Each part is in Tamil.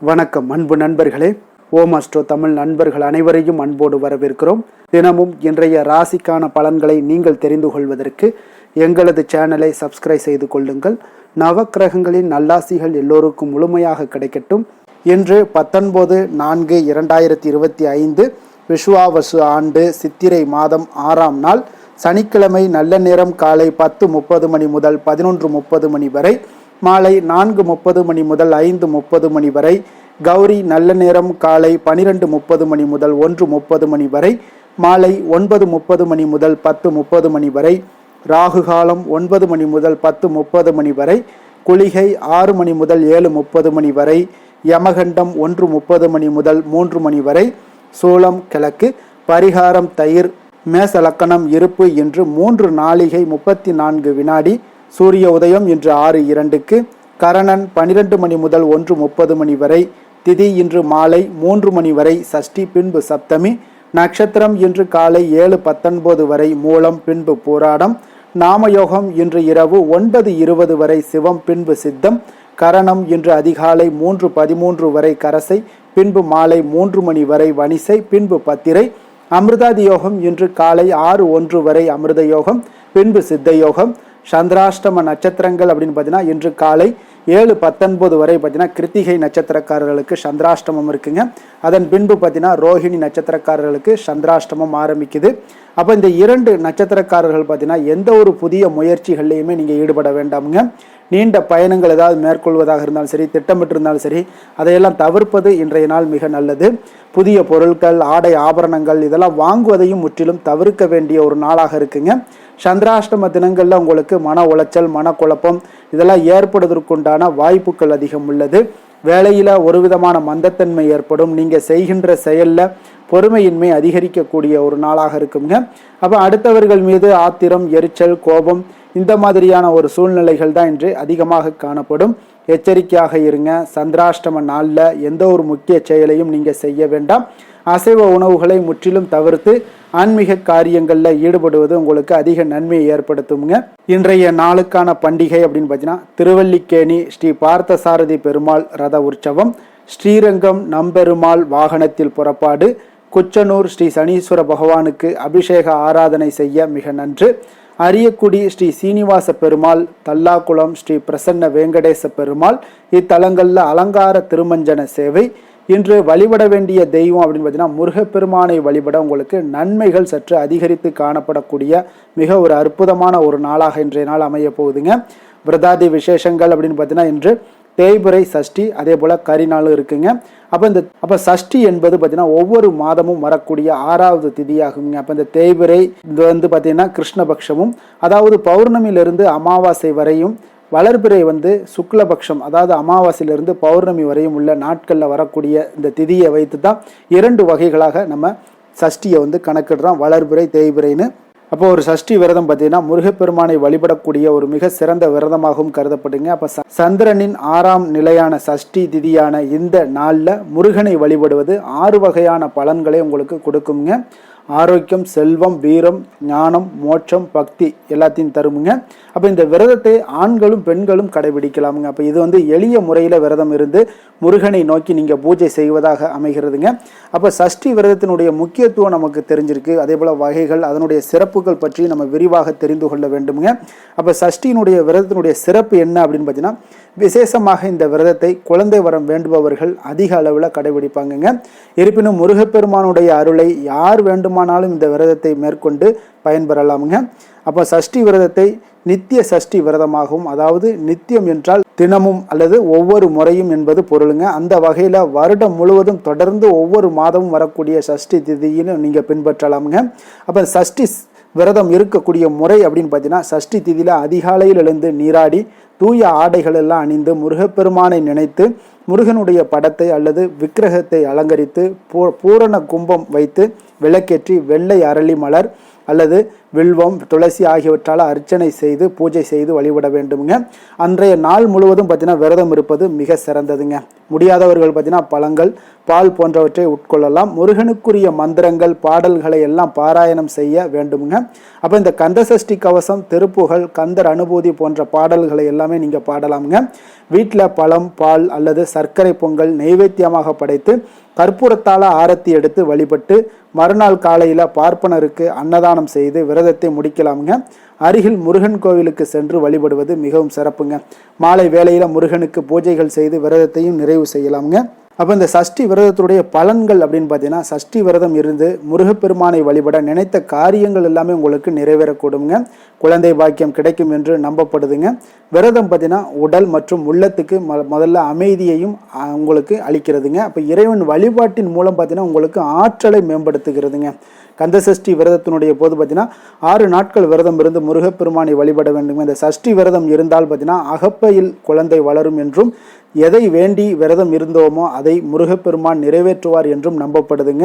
வணக்கம் அன்பு நண்பர்களே. ஓம் அஸ்ட்ரோ தமிழ் நண்பர்கள் அனைவரையும் அன்போடு வரவேற்கிறோம். தினமும் இன்றைய ராசிக்கான பலன்களை நீங்கள் தெரிந்து கொள்வதற்கு எங்களது சேனலை சப்ஸ்கிரைப் செய்து கொள்ளுங்கள். நவக்கிரகங்களின் நல்லாசிகள் எல்லோருக்கும் முழுமையாக கிடைக்கட்டும். இன்று 19/4/2025 விஸ்வாவசு ஆண்டு சித்திரை மாதம் 6ஆம் நாள் சனிக்கிழமை. நல்ல நேரம் காலை 10:30 மணி முதல் 11:30 மணி வரை, மாலை 4:30 மணி முதல் 5:30 மணி வரை. கௌரி நல்ல நேரம் காலை 12:30 மணி முதல் 1:30 மணி வரை, மாலை 9:30 மணி முதல் 10:30 மணி வரை. ராகு காலம் 9 மணி முதல் 10:30 மணி வரை. குளிகை 6 மணி முதல் 7:30 மணி வரை. யமகண்டம் 1:30 மணி முதல் 3 மணி வரை. சூலம் கிழக்கு. பரிகாரம் தயிர். மேச லக்கணம் இருப்பு இன்று 3 நாழிகை 34 வினாடி. சூரிய உதயம் இன்று 6:02க்கு. கரணன் 12 மணி முதல் 1:30 மணி வரை. திதி இன்று மாலை 3 மணி வரை. சஷ்டி பின்பு சப்தமி. நட்சத்திரம் இன்று காலை 7:19 வரை மூலம் பின்பு பூராடம். நாமயோகம் இன்று இரவு 9:20 வரை சிவம் பின்பு சித்தம். கரணம் இன்று அதிகாலை 3:13 வரை கரசை பின்பு மாலை 3 மணி வரை வணிசை பின்பு பத்திரை. அமிர்தாதி யோகம் இன்று காலை 6:01 வரை அமிர்த யோகம் பின்பு சித்த யோகம். சந்திராஷ்டம நட்சத்திரங்கள் அப்படின்னு பார்த்தீங்கன்னா இன்று காலை 7:19 வரை பார்த்தீங்கன்னா கிருத்திகை நட்சத்திரக்காரர்களுக்கு சந்திராஷ்டமம் இருக்குங்க. அதன் பின்பு பார்த்தீங்கன்னா ரோஹிணி நட்சத்திரக்காரர்களுக்கு சந்திராஷ்டமம் ஆரம்பிக்குது. அப்போ இந்த 2 நட்சத்திரக்காரர்கள் பார்த்தீங்கன்னா எந்த ஒரு புதிய முயற்சிகள்லையுமே நீங்கள் ஈடுபட வேண்டாமுங்க. நீண்ட பயணங்கள் ஏதாவது மேற்கொள்வதாக இருந்தாலும் சரி, திட்டமிட்டிருந்தாலும் சரி, அதையெல்லாம் தவிர்ப்பது இன்றைய நாள் மிக நல்லது. புதிய பொருட்கள், ஆடை ஆபரணங்கள் இதெல்லாம் வாங்குவதையும் முற்றிலும் தவிர்க்க வேண்டிய ஒரு நாளாக இருக்குங்க. சந்திராஷ்டம தினங்களில் உங்களுக்கு மன உளைச்சல், மனக்குழப்பம் இதெல்லாம் ஏற்படுவதற்குண்டான வாய்ப்புகள் அதிகம் உள்ளது. வேலையில் ஒரு விதமான மந்தத்தன்மை ஏற்படும். நீங்கள் செய்கின்ற செயலில் பொறுமையின்மை அதிகரிக்கக்கூடிய ஒரு நாளாக இருக்குங்க. அப்போ அடுத்தவர்கள் மீது ஆத்திரம், எரிச்சல், கோபம் இந்த மாதிரியான ஒரு சூழ்நிலைகள் தான் இன்று அதிகமாக காணப்படும். எச்சரிக்கையாக இருங்க. சந்திராஷ்டம நாளில் எந்த ஒரு முக்கிய செயலையும் நீங்கள் செய்ய வேண்டாம். அசைவ உணவுகளை முற்றிலும் தவிர்த்து ஆன்மீக காரியங்களில் ஈடுபடுவது உங்களுக்கு அதிக நன்மையை ஏற்படுத்துங்க. இன்றைய நாளுக்கான பண்டிகை அப்படின்னு பார்த்தீங்கன்னா திருவல்லிக்கேணி ஸ்ரீ பார்த்தசாரதி பெருமாள் ரத உற்சவம், ஸ்ரீரங்கம் நம்பெருமாள் வாகனத்தில் புறப்பாடு, குச்சனூர் ஸ்ரீ சனீஸ்வர பகவானுக்கு அபிஷேக ஆராதனை செய்ய மிக நன்று, அரியக்குடி ஸ்ரீ சீனிவாச பெருமாள், தல்லாக்குளம் ஸ்ரீ பிரசன்ன வெங்கடேச பெருமாள் இத்தலங்களில் அலங்கார திருமஞ்சன சேவை. இன்று வழிபட வேண்டிய தெய்வம் அப்படின்னு பார்த்தீங்கன்னா முருகப்பெருமானை வழிபட உங்களுக்கு நன்மைகள் சற்று அதிகரித்து காணப்படக்கூடிய மிக ஒரு அற்புதமான ஒரு நாளாக இன்றைய நாள் அமைய போகுதுங்க. விரதாதி விசேஷங்கள் அப்படின்னு பார்த்தீங்கன்னா இன்று தேய்பிறை சஷ்டி, அதே போல் கரிநாளும் இருக்குங்க. அப்போ சஷ்டி என்பது பார்த்தீங்கன்னா ஒவ்வொரு மாதமும் வரக்கூடிய 6வது திதியாகுங்க. அப்போ இந்த தேய்பிறை இது வந்து பார்த்தீங்கன்னா கிருஷ்ணபக்ஷமும், அதாவது பௌர்ணமியிலிருந்து அமாவாசை வரையும், வளர்பிறை வந்து சுக்லபக்ஷம் அதாவது அமாவாசையிலிருந்து பௌர்ணமி வரையும் உள்ள நாட்களில் வரக்கூடிய இந்த திதியை வைத்து தான் 2 வகைகளாக நம்ம சஷ்டியை வந்து கணக்கிடுறோம், வளர்பிறை தேய்பிறைன்னு. அப்போ ஒரு சஷ்டி விரதம் பார்த்தீங்கன்னா முருகப்பெருமானை வழிபடக்கூடிய ஒரு மிக சிறந்த விரதமாகவும் கருதப்படுங்க. அப்போ சந்திரனின் 6ஆம் நிலையான சஷ்டி திதியான இந்த நாளில் முருகனை வழிபடுவது 6 வகையான பலன்களை உங்களுக்கு கொடுக்குங்க. ஆரோக்கியம், செல்வம், வீரம், ஞானம், மோட்சம், பக்தி எல்லாத்தையும் தருமுங்க. அப்போ இந்த விரதத்தை ஆண்களும் பெண்களும் கடைபிடிக்கலாமுங்க. அப்போ இது வந்து எளிய முறையில் விரதம் இருந்து முருகனை நோக்கி நீங்கள் பூஜை செய்வதாக அமைகிறதுங்க. அப்போ சஷ்டி விரதத்தினுடைய முக்கியத்துவம் நமக்கு தெரிஞ்சிருக்கு. அதே போல் வகைகள், அதனுடைய சிறப்புகள் பற்றி நம்ம விரிவாக தெரிந்து கொள்ள வேண்டுமுங்க. அப்போ சஷ்டியினுடைய விரதத்தினுடைய சிறப்பு என்ன அப்படின்னு பார்த்தீங்கன்னா விசேஷமாக இந்த விரதத்தை குழந்தை வரம் வேண்டுபவர்கள் அதிக அளவில் கடைபிடிப்பாங்கங்க. இருப்பினும் முருகப்பெருமானுடைய அருளை யார் வேண்டுமானாலும் இந்த விரதத்தை மேற்கொண்டு பயன்பெறலாமுங்க. அப்போ சஷ்டி விரதத்தை நித்திய சஷ்டி விரதமாகவும், அதாவது நித்தியம் என்றால் தினமும் அல்லது ஒவ்வொரு முறையும் என்பது பொருளுங்க. அந்த வகையில் வருடம் முழுவதும் தொடர்ந்து ஒவ்வொரு மாதமும் வரக்கூடிய சஷ்டி திதின்னு நீங்கள் பின்பற்றலாமுங்க. அப்போ சஷ்டி விரதம் இருக்கக்கூடிய முறை அப்படின்னு பார்த்தீங்கன்னா சஷ்டி திதியில் அதிகாலையில் எழுந்து நீராடி தூய ஆடைகள் எல்லாம் அணிந்து முருகப்பெருமானை நினைத்து முருகனுடைய படத்தை அல்லது விக்கிரகத்தை அலங்கரித்து பூரண கும்பம் வைத்து விளக்கேற்றி வெள்ளை அரளி மலர் அல்லது வில்வம், துளசி ஆகியவற்றால் அர்ச்சனை செய்து பூஜை செய்து வழிபட வேண்டுமுங்க. அன்றைய நாள் முழுவதும் பார்த்தீங்கன்னா விரதம் இருப்பது மிக சிறந்ததுங்க. முடியாதவர்கள் பார்த்தீங்கன்னா பழங்கள், பால் போன்றவற்றை உட்கொள்ளலாம். முருகனுக்குரிய மந்திரங்கள், பாடல்களை எல்லாம் பாராயணம் செய்ய வேண்டுமுங்க. அப்போ இந்த கந்தசஷ்டி கவசம், திருப்புகழ், கந்தர் அனுபூதி போன்ற பாடல்களை எல்லாமே நீங்கள் பாடலாமுங்க. வீட்டில் பழம், பால் அல்லது சர்க்கரை பொங்கல் நெய்வேத்தியமாக படைத்து கற்பூரத்தால் ஆரத்தி எடுத்து வழிபட்டு மறுநாள் காலையில் பார்ப்பனருக்கு அன்னதானம் செய்து விரதத்தை முடிக்கலாமுங்க. அருகில் முருகன் கோவிலுக்கு சென்று வழிபடுவது மிகவும் சிறப்புங்க. மாலை வேளையில் முருகனுக்கு பூஜைகள் செய்து விரதத்தையும் நிறைவு செய்யலாமுங்க. அப்போ இந்த சஷ்டி விரதத்துடைய பலன்கள் அப்படின்னு பார்த்தீங்கன்னா, சஷ்டி விரதம் இருந்து முருகப்பெருமானை வழிபட நினைத்த காரியங்கள் எல்லாமே உங்களுக்கு நிறைவேறக்கூடுங்க. குழந்தை பாக்கியம் கிடைக்கும் என்று நம்பப்படுதுங்க. விரதம் பார்த்தீங்கன்னா உடல் மற்றும் உள்ளத்துக்கு முதல்ல அமைதியையும் உங்களுக்கு அளிக்கிறதுங்க. அப்போ இறைவன் வழிபாட்டின் மூலம் பார்த்தீங்கன்னா உங்களுக்கு ஆற்றலை மேம்படுத்துகிறதுங்க. கந்தசஷ்டி விரதத்தினுடைய போது பார்த்தீங்கன்னா 6 நாட்கள் விரதம் இருந்து முருகப்பெருமானை வழிபட வேண்டுங்க. இந்த சஷ்டி விரதம் இருந்தால் பார்த்தீங்கன்னா அகப்பையில் குழந்தை வளரும் என்றும், எதை வேண்டி விரதம் இருந்தோமோ அதை முருகப்பெருமான் நிறைவேற்றுவார் என்றும் நம்பப்படுதுங்க.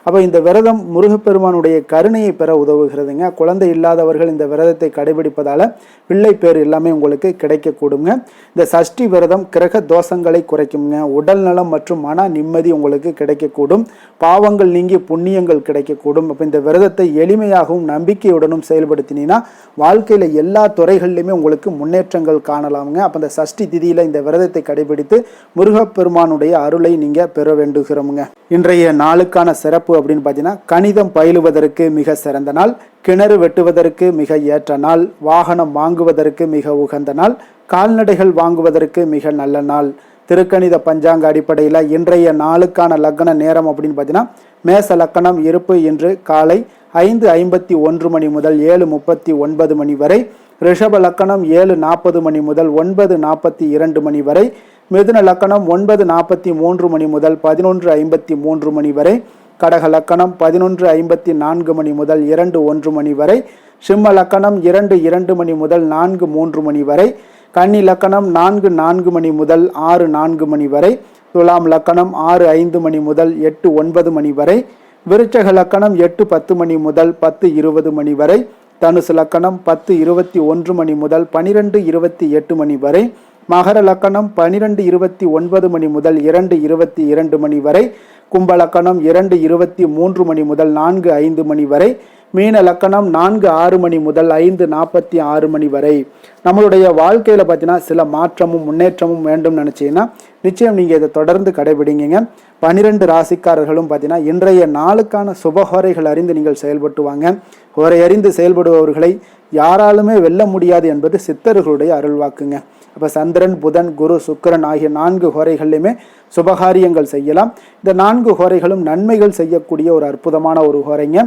அப்போ இந்த விரதம் முருகப்பெருமானுடைய கருணையை பெற உதவுகிறதுங்க. குழந்தை இல்லாதவர்கள் இந்த விரதத்தை கடைபிடிப்பதால் பிள்ளை பேர் எல்லாமே உங்களுக்கு கிடைக்கக்கூடுங்க. இந்த சஷ்டி விரதம் கிரக தோஷங்களை குறைக்குங்க. உடல் நலம் மற்றும் மன நிம்மதி உங்களுக்கு கிடைக்கக்கூடும். பாவங்கள் நீங்கி புண்ணியங்கள் கிடைக்கக்கூடும். அப்போ இந்த விரதத்தை எளிமையாகவும் நம்பிக்கையுடனும் செயல்படுத்தினீங்கன்னா வாழ்க்கையில் எல்லா துறைகளிலுமே உங்களுக்கு முன்னேற்றங்கள் காணலாமுங்க. அப்போ இந்த சஷ்டி திதியில் இந்த விரதத்தை கடைபிடித்து முருகப்பெருமானுடைய அருளை நீங்கள் பெற வேண்டுகிறோமுங்க. இன்றைய நாளுக்கான சிறப்பு அப்படின்னு பார்த்தீங்கன்னா, கணிதம் பயிலுவதற்கு மிக சிறந்த நாள், கிணறு வெட்டுவதற்கு மிக ஏற்ற நாள், வாகனம் வாங்குவதற்கு மிக உகந்த நாள், கால்நடைகள் வாங்குவதற்கு மிக நல்ல நாள். திருக்கணித பஞ்சாங்க அடிப்படையில் இன்றைய நாளுக்கான லக்ன நேரம் அப்படின்னு பார்த்தீங்கன்னா, மேச லக்கணம் இருப்பு இன்று காலை 5:51 மணி முதல் 7:39 மணி வரை, ரிஷப லக்கணம் 7:40 மணி முதல் 9:42 மணி வரை, மிதுன லக்கணம் 9:43 மணி முதல் 11:53 மணி வரை, கடக லக்கணம் 11:54 மணி முதல் 2:01 மணி வரை, சிம்ம லக்கணம் 2:02 மணி முதல் 4:03 மணி வரை, கன்னி லக்கணம் 4:04 மணி முதல் 6:04 மணி வரை, துலாம் லக்கணம் 6:05 மணி முதல் 8:09 மணி வரை, விருச்சக லக்கணம் 8:10 மணி முதல் 10:20 மணி வரை, தனுசு லக்கணம் 10:21 மணி முதல் 12:28 மணி வரை, மகர லக்கணம் 12:29 மணி முதல் 2:22 மணி வரை, கும்ப லக்கணம் 2:23 மணி முதல் 4:05 மணி வரை, மீன லக்கணம் 4:06 மணி முதல் 5:46 மணி வரை. நம்மளுடைய வாழ்க்கையில் பார்த்தீங்கன்னா சில மாற்றமும் முன்னேற்றமும் வேண்டும் நினச்சிங்கன்னா நிச்சயம் நீங்கள் இதை தொடர்ந்து கடைபிடிங்க. 12 ராசிக்காரர்களும் பார்த்தீங்கன்னா இன்றைய நாளுக்கான சுபஹோரைகள் அறிந்து நீங்கள் செயல்பட்டு வாங்க. ஹோரை அறிந்து செயல்படுபவர்களை யாராலுமே வெல்ல முடியாது என்பது சித்தர்களுடைய அருள்வாக்குங்க. அப்போ சந்திரன், புதன், குரு, சுக்கிரன் ஆகிய 4 ஹோரைகள்லையுமே சுபகாரியங்கள் செய்யலாம். இந்த 4 ஹோரைகளும் நன்மைகள் செய்யக்கூடிய ஒரு அற்புதமான ஒரு ஹோரைங்க.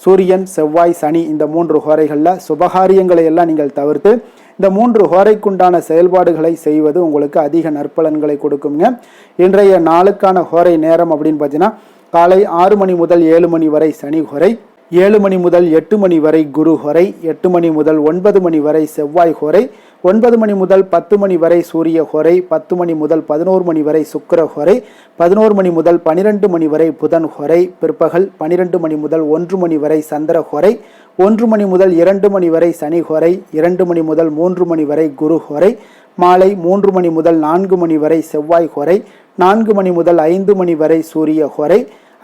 சூரியன், செவ்வாய், சனி இந்த 3 ஹோரைகளில் சுபகாரியங்களை எல்லாம் நீங்கள் தவிர்த்து இந்த 3 ஹோரைக்குண்டான செயல்பாடுகளை செய்வது உங்களுக்கு அதிக நற்பலன்களை கொடுக்குங்க. இன்றைய நாளுக்கான ஹோரை நேரம் அப்படின்னு பார்த்தீங்கன்னா, காலை 6 மணி முதல் 7 மணி வரை சனி ஹோரை, 7 மணி முதல் 8 மணி வரை குரு ஹோரை, 8 மணி முதல் 9 மணி வரை செவ்வாய் ஹோரை, 9 மணி முதல் 10 மணி வரை சூரிய ஹோரை, 10 மணி முதல் 11 மணி வரை சுக்கிர ஹோரை, 11 மணி முதல் 12 மணி வரை புதன் ஹோரை, பிற்பகல் 12 மணி முதல் 1 மணி வரை சந்திர ஹோரை, 1 மணி முதல் 2 மணி வரை சனி ஹோரை, 2 மணி முதல் 3 மணி வரை குரு ஹோரை, மாலை 3 மணி முதல் 4 மணி வரை செவ்வாய் ஹோரை, 4 மணி முதல் 5 மணி வரை சூரிய ஹோரை,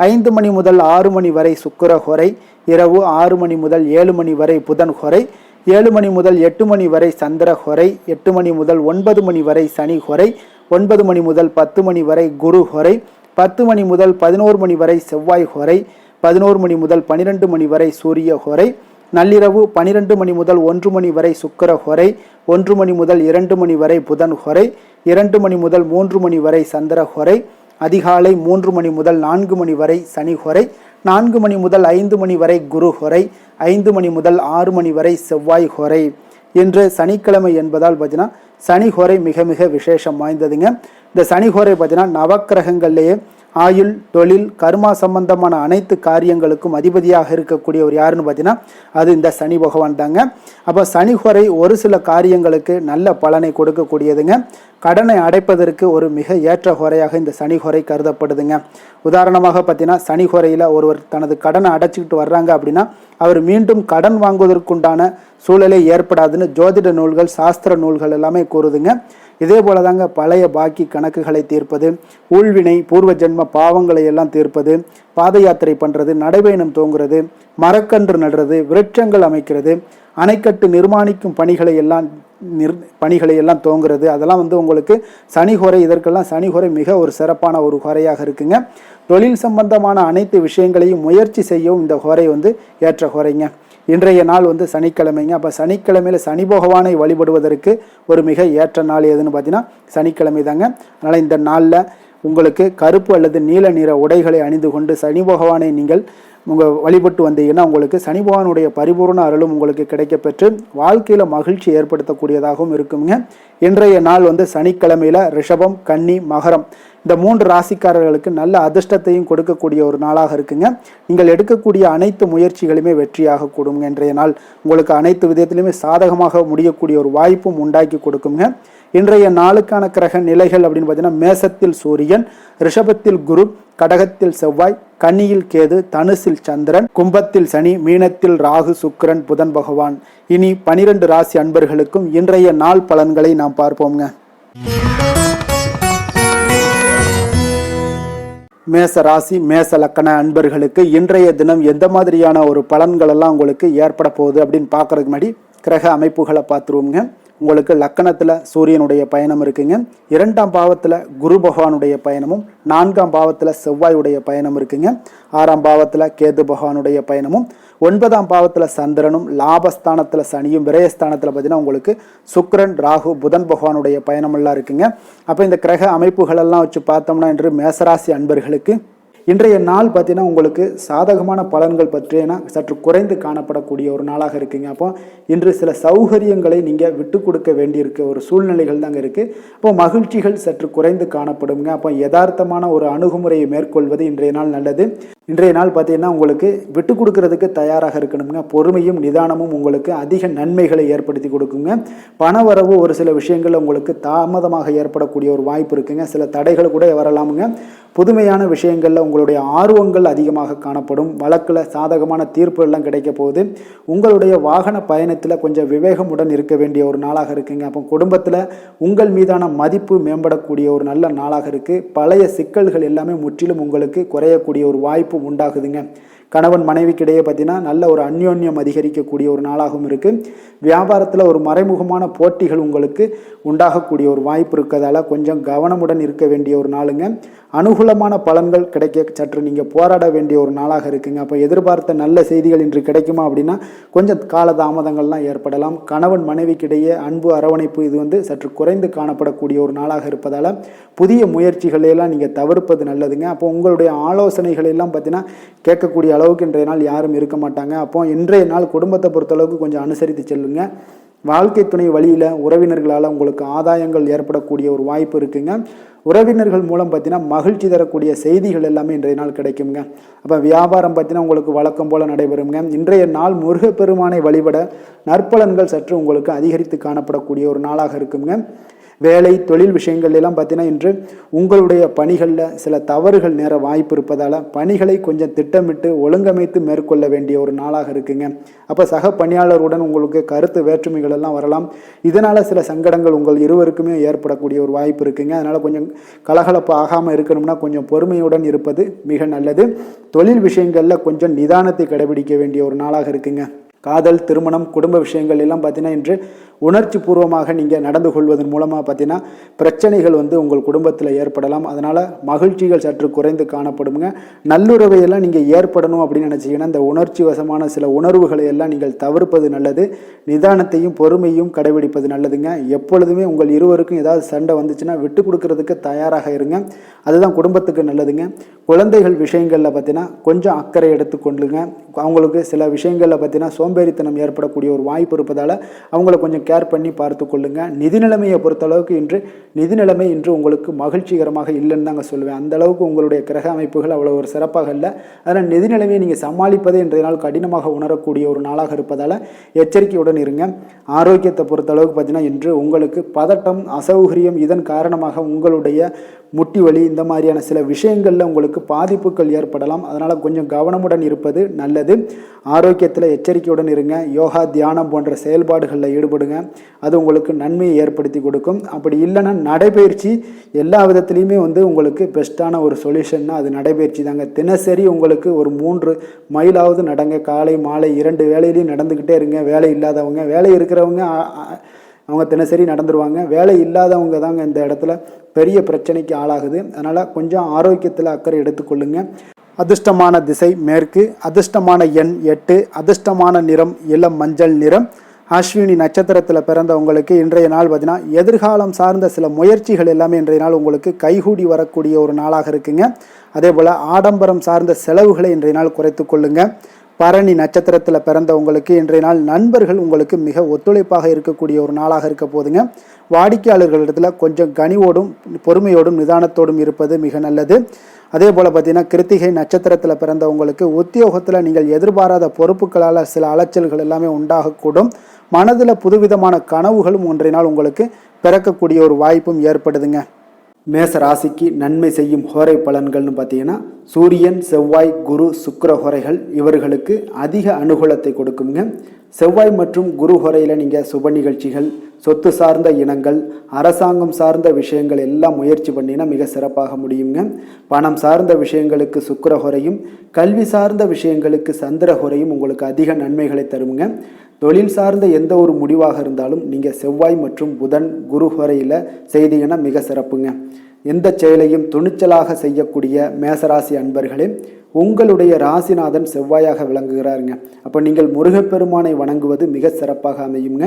5 மணி முதல் 6 மணி வரை சுக்கிர ஹோரை, இரவு 6 மணி முதல் 7 மணி வரை புதன் ஹோரை, 7 மணி முதல் 8 மணி வரை சந்திர ஹோரை, 8 மணி முதல் 9 மணி வரை சனி ஹோரை, 9 மணி முதல் 10 மணி வரை குரு ஹோரை, 10 மணி முதல் 11 மணி வரை செவ்வாய் ஹோரை, 11 மணி முதல் 12 மணி வரை சூரிய ஹோரை, நள்ளிரவு 12 மணி முதல் 1 மணி வரை சுக்கிர ஹோரை, 1 மணி முதல் 2 மணி வரை புதன் ஹோரை, 2 மணி முதல் 3 மணி வரை சந்திர ஹோரை, அதிகாலை 3 மணி முதல் 4 மணி வரை சனி ஹோரை, 4 மணி முதல் 5 மணி வரை குரு ஹோரை, 5 மணி முதல் 6 மணி வரை செவ்வாய் ஹோரை. இன்று சனிக்கிழமை என்பதால் பார்த்தீங்கன்னா சனி ஹோரை மிக மிக விசேஷம் வாய்ந்ததுங்க. இந்த சனி ஹோரை பார்த்தீங்கன்னா நவக்கிரகங்கள்லேயே ஆயுள், தொழில், கர்மா சம்பந்தமான அனைத்து காரியங்களுக்கும் அதிபதியாக இருக்கக்கூடியவர் யாருன்னு பார்த்தீங்கன்னா அது இந்த சனி பகவான் தாங்க. அப்போ சனி ஹோரை ஒரு சில காரியங்களுக்கு நல்ல பலனை கொடுக்கக்கூடியதுங்க. கடனை அடைப்பதற்கு ஒரு மிக ஏற்ற ஹோரையாக இந்த சனி ஹோரை கருதப்படுதுங்க. உதாரணமாக பார்த்தீங்கன்னா சனி ஹோரையில் ஒருவர் தனது கடனை அடைச்சிக்கிட்டு வர்றாங்க அப்படின்னா அவர் மீண்டும் கடன் வாங்குவதற்குண்டான சூழலே ஏற்படாதுன்னு ஜோதிட நூல்கள், சாஸ்திர நூல்கள் எல்லாமே கூறுதுங்க. இதே போல தாங்க பழைய பாக்கி கணக்குகளை தீர்ப்பது, ஊழ்வினை பூர்வ ஜென்ம பாவங்களை எல்லாம் தீர்ப்பது, பாத யாத்திரை பண்ணுறது, நடைபயணம் தோங்குறது, மரக்கன்று நடுறது, விருட்சங்கள் அமைக்கிறது, அணைக்கட்டு நிர்மாணிக்கும் பணிகளை எல்லாம் தோங்குறது, அதெல்லாம் உங்களுக்கு சனி ஹோரை. இதற்கெல்லாம் சனி ஹோரை மிக ஒரு சிறப்பான ஒரு ஹோரையாக இருக்குங்க. தொழில் சம்பந்தமான அனைத்து விஷயங்களையும் முயற்சி செய்யவும் இந்த ஹோரை ஏற்ற ஹோரைங்க. இன்றைய நாள் சனிக்கிழமைங்க. அப்போ சனிக்கிழமையில் சனி பகவானை வழிபடுவதற்கு ஒரு மிக ஏற்ற நாள் எதுன்னு பார்த்தீங்கன்னா சனிக்கிழமை தாங்க. அதனால் இந்த நாளில் உங்களுக்கு கருப்பு அல்லது நீல நிற உடைகளை அணிந்து கொண்டு சனி பகவானை நீங்கள் வழிபட்டு வந்தீங்கன்னா உங்களுக்கு சனி பகவானுடைய பரிபூர்ண அருளும் உங்களுக்கு கிடைக்கப்பெற்று வாழ்க்கையில் மகிழ்ச்சி ஏற்படுத்தக்கூடியதாகவும் இருக்குங்க. இன்றைய நாள் சனிக்கிழமையில் ரிஷபம், கன்னி, மகரம் இந்த 3 ராசிக்காரர்களுக்கு நல்ல அதிர்ஷ்டத்தையும் கொடுக்கக்கூடிய ஒரு நாளாக இருக்குங்க. நீங்கள் எடுக்கக்கூடிய அனைத்து முயற்சிகளுமே வெற்றியாக கொடுங்க. இன்றைய நாள் உங்களுக்கு அனைத்து விதத்திலுமே சாதகமாக முடியக்கூடிய ஒரு வாய்ப்பும் உண்டாக்கி கொடுக்குங்க. இன்றைய நாளுக்கான கிரக நிலைகள் அப்படின்னு பார்த்தீங்கன்னா மேசத்தில் சூரியன், ரிஷபத்தில் குரு, கடகத்தில் செவ்வாய், கன்னியில் கேது, தனுசில் சந்திரன், கும்பத்தில் சனி, மீனத்தில் ராகு, சுக்கிரன், புதன் பகவான். இனி 12 ராசி அன்பர்களுக்கும் இன்றைய நாள் பலன்களை நாம் பார்ப்போம்ங்க. மேச ராசி, மேச லக்கண அன்பர்களுக்கு இன்றைய தினம் எந்த மாதிரியான ஒரு பலன்கள் எல்லாம் உங்களுக்கு ஏற்பட போகுது அப்படின்னு பார்க்கறதுக்கு முன்னாடி கிரக அமைப்புகளை பார்த்துருவோங்க. உங்களுக்கு லக்கணத்தில் சூரியனுடைய பயணம் இருக்குங்க. 2ஆம் பாவத்தில் குரு பகவானுடைய பயணமும், 4ஆம் பாவத்தில் செவ்வாயுடைய பயணம் இருக்குங்க. 6ஆம் பாவத்தில் கேது பகவானுடைய பயணமும், 9ஆம் பாவத்தில் சந்திரனும், லாபஸ்தானத்தில் சனியும், விரயஸ்தானத்தில் பார்த்தீங்கன்னா உங்களுக்கு சுக்கிரன், ராகு, புதன் பகவானுடைய பயணமெல்லாம் இருக்குங்க. அப்போ இந்த கிரக அமைப்புகளெல்லாம் வச்சு பார்த்தோம்னா இன்று மேசராசி அன்பர்களுக்கு இன்றைய நாள் பார்த்தீங்கன்னா உங்களுக்கு சாதகமான பலன்கள் பற்றினா சற்று குறைந்து காணப்படக்கூடிய ஒரு நாளாக இருக்குங்க. அப்போ இன்று சில சௌகரியங்களை நீங்கள் விட்டு கொடுக்க வேண்டியிருக்க ஒரு சூழ்நிலைகள் தாங்க இருக்குது. அப்போ மகிழ்ச்சிகள் சற்று குறைந்து காணப்படுங்க. அப்போ யதார்த்தமான ஒரு அணுகுமுறையை மேற்கொள்வது இன்றைய நாள் நல்லது. இன்றைய நாள் பார்த்தீங்கன்னா உங்களுக்கு விட்டு கொடுக்கறதுக்கு தயாராக இருக்கணுங்க. பொறுமையும் நிதானமும் உங்களுக்கு அதிக நன்மைகளை ஏற்படுத்தி கொடுக்குங்க. பண வரவு ஒரு சில விஷயங்கள் உங்களுக்கு தாமதமாக ஏற்படக்கூடிய ஒரு வாய்ப்பு இருக்குங்க. சில தடைகள் கூட வரலாமுங்க. புதுமையான விஷயங்களில் உங்களுடைய ஆர்வங்கள் அதிகமாக காணப்படும். வழக்கில் சாதகமான தீர்ப்பு எல்லாம் கிடைக்க போகுது. உங்களுடைய வாகன பயணத்தில் கொஞ்சம் விவேகமுடன் இருக்க வேண்டிய ஒரு நாளாக இருக்குங்க. அப்போ குடும்பத்தில் உங்கள் மீதான மதிப்பு மேம்படக்கூடிய ஒரு நல்ல நாளாக இருக்குது. பழைய சிக்கல்கள் எல்லாமே முற்றிலும் உங்களுக்கு குறையக்கூடிய ஒரு வாய்ப்பு உண்டாகுதுங்க. கணவன் மனைவிக்கிடையே பார்த்தீங்கன்னா நல்ல ஒரு அந்யோன்யம் அதிகரிக்கக்கூடிய ஒரு நாளாகவும் இருக்குது. வியாபாரத்தில் ஒரு மறைமுகமான போட்டிகள் உங்களுக்கு உண்டாகக்கூடிய ஒரு வாய்ப்பு இருக்கிறதால கொஞ்சம் கவனமுடன் இருக்க வேண்டிய ஒரு நாளுங்க. அனுகூலமான பலன்கள் கிடைக்க சற்று நீங்கள் போராட வேண்டிய ஒரு நாளாக இருக்குங்க. அப்போ எதிர்பார்த்த நல்ல செய்திகள் இன்று கிடைக்குமா அப்படின்னா கொஞ்சம் காலதாமதங்கள்லாம் ஏற்படலாம். கணவன் மனைவிக்கிடையே அன்பு, அரவணைப்பு இது சற்று குறைந்து காணப்படக்கூடிய ஒரு நாளாக இருப்பதால் புதிய முயற்சிகளையெல்லாம் நீங்கள் தவிர்ப்பது நல்லதுங்க. அப்போ உங்களுடைய ஆலோசனைகள் எல்லாம் பார்த்தீங்கன்னா கேட்கக்கூடிய அளவுக்கு இன்றைய நாள் யாரும் இருக்க மாட்டாங்க. அப்போ இன்றைய நாள் குடும்பத்தை பொறுத்தளவுக்கு கொஞ்சம் அனுசரித்து செல்லுங்க. வாழ்க்கை துணை வழியில் உறவினர்களால் உங்களுக்கு ஆதாயங்கள் ஏற்படக்கூடிய ஒரு வாய்ப்பு இருக்குங்க. உறவினர்கள் மூலம் பார்த்தீங்கன்னா மகிழ்ச்சி தரக்கூடிய செய்திகள் எல்லாமே இன்றைய நாள் கிடைக்குங்க. அப்போ வியாபாரம் பார்த்தீங்கன்னா உங்களுக்கு வழக்கம் போல் நடைபெறுங்க. இன்றைய நாள் முருகப்பெருமானை வழிபட நற்பலன்கள் சற்று உங்களுக்கு அதிகரித்து காணப்படக்கூடிய ஒரு நாளாக இருக்குங்க. வேலை, தொழில் விஷயங்கள் எல்லாம் பார்த்தீங்கன்னா இன்று உங்களுடைய பணிகளில் சில தவறுகள் நேர வாய்ப்பு இருப்பதால் பணிகளை கொஞ்சம் திட்டமிட்டு ஒழுங்கமைத்து மேற்கொள்ள வேண்டிய ஒரு நாளாக இருக்குங்க. அப்போ சக பணியாளருடன் உங்களுக்கு கருத்து வேற்றுமைகள் எல்லாம் வரலாம். இதனால் சில சங்கடங்கள் உங்கள் இருவருக்குமே ஏற்படக்கூடிய ஒரு வாய்ப்பு இருக்குங்க. அதனால் கொஞ்சம் கலகலப்பு ஆகாமல் இருக்கணும்னா கொஞ்சம் பொறுமையுடன் இருப்பது மிக நல்லது. தொழில் விஷயங்களில் கொஞ்சம் நிதானத்தை கடைபிடிக்க வேண்டிய ஒரு நாளாக இருக்குங்க. காதல், திருமணம், குடும்ப விஷயங்கள் எல்லாம் பார்த்தீங்கன்னா இன்று உணர்ச்சி பூர்வமாக நீங்கள் நடந்து கொள்வதன் மூலமாக பார்த்தீங்கன்னா பிரச்சனைகள் உங்கள் குடும்பத்தில் ஏற்படலாம். அதனால் மகிழ்ச்சிகள் சற்று குறைந்து காணப்படுங்க. நல்லுறவையெல்லாம் நீங்கள் ஏற்படணும் அப்படின்னு நினச்சிங்கன்னா இந்த உணர்ச்சி வசமான சில உணர்வுகளை எல்லாம் நீங்கள் தவிர்ப்பது நல்லது. நிதானத்தையும் பொறுமையும் கடைபிடிப்பது நல்லதுங்க. எப்பொழுதுமே உங்கள் இருவருக்கும் ஏதாவது சண்டை வந்துச்சுன்னா விட்டு கொடுக்கறதுக்கு தயாராக இருங்க. அதுதான் குடும்பத்துக்கு நல்லதுங்க. குழந்தைகள் விஷயங்களில் பார்த்தீங்கன்னா கொஞ்சம் அக்கறை எடுத்துக்கொள்ளுங்க. அவங்களுக்கு சில விஷயங்களில் பார்த்தீங்கன்னா சோம்பேறித்தனம் ஏற்படக்கூடிய ஒரு வாய்ப்பு இருப்பதால் அவங்கள கொஞ்சம் கேர் பண்ணி பார்த்து கொள்ளுங்க. நிதி நிலைமையை பொறுத்தளவுக்கு நிதி நிலைமை இன்று உங்களுக்கு மகிழ்ச்சிகரமாக இல்லைன்னு தாங்க சொல்லுவேன். அந்த அளவுக்கு உங்களுடைய கிரக அமைப்புகள் அவ்வளோ ஒரு சிறப்பாக இல்லை. அதனால் நிதி நிலைமையை நீங்கள் சமாளிப்பதே இன்றைய நாள் கடினமாக உணரக்கூடிய ஒரு நாளாக இருப்பதால் எச்சரிக்கையுடன் இருங்க. ஆரோக்கியத்தை பொறுத்தளவுக்கு பார்த்தீங்கன்னா இன்று உங்களுக்கு பதட்டம், அசௌகரியம், இதன் காரணமாக உங்களுடைய முட்டி வலி இந்த மாதிரியான சில விஷயங்களில் உங்களுக்கு பாதிப்புகள் ஏற்படலாம். அதனால் கொஞ்சம் கவனமுடன் இருப்பது நல்லது. ஆரோக்கியத்தில் எச்சரிக்கையுடன் இருங்க. யோகா, தியானம் போன்ற செயல்பாடுகளில் ஈடுபடுங்க. அது உங்களுக்கு நன்மையை ஏற்படுத்தி கொடுக்கும். அப்படி இல்லைன்னா நடைபயிற்சி எல்லா விதத்துலேயுமே உங்களுக்கு பெஸ்ட்டான ஒரு சொல்யூஷன்னா அது நடைபயிற்சி தாங்க. தினசரி உங்களுக்கு ஒரு 3 மைலாவது நடங்க. காலை மாலை 2 வேளையிலையும் நடந்துக்கிட்டே இருங்க. வேலை இல்லாதவங்க, வேலை இருக்கிறவங்க அவங்க தினசரி நடந்துருவாங்க. வேலை இல்லாதவங்க தாங்க இந்த இடத்துல பெரிய பிரச்சனைக்கு ஆளாகுது. அதனால் கொஞ்சம் ஆரோக்கியத்தில் அக்கறை எடுத்துக்கொள்ளுங்க. அதிர்ஷ்டமான திசை மேற்கு, அதிர்ஷ்டமான எண் 8, அதிர்ஷ்டமான நிறம் இளம் மஞ்சள் நிறம். அஸ்வினி நட்சத்திரத்தில் பிறந்தவங்களுக்கு இன்றைய நாள் பார்த்தீங்கன்னா எதிர்காலம் சார்ந்த சில முயற்சிகள் எல்லாமே இன்றைய நாள் உங்களுக்கு கைகூடி வரக்கூடிய ஒரு நாளாக இருக்குங்க. அதே போல் ஆடம்பரம் சார்ந்த செலவுகளை இன்றைய நாள் குறைத்து கொள்ளுங்க. பரணி நட்சத்திரத்தில் பிறந்தவங்களுக்கு இன்றைய நாள் நண்பர்கள் உங்களுக்கு மிக ஒத்துழைப்பாக இருக்கக்கூடிய ஒரு நாளாக இருக்க போதுங்க. வாடிக்கையாளர்களிடத்தில் கொஞ்சம் கனிவோடும் பொறுமையோடும் நிதானத்தோடும் இருப்பது மிக நல்லது. அதே போல் பார்த்தீங்கன்னா கிருத்திகை நட்சத்திரத்தில் பிறந்தவங்களுக்கு உத்தியோகத்தில் நீங்கள் எதிர்பாராத பொறுப்புகளால் சில அலைச்சல்கள் எல்லாமே உண்டாகக்கூடும். மனதில் புதுவிதமான கனவுகளும் ஒன்றை நாள் உங்களுக்கு பிறக்கக்கூடிய ஒரு வாய்ப்பும் ஏற்படுதுங்க. மேச ராசிக்கு நன்மை செய்யும் ஹோரை பலன்கள்னு பார்த்தீங்கன்னா சூரியன், செவ்வாய், குரு, சுக்கிர ஹோரைகள் இவர்களுக்கு அதிக அனுகூலத்தை கொடுக்குங்க. செவ்வாய் மற்றும் குரு ஹோரையில் நீங்கள் சுப நிகழ்ச்சிகள், சொத்து சார்ந்த இனங்கள், அரசாங்கம் சார்ந்த விஷயங்கள் எல்லாம் முயற்சி பண்ணினா மிக சிறப்பாக முடியுங்க. பணம் சார்ந்த விஷயங்களுக்கு சுக்கிர ஹோரையும், கல்வி சார்ந்த விஷயங்களுக்கு சந்திர ஹோரையும் உங்களுக்கு அதிக நன்மைகளை தருங்க. தொழில் சார்ந்த எந்த ஒரு முடிவாக இருந்தாலும் நீங்கள் செவ்வாய் மற்றும் புதன், குரு ஹோரையில் செய்தீங்கன்னா மிக சிறப்புங்க. எந்த செயலையும் துணிச்சலாக செய்யக்கூடிய மேசராசி அன்பர்களே, உங்களுடைய ராசிநாதன் செவ்வாயாக விளங்குகிறாருங்க. அப்போ நீங்கள் முருகப்பெருமானை வணங்குவது மிக சிறப்பாக அமையுங்க.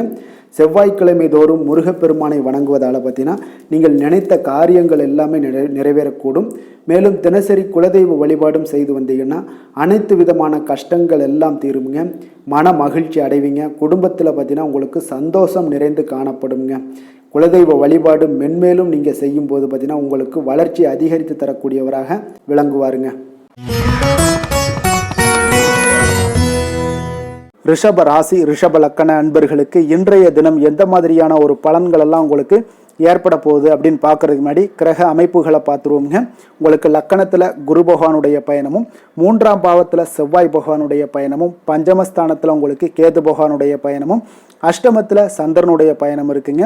செவ்வாய்க்கிழமை தோறும் முருகப்பெருமானை வணங்குவதால் பார்த்தீங்கன்னா நீங்கள் நினைத்த காரியங்கள் எல்லாமே நிறைவேறக்கூடும். மேலும் தினசரி குலதெய்வ வழிபாடும் செய்து வந்தீங்கன்னா அனைத்து விதமான கஷ்டங்கள் எல்லாம் தீருங்க. மன மகிழ்ச்சி அடைவீங்க. குடும்பத்தில் பார்த்தீங்கன்னா உங்களுக்கு சந்தோஷம் நிறைந்து காணப்படுங்க. குலதெய்வ வழிபாடு மென்மேலும் நீங்கள் செய்யும்போது பார்த்தீங்கன்னா உங்களுக்கு வளர்ச்சி அதிகரித்து தரக்கூடியவராக விளங்குவாருங்க. ரிஷப ராசி, ரிஷப லக்கண அன்பர்களுக்கு இன்றைய தினம் எந்த மாதிரியான ஒரு பலன்கள் எல்லாம் உங்களுக்கு ஏற்பட போகுது அப்படின்னு பார்க்கறதுக்கு முன்னாடி கிரக அமைப்புகளை பார்த்துருவோங்க. உங்களுக்கு லக்கணத்தில் குரு பகவானுடைய பயணமும், 3ஆம் பாவத்தில் செவ்வாய் பகவானுடைய பயணமும், பஞ்சமஸ்தானத்தில் உங்களுக்கு கேது பகவானுடைய பயணமும், அஷ்டமத்தில் சந்திரனுடைய பயணம் இருக்குங்க.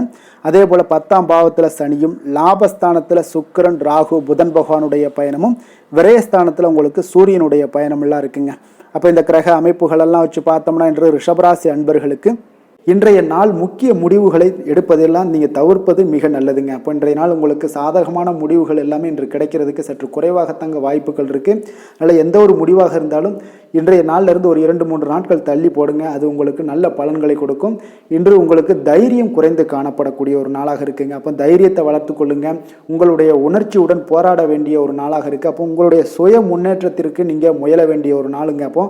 அதே போல் 10ஆம் பாவத்தில் சனியும், லாபஸ்தானத்தில் சுக்கிரன், ராகு, புதன் பகவானுடைய பயணமும், விரயஸ்தானத்தில் உங்களுக்கு சூரியனுடைய பயணம் எல்லாம் இருக்குங்க. அப்போ இந்த கிரக அமைப்புகளெல்லாம் வச்சு பார்த்தோம்னா இன்று ரிஷபராசி அன்பர்களுக்கு இன்றைய நாள் முக்கிய முடிவுகளை எடுப்பதெல்லாம் நீங்கள் தவிர்ப்பது மிக நல்லதுங்க. அப்போ இன்றைய நாள் உங்களுக்கு சாதகமான முடிவுகள் எல்லாமே இன்று கிடைக்கிறதுக்கு சற்று குறைவாகத்தாங்க வாய்ப்புகள் இருக்குது. அதனால் எந்த ஒரு முடிவாக இருந்தாலும் இன்றைய நாளிலிருந்து ஒரு 2-3 நாட்கள் தள்ளி போடுங்க. அது உங்களுக்கு நல்ல பலன்களை கொடுக்கும். இன்று உங்களுக்கு தைரியம் குறைந்து காணப்படக்கூடிய ஒரு நாளாக இருக்குங்க. அப்போ தைரியத்தை வளர்த்து கொள்ளுங்க. உங்களுடைய உணர்ச்சியுடன் போராட வேண்டிய ஒரு நாளாக இருக்குது. அப்போ உங்களுடைய சுய முன்னேற்றத்திற்கு நீங்கள் முயல வேண்டிய ஒரு நாளுங்க. அப்போ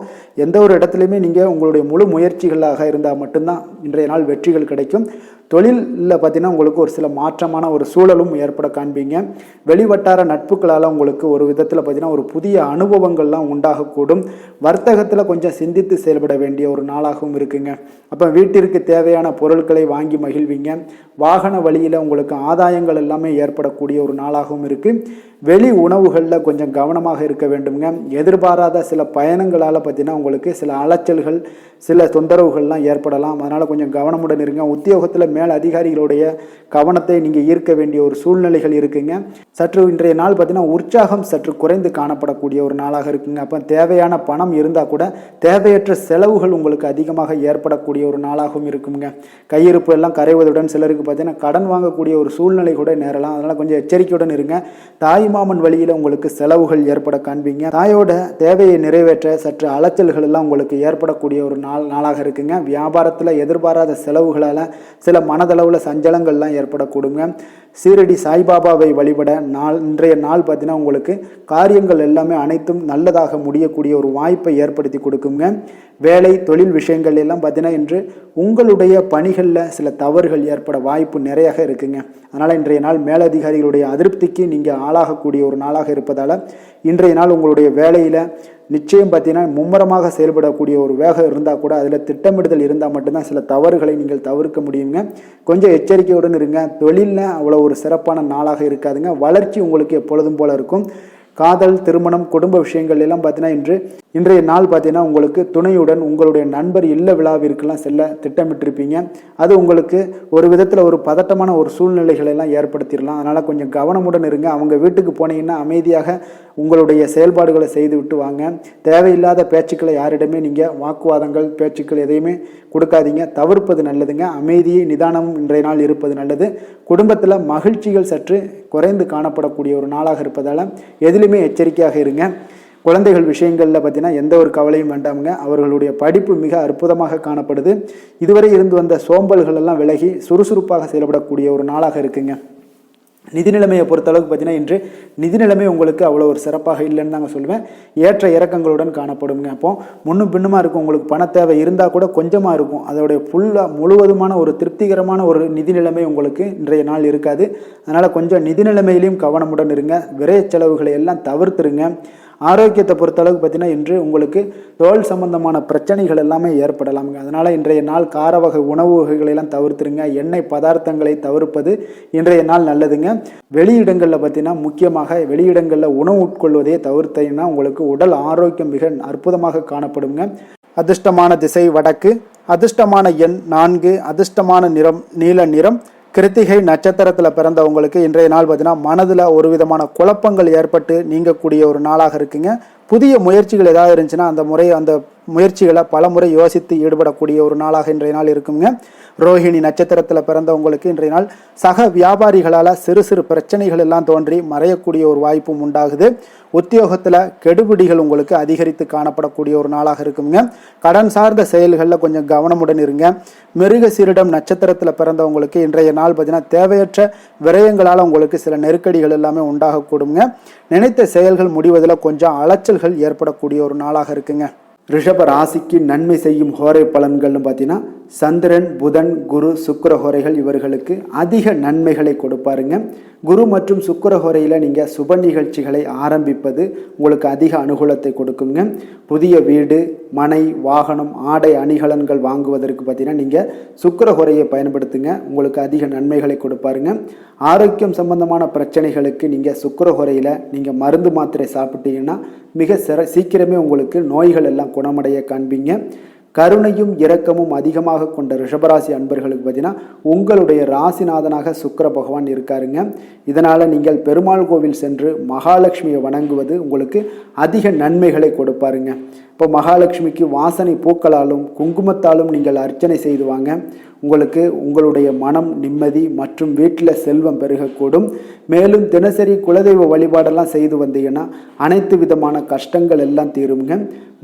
எந்த ஒரு இடத்துலையுமே நீங்கள் உங்களுடைய முழு முயற்சிகளாக இருந்தால் மட்டும்தான் இன்றைய நாள் வெற்றிகள் கிடைக்கும். தொழிலில் பார்த்தீங்கன்னா உங்களுக்கு ஒரு சில மாற்றமான ஒரு சூழலும் ஏற்பட காண்பீங்க. வெளிவட்டார நட்புகளால் உங்களுக்கு ஒரு விதத்தில் பார்த்தீங்கன்னா ஒரு புதிய அனுபவங்கள்லாம் உண்டாகக்கூடும். வர்த்தகத்தில் கொஞ்சம் சிந்தித்து செயல்பட வேண்டிய ஒரு நாளாகவும் இருக்குங்க. அப்போ வீட்டிற்கு தேவையான பொருட்களை வாங்கி மகிழ்வீங்க. வாகன வழியில் உங்களுக்கு ஆதாயங்கள் எல்லாமே ஏற்படக்கூடிய ஒரு நாளாகவும் இருக்குது. வெளி உணவுகளில் கொஞ்சம் கவனமாக இருக்க வேண்டுங்க. எதிர்பாராத சில பயணங்களால் பார்த்தீங்கன்னா உங்களுக்கு சில அலைச்சல்கள், சில தொந்தரவுகள்லாம் ஏற்படலாம். அதனால் கொஞ்சம் கவனமுடன் இருங்க. உத்தியோகத்தில் மேல் அதிகாரிகளுடைய கவனத்தை நீங்கள் ஈர்க்க வேண்டிய ஒரு சூழ்நிலைகள் இருக்குங்க. சற்று இன்றைய நாள் பார்த்தீங்கன்னா உற்சாகம் சற்று குறைந்து காணப்படக்கூடிய ஒரு நாளாக இருக்குங்க. அப்போ தேவையான பணம் இருந்தால் கூட தேவையற்ற செலவுகள் உங்களுக்கு அதிகமாக ஏற்படக்கூடிய ஒரு நாளாகவும் இருக்குங்க. கையிருப்பு எல்லாம் கரைவதுடன் சிலருக்கு பார்த்தீங்கன்னா கடன் வாங்கக்கூடிய ஒரு சூழ்நிலை கூட நேரலாம். அதனால் கொஞ்சம் எச்சரிக்கையுடன் இருங்க. தாய்மார் மாமன் வழியில் உங்களுக்கு செலவுகள் ஏற்பட காண்பீங்க. தாயோட தேவையை நிறைவேற்ற சற்று அலைச்சல்கள் எல்லாம் உங்களுக்கு ஏற்படக்கூடிய ஒரு நாளாக இருக்குங்க. வியாபாரத்தில் எதிர்பாராத செலவுகளால் சில மனதளவில் சஞ்சலங்கள்லாம் ஏற்படக்கூடுங்க. சீரடி சாய்பாபாவை வழிபட இன்றைய நாள் பார்த்தீங்கன்னா உங்களுக்கு காரியங்கள் எல்லாமே அனைத்தும் நல்லதாக முடியக்கூடிய ஒரு வாய்ப்பை ஏற்படுத்தி கொடுக்குங்க. வேலை தொழில் விஷயங்கள் எல்லாம் பார்த்தீங்கன்னா இன்று உங்களுடைய பணிகளில் சில தவறுகள் ஏற்பட வாய்ப்பு நிறையாக இருக்குங்க. அதனால் இன்றைய நாள் மேலதிகாரிகளுடைய அதிருப்திக்கு நீங்கள் ஆளாகக்கூடிய ஒரு நாளாக இருப்பதால் இன்றைய நாள் உங்களுடைய வேலையில் நிச்சயம் பார்த்தீங்கன்னா மும்முரமாக செயல்படக்கூடிய ஒரு வேகம் இருந்தால் கூட அதில் திட்டமிடுதல் இருந்தால் மட்டும்தான் சில தவறுகளை நீங்கள் தவிர்க்க முடியுங்க. கொஞ்சம் எச்சரிக்கையுடன் இருங்க. தொழிலில் அவ்வளோ ஒரு சிறப்பான நாளாக இருக்காதுங்க. வளர்ச்சி உங்களுக்கு எப்பொழுதும் போல இருக்கும். காதல், திருமணம், குடும்ப விஷயங்கள் எல்லாம் பார்த்தீங்கன்னா இன்றைய நாள் பார்த்தீங்கன்னா உங்களுக்கு துணையுடன் உங்களுடைய நண்பர் இல்ல விழாவிற்கெல்லாம் செல்ல திட்டமிட்டிருப்பீங்க. அது உங்களுக்கு ஒரு விதத்தில் ஒரு பதட்டமான ஒரு சூழ்நிலைகளை எல்லாம் ஏற்படுத்திடலாம். அதனால் கொஞ்சம் கவனமுடன் இருங்க. அவங்க வீட்டுக்கு போனீங்கன்னா அமைதியாக உங்களுடைய செயல்பாடுகளை செய்து விட்டு வாங்க. தேவையில்லாத பேச்சுக்களை யாரிடமே நீங்கள் வாக்குவாதங்கள் பேச்சுக்கள் எதையுமே கொடுக்காதீங்க. தவிர்ப்பது நல்லதுங்க. அமைதியை நிதானமும் இன்றைய நாள் இருப்பது நல்லது. குடும்பத்தில் மகிழ்ச்சிகள் சற்று குறைந்து காணப்படக்கூடிய ஒரு நாளாக இருப்பதால் எதிலுமே எச்சரிக்கையாக இருங்க. குழந்தைகள் விஷயங்களில் பார்த்தீங்கன்னா எந்த ஒரு கவலையும் வேண்டாமுங்க. அவர்களுடைய படிப்பு மிக அற்புதமாக காணப்படுது. இதுவரை இருந்து வந்த சோம்பல்கள் எல்லாம் விலகி சுறுசுறுப்பாக செயல்படக்கூடிய ஒரு நாளாக இருக்குங்க. நிதி நிலைமையை பொறுத்தளவுக்கு பார்த்தீங்கன்னா இன்று நிதி நிலைமை உங்களுக்கு அவ்வளோ ஒரு சிறப்பாக இல்லைன்னு தாங்க சொல்லுவேன். ஏற்ற இறக்கங்களுடன் காணப்படுங்க. அப்போ முன்னும் பின்னுமா இருக்கும். உங்களுக்கு பண தேவை இருந்தால் கூட கொஞ்சமாக இருக்கும். அதோடைய முழுவதுமான ஒரு திருப்திகரமான ஒரு நிதி நிலைமை உங்களுக்கு இன்றைய நாள் இருக்காது. அதனால் கொஞ்சம் நிதி நிலைமையிலையும் கவனமுடன் இருங்க. விரைய செலவுகளை எல்லாம் தவிர்த்துருங்க. ஆரோக்கியத்தை பொறுத்தளவுக்கு பார்த்தீங்கன்னா இன்று உங்களுக்கு தோல் சம்பந்தமான பிரச்சனைகள் எல்லாமே ஏற்படலாமுங்க. அதனால் இன்றைய நாள் கார வகை உணவு வகைகளெல்லாம் தவிர்த்துருங்க. எண்ணெய் பதார்த்தங்களை தவிர்ப்பது இன்றைய நாள் நல்லதுங்க. வெளியிடங்களில் பார்த்தீங்கன்னா முக்கியமாக வெளியிடங்களில் உணவு உட்கொள்வதையே தவிர்த்தீங்கன்னா உங்களுக்கு உடல் ஆரோக்கியம் மிக அற்புதமாக காணப்படுங்க. அதிர்ஷ்டமான திசை வடக்கு, அதிர்ஷ்டமான எண் 4, அதிர்ஷ்டமான நிறம் நீல நிறம். கிருத்திகை நட்சத்திரத்தில் பிறந்தவங்களுக்கு இன்றைய நாள் பார்த்தீங்கன்னா மனதில் ஒரு விதமான குழப்பங்கள் ஏற்பட்டு நீங்கக்கூடிய ஒரு நாளாக இருக்குங்க. புதிய முயற்சிகள் ஏதாவது இருந்துச்சுன்னா அந்த முயற்சிகளை பல முறை யோசித்து ஈடுபடக்கூடிய ஒரு நாளாக இன்றைய நாள் இருக்குங்க. ரோஹிணி நட்சத்திரத்தில் பிறந்தவங்களுக்கு இன்றைய நாள் சக வியாபாரிகளால் சிறு சிறு பிரச்சனைகள் எல்லாம் தோன்றி மறையக்கூடிய ஒரு வாய்ப்பும் உண்டாகுது. உத்தியோகத்தில் கெடுபிடிகள் உங்களுக்கு அதிகரித்து காணப்படக்கூடிய ஒரு நாளாக இருக்குங்க. கடன் சார்ந்த செயல்களில் கொஞ்சம் கவனமுடன் இருங்க. மிருகசீரிடம் நட்சத்திரத்தில் பிறந்தவங்களுக்கு இன்றைய நாள் பார்த்தீங்கன்னா தேவையற்ற விரயங்களால் உங்களுக்கு சில நெருக்கடிகள் எல்லாமே உண்டாகக்கூடுங்க. நினைத்த செயல்கள் முடிவதில் கொஞ்சம் அலைச்சல்கள் ஏற்படக்கூடிய ஒரு நாளாக இருக்குங்க. ரிஷப ராசிக்கு நன்மை செய்யும் ஹோரை பலன்கள்னு பார்த்தீங்கன்னா சந்திரன், புதன், குரு, சுக்கிர ஹோரைகள் இவர்களுக்கு அதிக நன்மைகளை கொடுப்பாருங்க. குரு மற்றும் சுக்கிர ஹோரையில் நீங்கள் சுப நிகழ்ச்சிகளை ஆரம்பிப்பது உங்களுக்கு அதிக அனுகூலத்தை கொடுக்குங்க. புதிய வீடு, மனை, வாகனம், ஆடை அணிகலன்கள் வாங்குவதற்கு பார்த்தீங்கன்னா நீங்கள் சுக்கிர ஹோரையை பயன்படுத்துங்க. உங்களுக்கு அதிக நன்மைகளை கொடுப்பாருங்க. ஆரோக்கியம் சம்பந்தமான பிரச்சனைகளுக்கு நீங்கள் சுக்கிர ஹோரையில் நீங்கள் மருந்து மாத்திரை சாப்பிட்டீங்கன்னா மிக சீக்கிரமே உங்களுக்கு நோய்கள் எல்லாம் குணமடைய காண்பீங்க. கருணையும் இரக்கமும் அதிகமாக கொண்ட ரிஷபராசி அன்பர்களுக்கு பார்த்தீங்கன்னா உங்களுடைய ராசிநாதனாக சுக்கிர பகவான் இருக்காருங்க. இதனால் நீங்கள் பெருமாள் கோவில் சென்று மகாலட்சுமியை வணங்குவது உங்களுக்கு அதிக நன்மைகளை கொடுப்பாருங்க. இப்போ மகாலட்சுமிக்கு வாசனை பூக்களாலும் குங்குமத்தாலும் நீங்கள் அர்ச்சனை செய்து வாங்க. உங்களுக்கு உங்களுடைய மனம் நிம்மதி மற்றும் வீட்டில் செல்வம் பெருகக்கூடும். மேலும் தினசரி குலதெய்வ வழிபாடெல்லாம் செய்து வந்தீங்கன்னா அனைத்து விதமான கஷ்டங்கள் எல்லாம் தீருங்க.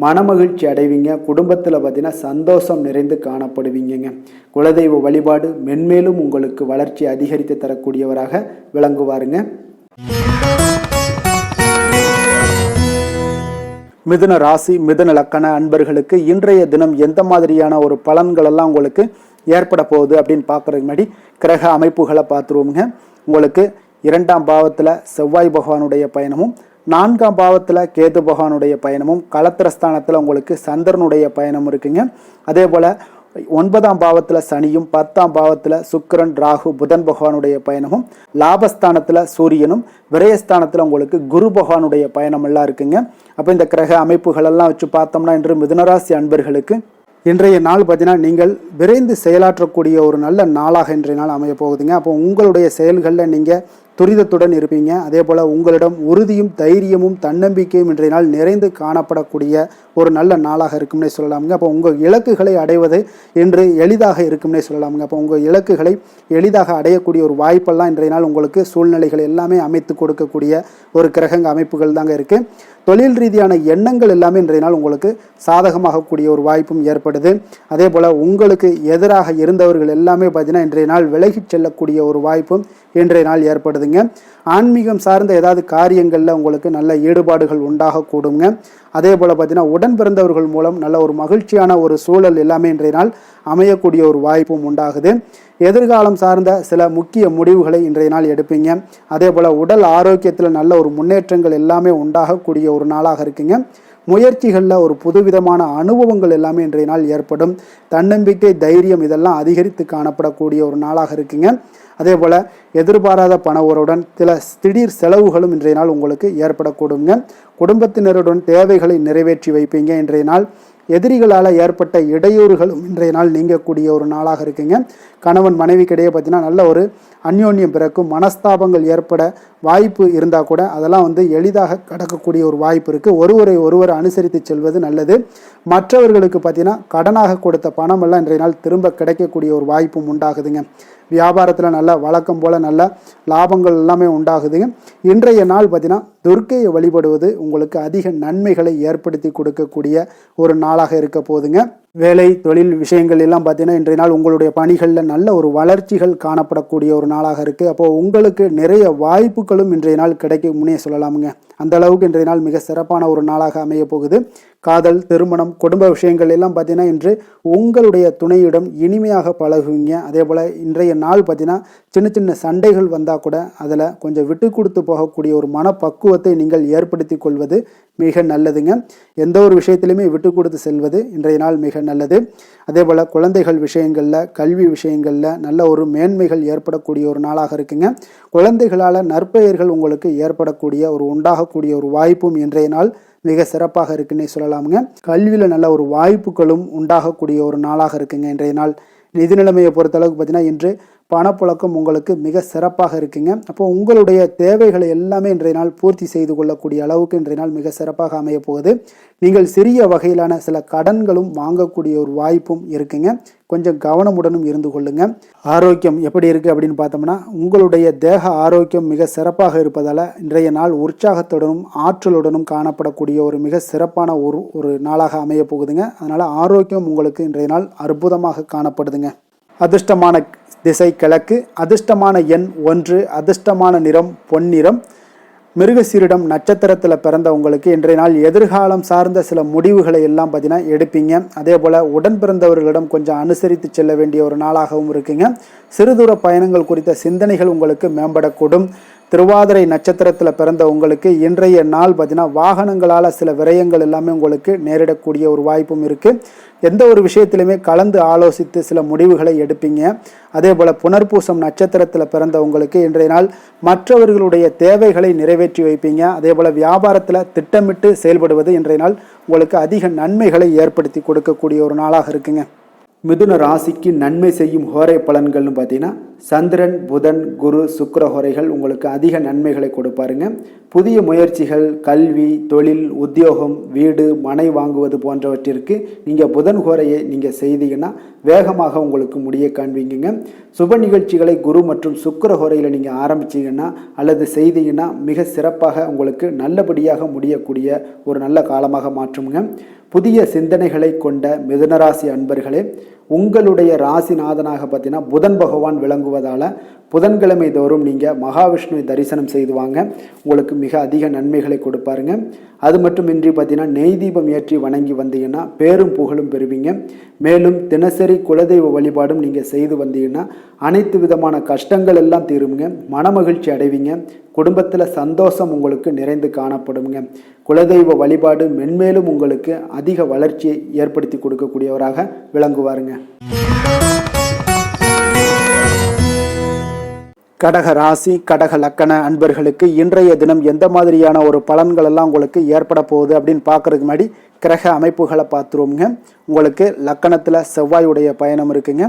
மனமகிழ்ச்சி அடைவீங்க. குடும்பத்தில் பார்த்தீங்கன்னா சந்தோஷம் நிறைந்து காணப்படுவீங்க. குலதெய்வ வழிபாடு மென்மேலும் உங்களுக்கு வளர்ச்சி அதிகரித்து தரக்கூடியவராக விளங்குவாருங்க. மிதுன ராசி மிதுன லக்கண அன்பர்களுக்கு இன்றைய தினம் எந்த மாதிரியான ஒரு பலன்கள் எல்லாம் உங்களுக்கு ஏற்பட போகுது அப்படின்னு பார்க்குறதுக்கு முன்னாடி கிரக அமைப்புகளை பார்த்துருவோங்க. உங்களுக்கு 2ஆம் பாவத்தில் செவ்வாய் பகவானுடைய பயணமும் 4ஆம் பாவத்தில் கேது பகவானுடைய பயணமும் களத்திரஸ்தானத்தில் உங்களுக்கு சந்திரனுடைய பயணம் இருக்குங்க. அதே போல் 9ஆம் பாவத்தில் சனியும் 10ஆம் பாவத்தில் சுக்கிரன், ராகு, புதன் பகவானுடைய பயணமும் லாபஸ்தானத்தில் சூரியனும் விரயஸ்தானத்தில் உங்களுக்கு குரு பகவானுடைய பயணம் எல்லாம் இருக்குங்க. அப்போ இந்த கிரக அமைப்புகள் எல்லாம் வச்சு பார்த்தோம்னா இன்று மிதுனராசி அன்பர்களுக்கு இன்றைய நாள் பார்த்தீங்கன்னா நீங்கள் விரைந்து செயலாற்றக்கூடிய ஒரு நல்ல நாளாக இன்றைய நாள் அமைய போகுதுங்க. அப்போ உங்களுடைய செயல்களில் நீங்கள் துரிதத்துடன் இருப்பீங்க. அதே போல் உங்களிடம் உறுதியும் தைரியமும் தன்னம்பிக்கையும் இன்றைய நாள் நிறைந்து காணப்படக்கூடிய ஒரு நல்ல நாளாக இருக்கும்னே சொல்லலாமுங்க. அப்போ உங்கள் இலக்குகளை அடைவது இன்று எளிதாக இருக்கும்னே சொல்லலாமுங்க. அப்போ உங்கள் இலக்குகளை எளிதாக அடையக்கூடிய ஒரு வாய்ப்பெல்லாம் இன்றைய நாள் உங்களுக்கு சூழ்நிலைகள் எல்லாமே அமைத்து கொடுக்கக்கூடிய ஒரு கிரகங்க அமைப்புகள் தாங்க இருக்குது. தொழில் ரீதியான எண்ணங்கள் எல்லாமே இன்றைய நாள் உங்களுக்கு சாதகமாகக்கூடிய ஒரு வாய்ப்பும் ஏற்படுது. அதே போல் உங்களுக்கு எதிராக இருந்தவர்கள் எல்லாமே பார்த்தீங்கன்னா இன்றைய நாள் விலகிச் செல்லக்கூடிய ஒரு வாய்ப்பும் இன்றைய நாள் ஏற்படுதுங்க. ஆன்மீகம் சார்ந்த ஏதாவது காரியங்களில் உங்களுக்கு நல்ல ஈடுபாடுகள் உண்டாகக்கூடுங்க. அதே போல் பார்த்தீங்கன்னா உடன் பிறந்தவர்கள் மூலம் நல்ல ஒரு மகிழ்ச்சியான ஒரு சூழல் எல்லாமே இன்றைய நாள் அமையக்கூடிய ஒரு வாய்ப்பும் உண்டாகுது. எதிர்காலம் சார்ந்த சில முக்கிய முடிவுகளை இன்றைய நாள் எடுப்பீங்க. அதே போல் உடல் ஆரோக்கியத்தில் நல்ல ஒரு முன்னேற்றங்கள் எல்லாமே உண்டாகக்கூடிய ஒரு நாளாக இருக்குங்க. முயற்சிகளில் ஒரு புதுவிதமான அனுபவங்கள் எல்லாமே இன்றைய நாள் ஏற்படும். தன்னம்பிக்கை, தைரியம் இதெல்லாம் அதிகரித்து காணப்படக்கூடிய ஒரு நாளாக இருக்குங்க. அதே போல் எதிர்பாராத பணவருடன் சில திடீர் செலவுகளும் இன்றைய நாள் உங்களுக்கு ஏற்படக்கூடுங்க. குடும்பத்தினருடன் தேவைகளை நிறைவேற்றி வைப்பீங்க. இன்றைய நாள் எதிரிகளால் ஏற்பட்ட இடையூறுகளும் இன்றைய நாள் நீங்கக்கூடிய ஒரு நாளாக இருக்குங்க. கணவன் மனைவிக்கிடையே பார்த்தீங்கன்னா நல்ல ஒரு அந்யோன்யம் பிறக்கும். மனஸ்தாபங்கள் ஏற்பட வாய்ப்பு இருந்தால் கூட அதெல்லாம் எளிதாக கடக்கக்கூடிய ஒரு வாய்ப்பு இருக்குது. ஒருவரை அனுசரித்து செல்வது நல்லது. மற்றவர்களுக்கு பார்த்தீங்கன்னா கடனாக கொடுத்த பணமெல்லாம் இன்றைய நாள் திரும்ப கிடைக்கக்கூடிய ஒரு வாய்ப்பும் உண்டாகுதுங்க. வியாபாரத்தில் நல்ல வழக்கம் போல் நல்ல லாபங்கள் எல்லாமே உண்டாகுதுங்க. இன்றைய நாள் பார்த்தீங்கன்னா துர்க்கையை வழிபடுவது உங்களுக்கு அதிக நன்மைகளை ஏற்படுத்தி கொடுக்கக்கூடிய ஒரு நாளாக இருக்க போகுதுங்க. வேலை தொழில் விஷயங்கள் எல்லாம் பார்த்தீங்கன்னா இன்றைய நாள் உங்களுடைய பணிகளில் நல்ல ஒரு வளர்ச்சிகள் காணப்படக்கூடிய ஒரு நாளாக இருக்குது. அப்போது உங்களுக்கு நிறைய வாய்ப்புகளும் இன்றைய நாள் கிடைக்க முன்னே சொல்லலாமுங்க. அந்த அளவுக்கு இன்றைய நாள் மிக சிறப்பான ஒரு நாளாக அமைய போகுது. காதல், திருமணம், குடும்ப விஷயங்கள் எல்லாம் பார்த்தீங்கன்னா இன்று உங்களுடைய துணையிடம் இனிமையாக பழகுவீங்க. அதே போல் இன்றைய நாள் பார்த்தீங்கன்னா சின்ன சின்ன சண்டைகள் வந்தால் கூட அதில் கொஞ்சம் விட்டு கொடுத்து போகக்கூடிய ஒரு மனப்பக்குவத்தை நீங்கள் ஏற்படுத்தி கொள்வது மிக நல்லதுங்க. எந்த ஒரு விஷயத்திலுமே விட்டு கொடுத்து செல்வது இன்றைய நாள் மிக நல்லது. அதே போல் குழந்தைகள் விஷயங்களில், கல்வி விஷயங்களில் நல்ல ஒரு மேன்மைகள் ஏற்படக்கூடிய ஒரு நாளாக இருக்குங்க. குழந்தைகளால் நற்பெயர்கள் உங்களுக்கு ஏற்படக்கூடிய ஒரு உண்டாகக்கூடிய ஒரு வாய்ப்பும் இன்றைய நாள் மிக சிறப்பாக இருக்குன்னே சொல்லலாமுங்க. கல்வியில் நல்ல ஒரு வாய்ப்புகளும் உண்டாகக்கூடிய ஒரு நாளாக இருக்குங்க இன்றைய நாள். நிதி நிலைமையை பொறுத்தளவுக்கு பார்த்தீங்கன்னா இன்று பணப்புழக்கம் உங்களுக்கு மிக சிறப்பாக இருக்குங்க. அப்போ உங்களுடைய தேவைகளை எல்லாமே இன்றைய நாள் பூர்த்தி செய்து கொள்ளக்கூடிய அளவுக்கு இன்றைய நாள் மிக சிறப்பாக அமைய போகுது. நீங்கள் சிறிய வகையிலான சில கடன்களும் வாங்கக்கூடிய ஒரு வாய்ப்பும் இருக்குங்க. கொஞ்சம் கவனமுடனும் இருந்து கொள்ளுங்க. ஆரோக்கியம் எப்படி இருக்குது அப்படின்னு பார்த்தோம்னா உங்களுடைய தேக ஆரோக்கியம் மிக சிறப்பாக இருப்பதால் இன்றைய நாள் உற்சாகத்துடனும் ஆற்றலுடனும் காணப்படக்கூடிய ஒரு மிக சிறப்பான ஒரு நாளாக அமைய போகுதுங்க. அதனால் ஆரோக்கியம் உங்களுக்கு இன்றைய நாள் அற்புதமாக காணப்படுதுங்க. அதிர்ஷ்டமான திசை கிழக்கு, அதிர்ஷ்டமான எண் 1, அதிர்ஷ்டமான நிறம் பொன்னிறம். மிருகசீரிடம் நட்சத்திரத்தில் பிறந்த உங்களுக்கு இன்றைய நாள் எதிர்காலம் சார்ந்த சில முடிவுகளை எல்லாம் பார்த்தீங்கன்னா எடுப்பீங்க. அதே போல் உடன் பிறந்தவர்களிடம் கொஞ்சம் அனுசரித்து செல்ல வேண்டிய ஒரு நாளாகவும் இருக்குங்க. சிறுதூர பயணங்கள் குறித்த சிந்தனைகள் உங்களுக்கு மேம்படக்கூடும். திருவாதிரை நட்சத்திரத்தில் பிறந்த உங்களுக்கு இன்றைய நாள் பார்த்தீங்கன்னா வாகனங்களால் சில விரயங்கள் எல்லாமே உங்களுக்கு நேரிடக்கூடிய ஒரு வாய்ப்பும் இருக்குது. எந்த ஒரு விஷயத்திலுமே கலந்து ஆலோசித்து சில முடிவுகளை எடுப்பீங்க. அதே போல் புனர்பூசம் நட்சத்திரத்தில் பிறந்த உங்களுக்கு இன்றைய நாள் மற்றவர்களுடைய தேவைகளை நிறைவேற்றி வைப்பீங்க. அதே போல் வியாபாரத்தில் திட்டமிட்டு செயல்படுவது இன்றைய நாள் உங்களுக்கு அதிக நன்மைகளை ஏற்படுத்தி கொடுக்கக்கூடிய ஒரு நாளாக இருக்குங்க. மிதுன ராசிக்கு நன்மை செய்யும் ஹோரை பலன்கள்னு பார்த்தீங்கன்னா சந்திரன், புதன், குரு, சுக்கிர ஹோரைகள் உங்களுக்கு அதிக நன்மைகளை கொடுப்பாருங்க. புதிய முயற்சிகள், கல்வி, தொழில், உத்தியோகம், வீடு, மனை வாங்குவது போன்றவற்றிற்கு நீங்கள் புதன் ஹோரையை நீங்கள் செய்தீங்கன்னா வேகமாக உங்களுக்கு முடிய காண்பீங்க. சுப நிகழ்ச்சிகளை குரு மற்றும் சுக்கிர ஹோரையில் நீங்கள் ஆரம்பிச்சிங்கன்னா அல்லது செய்தீங்கன்னா மிக சிறப்பாக உங்களுக்கு நல்லபடியாக முடியக்கூடிய ஒரு நல்ல காலமாக மாற்றுங்க. புதிய சிந்தனைகளை கொண்ட மிதுனராசி அன்பர்களே, உங்களுடைய ராசிநாதனாக பார்த்தீங்கன்னா புதன் பகவான் விளங்குவதால் புதன்கிழமை தோறும் நீங்கள் மகாவிஷ்ணுவை தரிசனம் செய்து வாங்க. உங்களுக்கு மிக அதிக நன்மைகளை கொடுப்பாருங்க. அது மட்டுமின்றி பார்த்தீங்கன்னா நெய் தீபம் ஏற்றி வணங்கி வந்தீங்கன்னா பேரும் புகழும் பெறுவீங்க. மேலும் தினசரி குலதெய்வ வழிபாடும் நீங்கள் செய்து வந்தீங்கன்னா அனைத்து விதமான கஷ்டங்கள் எல்லாம் தீருங்க. மனமகிழ்ச்சி அடைவீங்க. குடும்பத்தில் சந்தோஷம் உங்களுக்கு நிறைந்து காணப்படுங்க. குலதெய்வ வழிபாடு மென்மேலும் உங்களுக்கு அதிக வளர்ச்சியை ஏற்படுத்தி கொடுக்கக்கூடியவராக விளங்குவாருங்க. கடக ராசி கடக லக்கண அன்பர்களுக்கு இன்றைய தினம் எந்த மாதிரியான ஒரு பலன்கள் எல்லாம் உங்களுக்கு ஏற்பட போகுது அப்படின்னு பார்க்கறதுக்கு முன்னாடி கிரக அமைப்புகளை பார்த்துருவோங்க. உங்களுக்கு லக்கணத்தில் செவ்வாயுடைய பயணம் இருக்குங்க.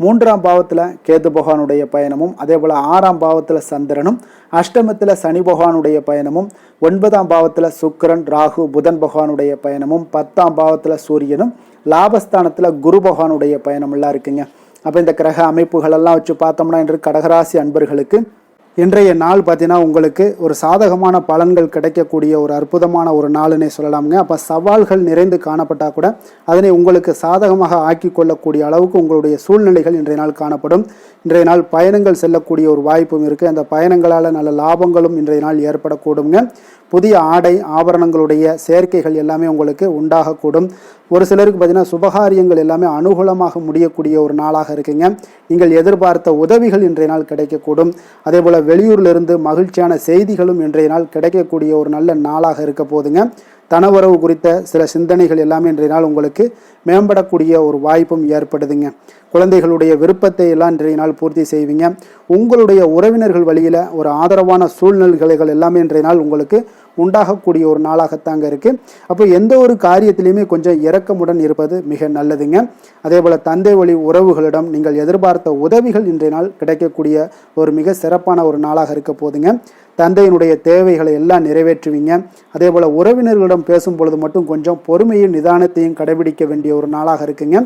3ஆம் பாவத்தில் கேது பகவானுடைய பயணமும், அதே போல் 6ஆம் பாவத்தில் சந்திரனும், அஷ்டமத்தில் சனி பகவானுடைய பயணமும், 9ஆம் பாவத்தில் சுக்கிரன் ராகு புதன் பகவானுடைய பயணமும், 10ஆம் பாவத்தில் சூரியனும், லாபஸ்தானத்தில் குரு பகவானுடைய பயணமெல்லாம் இருக்குங்க. அப்போ இந்த கிரக அமைப்புகளெல்லாம் வச்சு பார்த்தோம்னா இன்று கடகராசி அன்பர்களுக்கு இன்றைய நாள் பார்த்தீங்கன்னா உங்களுக்கு ஒரு சாதகமான பலன்கள் கிடைக்கக்கூடிய ஒரு அற்புதமான ஒரு நாளுன்னே சொல்லலாமுங்க. அப்போ சவால்கள் நிறைந்து காணப்பட்டால் கூட அதனை உங்களுக்கு சாதகமாக ஆக்கி கொள்ளக்கூடிய அளவுக்கு உங்களுடைய சூழ்நிலைகள் இன்றைய நாள் காணப்படும். இன்றைய நாள் பயணங்கள் செல்லக்கூடிய ஒரு வாய்ப்பும் இருக்குது. அந்த பயணங்களால் நல்ல லாபங்களும் இன்றைய நாள் ஏற்படக்கூடுங்க. புதிய ஆடை ஆபரணங்களுடைய சேர்க்கைகள் எல்லாமே உங்களுக்கு உண்டாகக்கூடும். ஒரு சிலருக்கு பார்த்தீங்கன்னா சுபகாரியங்கள் எல்லாமே அனுகூலமாக முடியக்கூடிய ஒரு நாளாக இருக்குங்க. நீங்கள் எதிர்பார்த்த உதவிகள் இன்றைய நாள் கிடைக்கக்கூடும். அதே போல் வெளியூர்லேருந்து மகிழ்ச்சியான செய்திகளும் இன்றைய நாள் கிடைக்கக்கூடிய ஒரு நல்ல நாளாக இருக்க போதுங்க. தனவரவு குறித்த சில சிந்தனைகள் எல்லாமே இன்றைய நாள் உங்களுக்கு மேம்படக்கூடிய ஒரு வாய்ப்பும் ஏற்படுதுங்க. குழந்தைகளுடைய விருப்பத்தை எல்லாம் இன்றைய நாள் பூர்த்தி செய்வீங்க. உங்களுடைய உறவினர்கள் வழியில் ஒரு ஆதரவான சூழ்நிலைகள் எல்லாமே இன்றைய நாள் உங்களுக்கு உண்டாகக்கூடிய ஒரு நாளாகத்தாங்க இருக்குது. அப்போ எந்த ஒரு காரியத்திலையுமே கொஞ்சம் இரக்கமுடன் இருப்பது மிக நல்லதுங்க. அதே போல் தந்தை வழி உறவுகளிடம் நீங்கள் எதிர்பார்த்த உதவிகள் இன்றைய நாள் கிடைக்கக்கூடிய ஒரு மிக சிறப்பான ஒரு நாளாக இருக்க போதுங்க. தந்தையினுடைய தேவைகளை எல்லாம் நிறைவேற்றுவீங்க. அதே போல் உறவினர்களிடம் பேசும் பொழுது மட்டும் கொஞ்சம் பொறுமையும் நிதானத்தையும் கடைபிடிக்க வேண்டிய ஒரு நாளாக இருக்குங்க.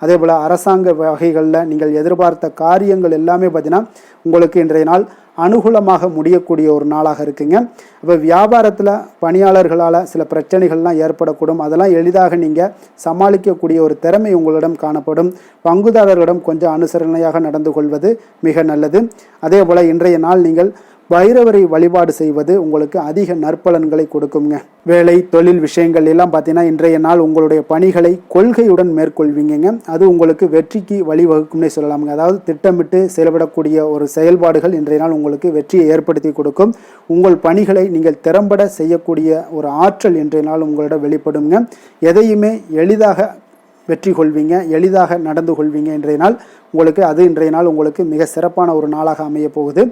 அதே போல் அரசாங்க வகைகளில் நீங்கள் எதிர்பார்த்த காரியங்கள் எல்லாமே பார்த்தீங்கன்னா உங்களுக்கு இன்றைய நாள் அனுகூலமாக முடியக்கூடிய ஒரு நாளாக இருக்குங்க. அப்போ வியாபாரத்தில் பணியாளர்களால் சில பிரச்சனைகள்லாம் ஏற்படக்கூடும். அதெல்லாம் எளிதாக நீங்கள் சமாளிக்கக்கூடிய ஒரு திறமை உங்களிடம் காணப்படும். பங்குதாரர்களிடம் கொஞ்சம் அனுசரணையாக நடந்து கொள்வது மிக நல்லது. அதே போல் இன்றைய நாள் நீங்கள் பைரவரை வழிபாடு செய்வது உங்களுக்கு அதிக நற்பலன்களை கொடுக்குங்க. வேலை தொழில் விஷயங்கள் எல்லாம் பார்த்தீங்கன்னா இன்றைய நாள் உங்களுடைய பணிகளை கொள்கையுடன் மேற்கொள்வீங்க. அது உங்களுக்கு வெற்றிக்கு வழிவகுக்கும்னே சொல்லலாமுங்க. அதாவது திட்டமிட்டு செயல்படக்கூடிய ஒரு செயல்பாடுகள் இன்றைய நாள் உங்களுக்கு வெற்றியை ஏற்படுத்தி கொடுக்கும். உங்கள் பணிகளை நீங்கள் திறம்பட செய்யக்கூடிய ஒரு ஆற்றல் இன்றைய நாள் உங்களிடம் வெளிப்படுங்க. எதையுமே எளிதாக வெற்றி கொள்வீங்க, எளிதாக நடந்து கொள்வீங்க. இன்றைய நாள் உங்களுக்கு அது இன்றைய நாள் உங்களுக்கு மிக சிறப்பான ஒரு நாளாக அமைய போகுது.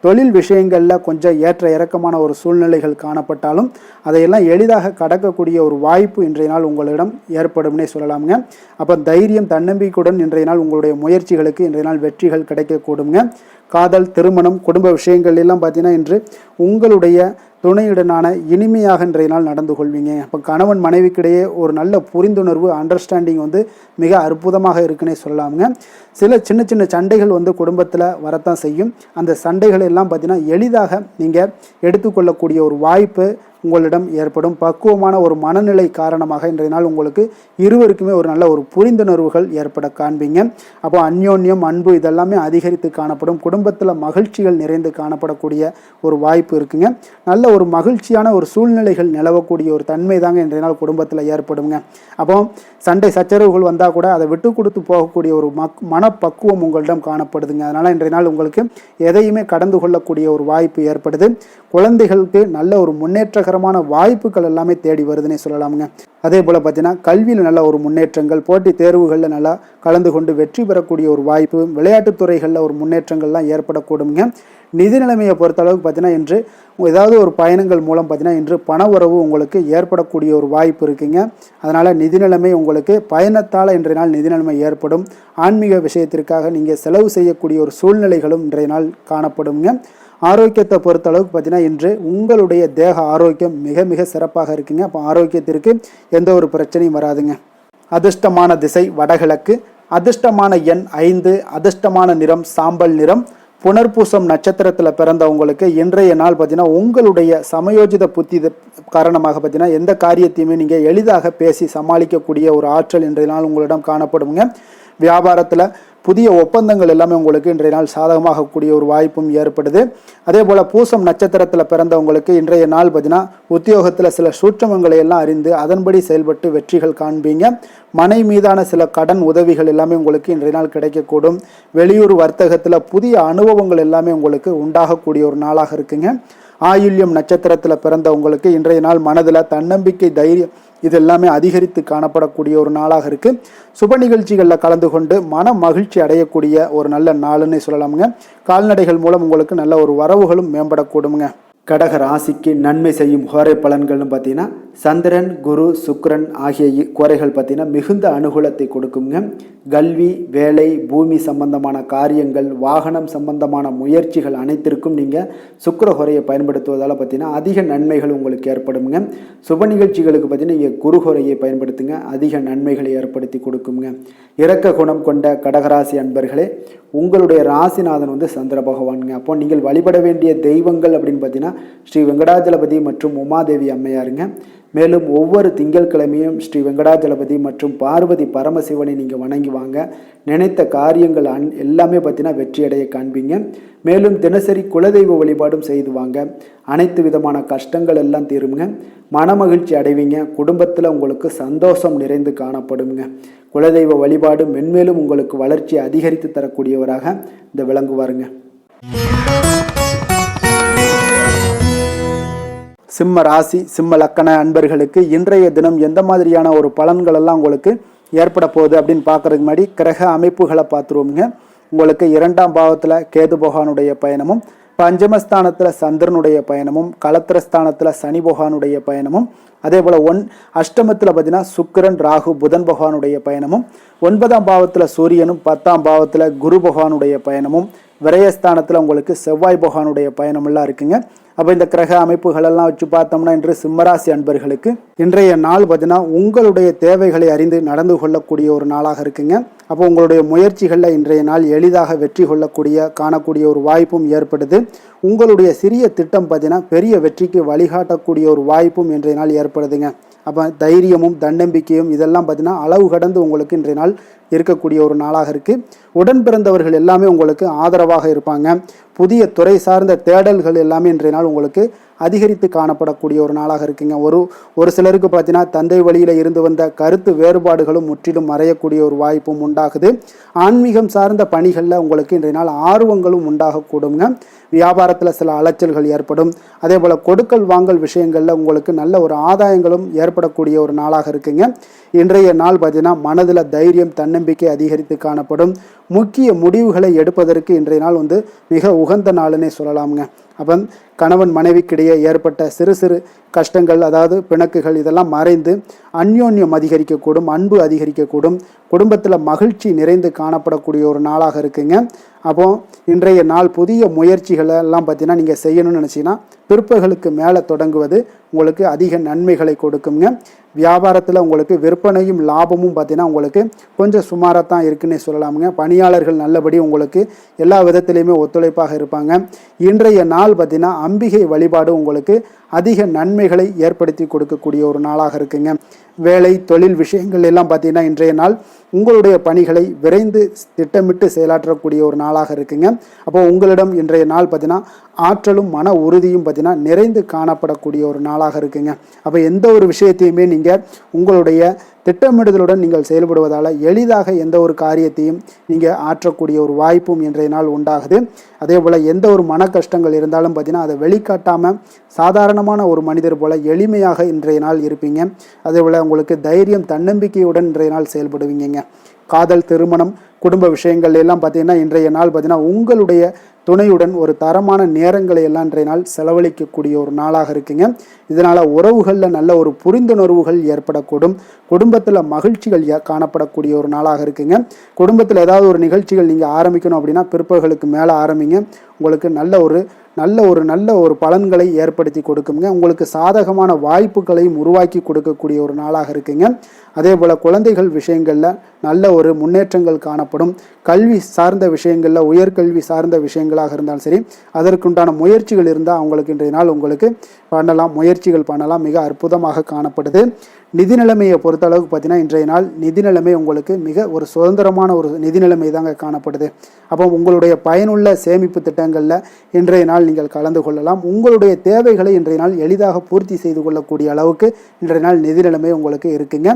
தொழில் விஷயங்களில் கொஞ்சம் ஏற்ற இறக்கமான ஒரு சூழ்நிலைகள் காணப்பட்டாலும் அதையெல்லாம் எளிதாக கடக்கக்கூடிய ஒரு வாய்ப்பு இன்றைய நாள் உங்களிடம் ஏற்படும்னே சொல்லலாமுங்க. அப்போ தைரியம் தன்னம்பிக்கையுடன் இன்றைய நாள் உங்களுடைய முயற்சிகளுக்கு இன்றைய நாள் வெற்றிகள் கிடைக்கக்கூடுங்க. காதல் திருமணம் குடும்ப விஷயங்கள் எல்லாம் பார்த்தீங்கன்னா இன்று உங்களுடைய துணையுடனான இனிமையாக இன்றைய நாள் நடந்து கொள்வீங்க. இப்போ கணவன் மனைவிக்கிடையே ஒரு நல்ல புரிந்துணர்வு அண்டர்ஸ்டாண்டிங் மிக அற்புதமாக இருக்குன்னே சொல்லலாமுங்க. சில சின்ன சின்ன சண்டைகள் குடும்பத்தில் வரத்தான் செய்யும். அந்த சண்டைகள் எல்லாம் பார்த்தீங்கன்னா எளிதாக நீங்கள் எடுத்துக்கொள்ளக்கூடிய ஒரு வாய்ப்பு உங்களிடம் ஏற்படும். பக்குவமான ஒரு மனநிலை காரணமாக இன்றைய நாள் உங்களுக்கு இருவருக்குமே ஒரு நல்ல ஒரு புரிந்துணர்வுகள் ஏற்பட காண்பீங்க. அப்போ அந்யோன்யம் அன்பு இதெல்லாமே அதிகரித்து காணப்படும். குடும்பத்தில் மகிழ்ச்சிகள் நிறைந்து காணப்படக்கூடிய ஒரு வாய்ப்பு இருக்குங்க. நல்ல ஒரு மகிழ்ச்சியான ஒரு சூழ்நிலைகள் நிலவக்கூடிய ஒரு தன்மை தாங்க இன்றைய நாள் குடும்பத்தில் ஏற்படுங்க. அப்போ சண்டை சச்சரவுகள் வந்தால் கூட அதை விட்டு கொடுத்து போகக்கூடிய ஒரு மனப்பக்குவம் உங்களிடம் காணப்படுதுங்க. அதனால் இன்றைய நாள் உங்களுக்கு எதையுமே கடந்து கொள்ளக்கூடிய ஒரு வாய்ப்பு ஏற்படுது. குழந்தைகளுக்கு நல்ல ஒரு முன்னேற்றகரமான வாய்ப்புகள் எல்லாமே தேடி வருதுன்னே சொல்லலாமுங்க. அதே போல் பார்த்தீங்கன்னா கல்வியில் நல்ல ஒரு முன்னேற்றங்கள், போட்டி தேர்வுகளில் நல்லா கலந்து கொண்டு வெற்றி பெறக்கூடிய ஒரு வாய்ப்பு, விளையாட்டுத் துறைகளில் ஒரு முன்னேற்றங்கள்லாம் ஏற்படக்கூடுங்க. நிதி நிலைமையை பொறுத்த அளவுக்கு பார்த்தீங்கன்னா இன்று ஏதாவது ஒரு பயணங்கள் மூலம் பார்த்தீங்கன்னா இன்று பண உறவு உங்களுக்கு ஏற்படக்கூடிய ஒரு வாய்ப்பு இருக்குங்க. அதனால் நிதி நிலைமை உங்களுக்கு பயணத்தால் இன்றைய நாள் நிதி நிலைமை ஏற்படும். ஆன்மீக விஷயத்திற்காக நீங்கள் செலவு செய்யக்கூடிய ஒரு சூழ்நிலைகளும் இன்றைய நாள் காணப்படுங்க. ஆரோக்கியத்தை பொறுத்த அளவுக்கு பார்த்தீங்கன்னா இன்று உங்களுடைய தேக ஆரோக்கியம் மிக மிக சிறப்பாக இருக்குங்க. அப்போ ஆரோக்கியத்திற்கு எந்த ஒரு பிரச்சனையும் வராதுங்க. அதிர்ஷ்டமான திசை வடகிழக்கு, அதிர்ஷ்டமான எண் 5, அதிர்ஷ்டமான நிறம் சாம்பல் நிறம். புனர்பூசம் நட்சத்திரத்தில் பிறந்தவங்களுக்கு இன்றைய நாள் பார்த்தீங்கன்னா உங்களுடைய சமயோஜித புத்தி காரணமாக பார்த்தீங்கன்னா எந்த காரியத்தையுமே நீங்கள் எளிதாக பேசி சமாளிக்கக்கூடிய ஒரு ஆற்றல் இன்றைய நாள் உங்களிடம் காணப்படுங்க. வியாபாரத்தில் புதிய ஒப்பந்தங்கள் எல்லாமே உங்களுக்கு இன்றைய நாள் சாதகமாகக்கூடிய ஒரு வாய்ப்பும் ஏற்படுது. அதே போல் பூசம் நட்சத்திரத்தில் பிறந்தவங்களுக்கு இன்றைய நாள் பார்த்தீங்கன்னா உத்தியோகத்தில் சில சூட்சமங்களை எல்லாம் அறிந்து அதன்படி செயல்பட்டு வெற்றிகள் காண்பீங்க. மனை மீதான சில கடன் உதவிகள் எல்லாமே உங்களுக்கு இன்றைய நாள் கிடைக்கக்கூடும். வெளியூர் வர்த்தகத்தில் புதிய அனுபவங்கள் எல்லாமே உங்களுக்கு உண்டாகக்கூடிய ஒரு நாளாக இருக்குங்க. ஆயுள்யம் நட்சத்திரத்தில் பிறந்த உங்களுக்கு இன்றைய நாள் மனதில் தன்னம்பிக்கை, தைரியம் இது எல்லாமே அதிகரித்து காணப்படக்கூடிய ஒரு நாளாக இருக்கு. சுப நிகழ்ச்சிகளில் கலந்து கொண்டு மன மகிழ்ச்சி அடையக்கூடிய ஒரு நல்ல நாளுன்னு சொல்லலாமுங்க. கால்நடைகள் மூலம் உங்களுக்கு நல்ல ஒரு வரவுகளும் மேம்படக்கூடுங்க. கடக ராசிக்கு நன்மை செய்யும் ஹோரை பலன்கள்னு பார்த்தீங்கன்னா சந்திரன், குரு, சுக்கிரன் ஆகிய குறைகள் பார்த்தீங்கன்னா மிகுந்த அனுகூலத்தை கொடுக்குங்க. கல்வி, வேலை, பூமி சம்பந்தமான காரியங்கள், வாகனம் சம்பந்தமான முயற்சிகள் அனைத்திற்கும் நீங்கள் சுக்கிர ஹோரையை பயன்படுத்துவதால் பார்த்தீங்கன்னா அதிக நன்மைகள் உங்களுக்கு ஏற்படுங்க. சுப நிகழ்ச்சிகளுக்கு பார்த்தீங்கன்னா நீங்கள் குரு ஹோரையை பயன்படுத்துங்க, அதிக நன்மைகளை ஏற்படுத்தி கொடுக்குங்க. இரக்க குணம் கொண்ட கடகராசி அன்பர்களே, உங்களுடைய ராசிநாதன் சந்திர பகவானுங்க. அப்போ நீங்கள் வழிபட வேண்டிய தெய்வங்கள் அப்படின்னு பார்த்தீங்கன்னா ஸ்ரீ வெங்கடாஜலபதி மற்றும் உமாதேவி அம்மையாருங்க. மேலும் ஒவ்வொரு திங்கட்கிழமையும் ஸ்ரீ வெங்கடாஜலபதி மற்றும் பார்வதி பரமசிவனை நீங்கள் வணங்கி வாங்க. நினைத்த காரியங்கள் எல்லாமே பார்த்தீங்கன்னா வெற்றியடைய காண்பீங்க. மேலும் தினசரி குலதெய்வ வழிபாடும் செய்து வாங்க. அனைத்து விதமான கஷ்டங்கள் எல்லாம் தீருங்க. மனமகிழ்ச்சி அடைவீங்க. குடும்பத்தில் உங்களுக்கு சந்தோஷம் நிறைந்து காணப்படுங்க. குலதெய்வ வழிபாடு மென்மேலும் உங்களுக்கு வளர்ச்சி அதிகரித்து தரக்கூடியவராக இந்த விளங்குவாருங்க. சிம்ம ராசி, சிம்ம லக்கண அன்பர்களுக்கு இன்றைய தினம் எந்த மாதிரியான ஒரு பலன்கள் எல்லாம் உங்களுக்கு ஏற்பட போகுது அப்படின்னு பார்க்கறதுக்கு முன்னாடி கிரக அமைப்புகளை பார்த்துருவோங்க. உங்களுக்கு 2ஆம் பாவத்தில் கேது பகவானுடைய பயணமும், பஞ்சமஸ்தானத்தில் சந்திரனுடைய பயணமும், களத்திரஸ்தானத்தில் சனி பகவானுடைய பயணமும், அதே போல் அஷ்டமத்தில் பார்த்தீங்கன்னா சுக்கிரன், ராகு, புதன் பகவானுடைய பயணமும், 9ஆம் பாவத்தில் சூரியனும், 10ஆம் பாவத்தில் குரு பகவானுடைய பயணமும், விரயஸ்தானத்தில் உங்களுக்கு செவ்வாய் பகவானுடைய பயணமெல்லாம் இருக்குங்க. அப்போ இந்த கிரக அமைப்புகளெல்லாம் வச்சு பார்த்தோம்னா இன்று சிம்மராசி அன்பர்களுக்கு இன்றைய நாள் பார்த்தீங்கன்னா உங்களுடைய தேவைகளை அறிந்து நடந்து கொள்ளக்கூடிய ஒரு நாளாக இருக்குங்க. அப்போ உங்களுடைய முயற்சிகளில் இன்றைய நாள் எளிதாக வெற்றி காணக்கூடிய ஒரு வாய்ப்பும் ஏற்படுது. உங்களுடைய சிறிய திட்டம் பார்த்தீங்கன்னா பெரிய வெற்றிக்கு வழிகாட்டக்கூடிய ஒரு வாய்ப்பும் இன்றைய நாள் ஏற்படுதுங்க. அப்போ தைரியமும் தன்னம்பிக்கையும் இதெல்லாம் பார்த்தீங்கன்னா அளவு கடந்து உங்களுக்கு இன்றைய நாள் இருக்கக்கூடிய ஒரு நாளாக இருக்குது. உடன் பிறந்தவர்கள் எல்லாமே உங்களுக்கு ஆதரவாக இருப்பாங்க. புதிய துறை சார்ந்த தேடல்கள் எல்லாமே இன்றைய நாள் உங்களுக்கு அதிகரித்து காணப்படக்கூடிய ஒரு நாளாக இருக்குங்க. ஒரு சிலருக்கு பார்த்தீங்கன்னா தந்தை வழியில் இருந்து வந்த கருத்து வேறுபாடுகளும் முற்றிலும் மறையக்கூடிய ஒரு வாய்ப்பும் உண்டாகுது. ஆன்மீகம் சார்ந்த பணிகளில் உங்களுக்கு இன்றைய நாள் ஆர்வங்களும் உண்டாகக்கூடுங்க. வியாபாரத்தில் சில அலைச்சல்கள் ஏற்படும். அதே போல் கொடுக்கல் வாங்கல் விஷயங்களில் உங்களுக்கு நல்ல ஒரு ஆதாயங்களும் ஏற்படக்கூடிய ஒரு நாளாக இருக்குங்க. இன்றைய நாள் பார்த்தீங்கன்னா மனதில் தைரியம், தன்னம்பிக்கை அதிகரித்து காணப்படும். முக்கிய முடிவுகளை எடுப்பதற்கு இன்றைய நாள் மிக உகந்த நாளுன்னே சொல்லலாமுங்க. அப்போ கணவன் மனைவிக்கிடையே ஏற்பட்ட சிறு சிறு கஷ்டங்கள், அதாவது பிணக்குகள் இதெல்லாம் மறைந்து அந்யோன்யம் அதிகரிக்கக்கூடும், அன்பு அதிகரிக்கக்கூடும். குடும்பத்தில் மகிழ்ச்சி நிறைந்து காணப்படக்கூடிய ஒரு நாளாக இருக்குங்க. அப்போ இன்றைய நாள் புதிய முயற்சிகளை எல்லாம் பார்த்தீங்கன்னா நீங்கள் செய்யணும்னு நினச்சிங்கன்னா பிற்பகலுக்கு மேலே தொடங்குவது உங்களுக்கு அதிக நன்மைகளை கொடுக்குங்க. வியாபாரத்தில் உங்களுக்கு விற்பனையும் லாபமும் பார்த்தீங்கன்னா உங்களுக்கு கொஞ்சம் சுமாராக தான் இருக்குன்னே சொல்லலாமுங்க. பணியாளர்கள் நல்லபடி உங்களுக்கு எல்லா விதத்திலையுமே ஒத்துழைப்பாக இருப்பாங்க. இன்றைய நாள் பார்த்தீங்கன்னா அம்பிகை வழிபாடு உங்களுக்கு அதிக நன்மைகளை ஏற்படுத்தி கொடுக்கக்கூடிய ஒரு நாளாக இருக்குங்க. வேலை, தொழில் விஷயங்கள் எல்லாம் பார்த்தீங்கன்னா இன்றைய நாள் உங்களுடைய பணிகளை விரைந்து திட்டமிட்டு செயலாற்றக்கூடிய ஒரு நாளாக இருக்குங்க. அப்போ உங்களிடம் இன்றைய நாள் பார்த்தீங்கன்னா ஆற்றலும் மன உறுதியும் பார்த்தீங்கன்னா நிறைந்து காணப்படக்கூடிய ஒரு நாளாக இருக்குங்க. அப்போ எந்த ஒரு விஷயத்தையுமே நீங்கள் உங்களுடைய திட்டமிடுதலுடன் நீங்கள் செயல்படுவதால் எளிதாக எந்த ஒரு காரியத்தையும் நீங்கள் ஆற்றக்கூடிய ஒரு வாய்ப்பும் இன்றைய நாள் உண்டாகுது. அதே போல் எந்த ஒரு மன கஷ்டங்கள் இருந்தாலும் பார்த்தீங்கன்னா அதை வெளிக்காட்டாமல் சாதாரணமான ஒரு மனிதர் போல் எளிமையாக இன்றைய நாள் இருப்பீங்க. அதே போல் உங்களுக்கு தைரியம், தன்னம்பிக்கையுடன் இன்றைய நாள் செயல்படுவீங்க. காதல், திருமணம், குடும்ப விஷயங்கள் எல்லாம் பார்த்தீங்கன்னா இன்றைய நாள் பார்த்தீங்கன்னா உங்களுடைய துணையுடன் ஒரு தரமான நேரங்களை எல்லாம் இன்றைய நாள் செலவழிக்கக்கூடிய ஒரு நாளாக இருக்குங்க. இதனால் உறவுகளில் நல்ல ஒரு புரிந்துணர்வுகள் ஏற்படக்கூடும். குடும்பத்தில் மகிழ்ச்சிகள் காணப்படக்கூடிய ஒரு நாளாக இருக்குங்க. குடும்பத்தில் ஏதாவது ஒரு நிகழ்ச்சிகள் நீங்கள் ஆரம்பிக்கணும் அப்படின்னா பிற்பகலுக்கு மேலே ஆரம்பிங்க. உங்களுக்கு நல்ல ஒரு பலன்களை ஏற்படுத்தி கொடுக்குங்க. உங்களுக்கு சாதகமான வாய்ப்புகளையும் உருவாக்கி கொடுக்கக்கூடிய ஒரு நாளாக இருக்குங்க. அதே போல் குழந்தைகள் விஷயங்களில் நல்ல ஒரு முன்னேற்றங்கள் காணப்படும். கல்வி சார்ந்த விஷயங்களில், உயர்கல்வி சார்ந்த விஷயங்களாக இருந்தாலும் சரி, அதற்குண்டான முயற்சிகள் இருந்தால் அவங்களுக்கு இன்றைய நாள் உங்களுக்கு முயற்சிகள் பண்ணலாம். மிக அற்புதமாக காணப்படுது. நிதி நிலைமையை பொறுத்தளவுக்கு பார்த்தீங்கன்னா இன்றைய நாள் நிதி நிலைமை உங்களுக்கு மிக ஒரு சுதந்திரமான ஒரு நிதி நிலைமை தாங்க காணப்படுது. அப்போ உங்களுடைய பயனுள்ள சேமிப்பு திட்டங்களில் இன்றைய நாள் நீங்கள் கலந்து கொள்ளலாம். உங்களுடைய தேவைகளை இன்றைய நாள் எளிதாக பூர்த்தி செய்து கொள்ளக்கூடிய அளவுக்கு இன்றைய நாள் நிதி நிலைமை உங்களுக்கு இருக்குங்க.